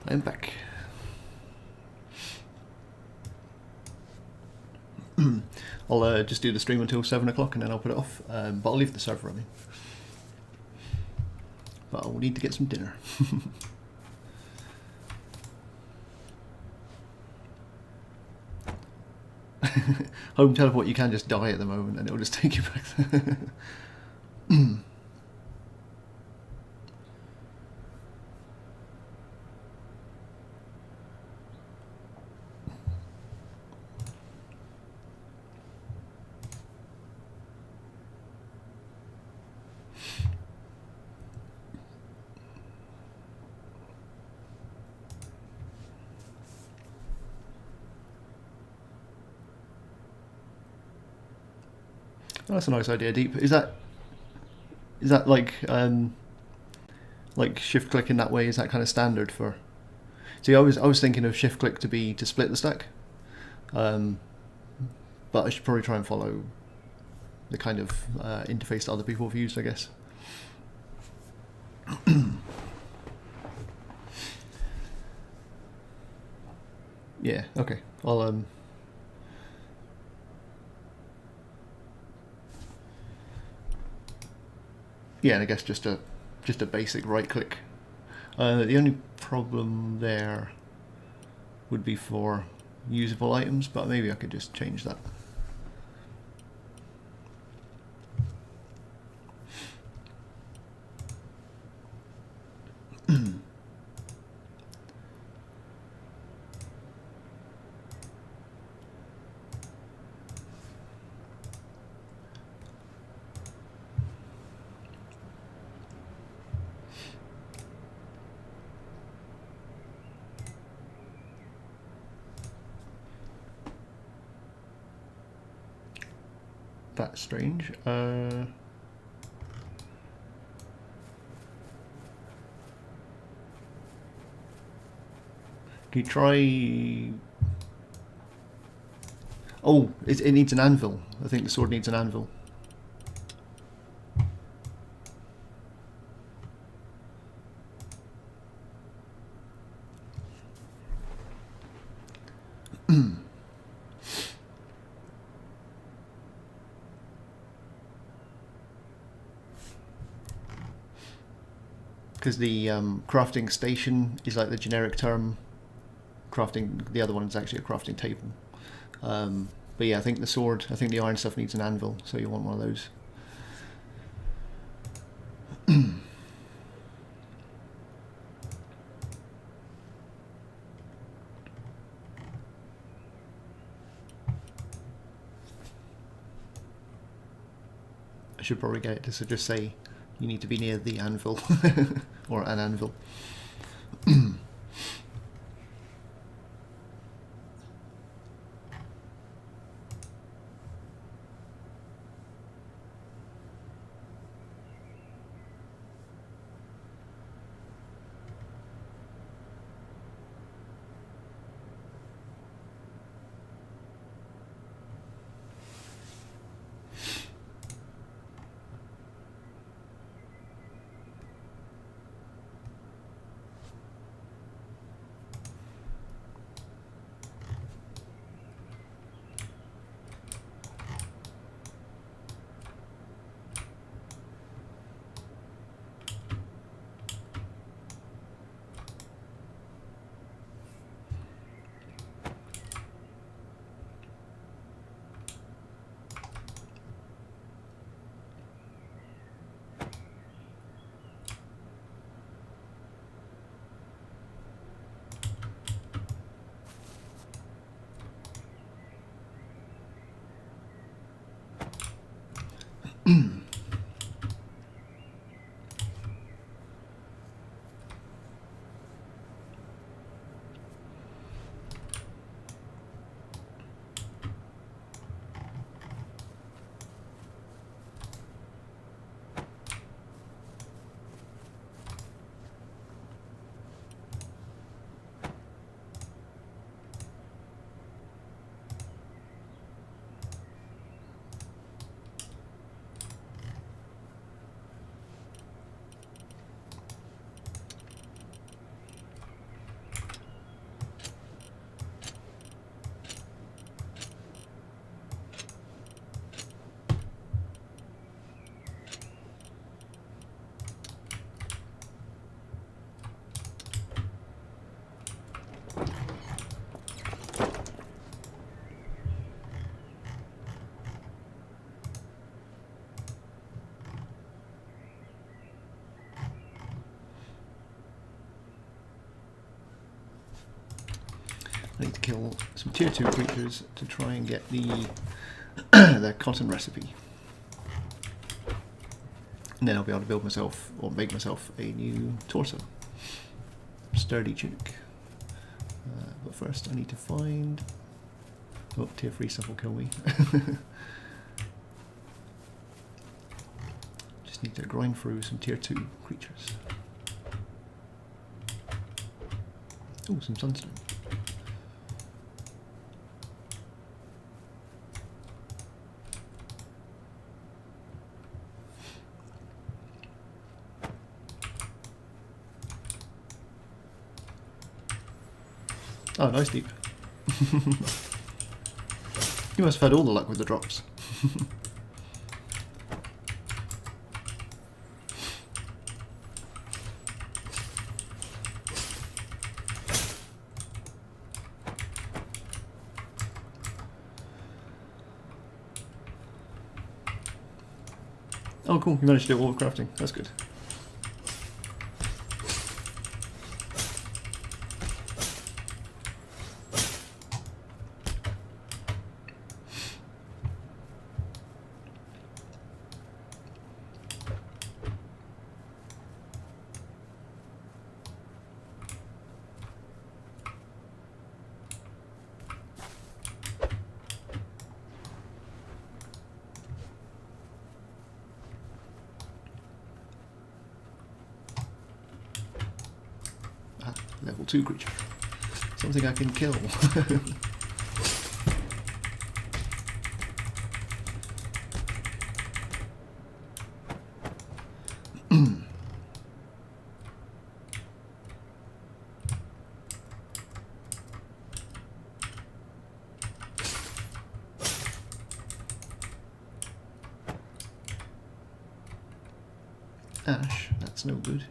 I'm back. I'll just do the stream until 7 o'clock and then I'll put it off. But I'll leave the server running. But I'll need to get some dinner. Home teleport, you can just die at the moment and it'll just take you back there. Oh, that's a nice idea, Deep. Is that like shift click in that way? Is that kind of standard for? See, I was thinking of shift click to split the stack, but I should probably try and follow the kind of interface that other people have used, I guess. Yeah. Okay. I'll Yeah, and I guess just a basic right click. The only problem there would be for usable items, but maybe I could just change that. That's strange. Can you try? Oh, it needs an anvil. I think the sword needs an anvil. because the crafting station is like the generic term. Crafting, the other one is actually a crafting table. But yeah, I think the iron stuff needs an anvil, so you want one of those. I should probably get it to just say you need to be near the anvil or an anvil. I need to kill some tier 2 creatures to try and get the their cotton recipe. And then I'll be able to build myself, or make myself, a new torso. Sturdy tunic. But first I need to find... Oh, tier 3 stuff will kill me. Just need to grind through some tier 2 creatures. Oh, some sunstone. Oh, nice deep. You must have had all the luck with the drops. Oh cool, you managed to do all the crafting, that's good. Level 2 creature. Something I can kill. Ash, that's no good.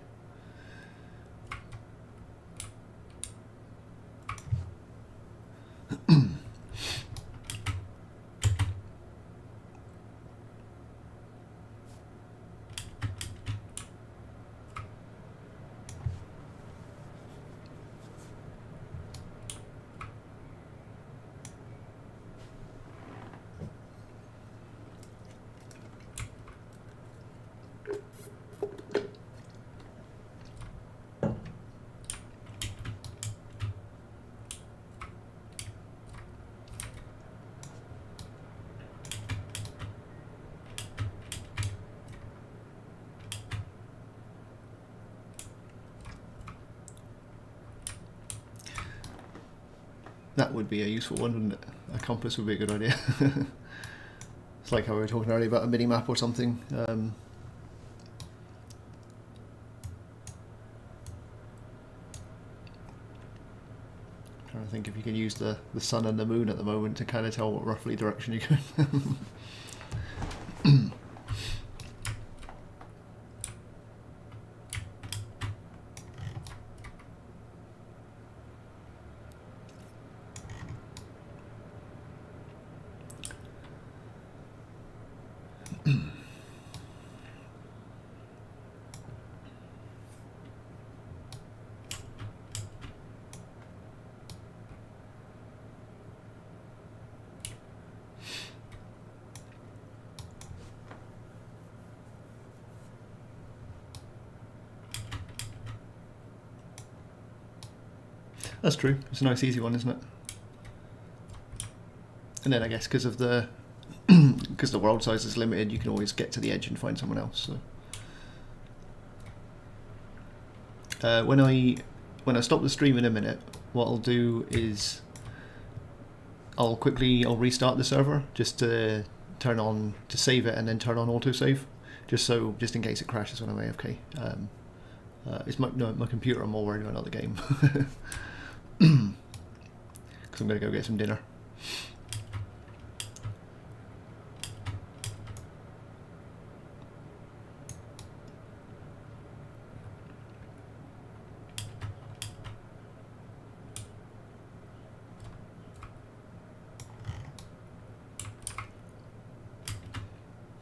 That would be a useful one, wouldn't it? A compass would be a good idea. It's like how we were talking earlier about a mini map or something. Trying to think if you can use the sun and the moon at the moment to kind of tell what roughly direction you're going. That's true. It's a nice easy one, isn't it? And then I guess because of the because the world size is limited, you can always get to the edge and find someone else. So when I stop the stream in a minute, what I'll do is I'll restart the server just to save it and then turn on autosave, just in case it crashes when I'm AFK. It's my computer. I'm more worried about another game. Because I'm going to go get some dinner.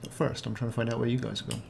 But first, I'm trying to find out where you guys are going.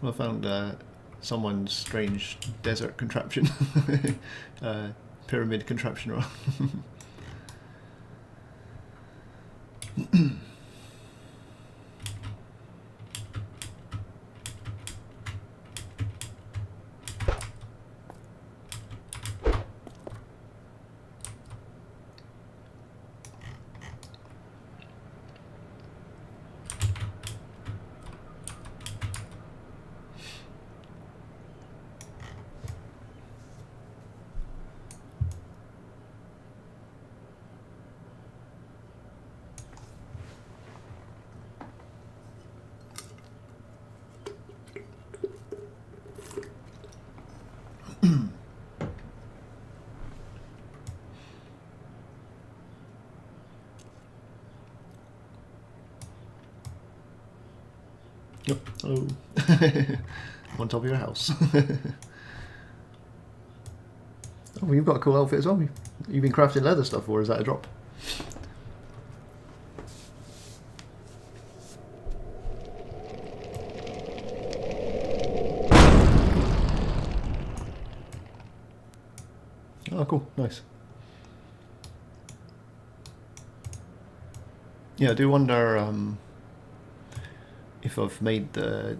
Well, I found someone's strange desert contraption, pyramid contraption. Yep. Oh, on top of your house. Oh, you've got a cool outfit as well. You've been crafting leather stuff, or is that a drop? Oh, cool. Nice. Yeah, I do wonder if I've made the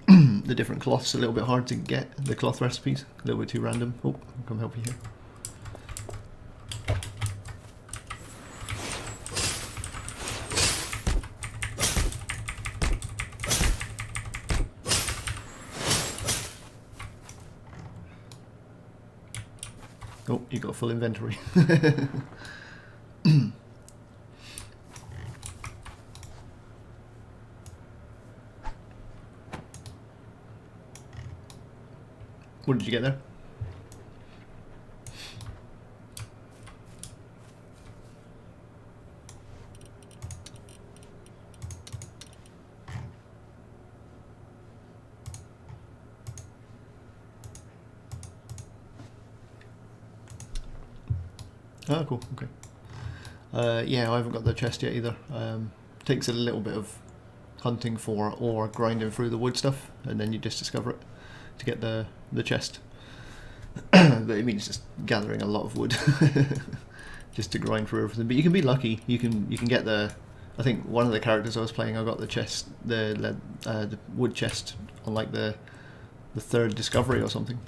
the different cloths a little bit hard to get, the cloth recipes, a little bit too random. Oh, I'll come help you here. Oh, you got a full inventory. What did you get there? Oh, cool. Okay. Yeah, I haven't got the chest yet either. Takes a little bit of hunting for or grinding through the wood stuff, and then you just discover it to get the chest. But it means just gathering a lot of wood just to grind through everything. But you can be lucky. You can get the. I think one of the characters I was playing, I got the chest, the wood chest on like the third discovery or something.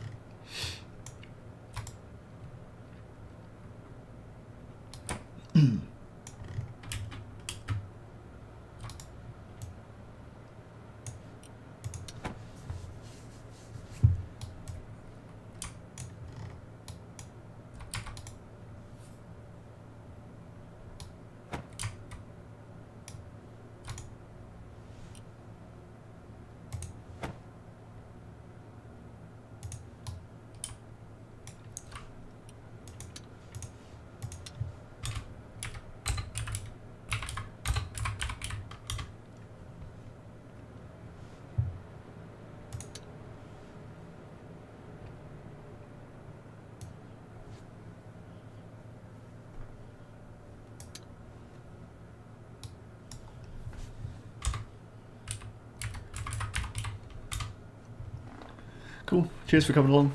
Cool. Cheers for coming along.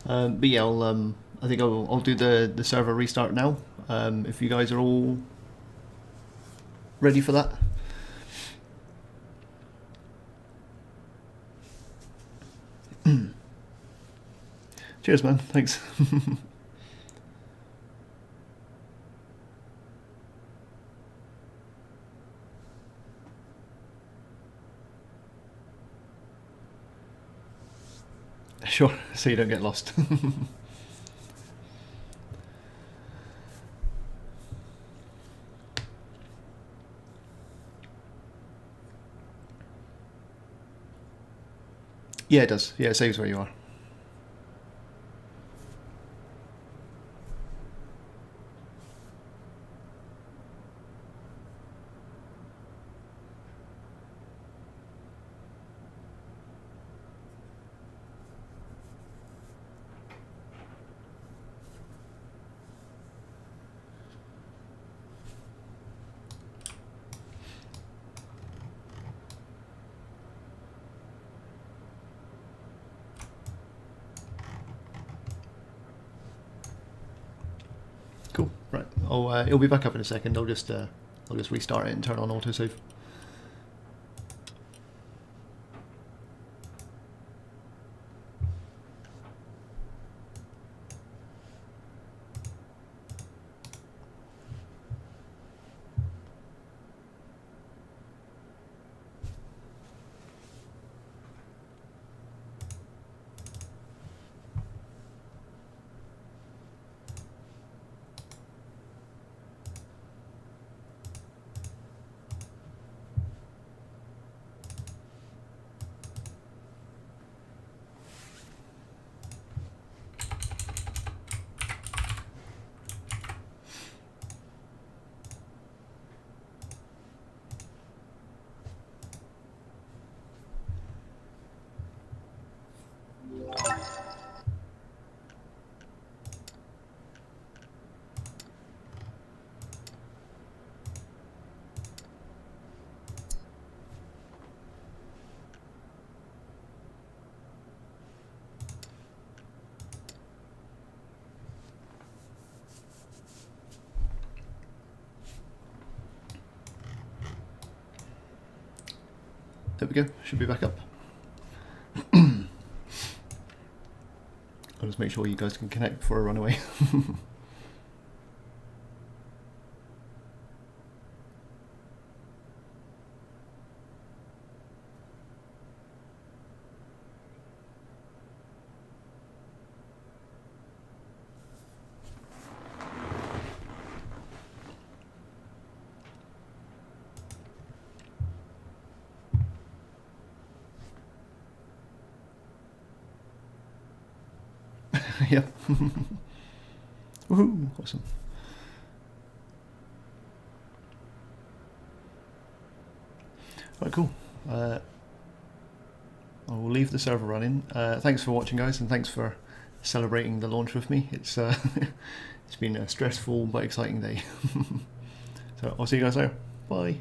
But yeah, I think I'll do the server restart now. If you guys are all ready for that. Cheers, man. Thanks. Sure, so you don't get lost. Yeah, it does. Yeah, it saves where you are. Cool. Right. It'll be back up in a second. I'll just restart it and turn on autosave. There we go. Should be back up. I'll just make sure you guys can connect before I run away. Yep. Woohoo! Awesome. Right, cool. I will leave the server running. Thanks for watching, guys, and thanks for celebrating the launch with me. It's it's been a stressful but exciting day. So I'll see you guys later. Bye.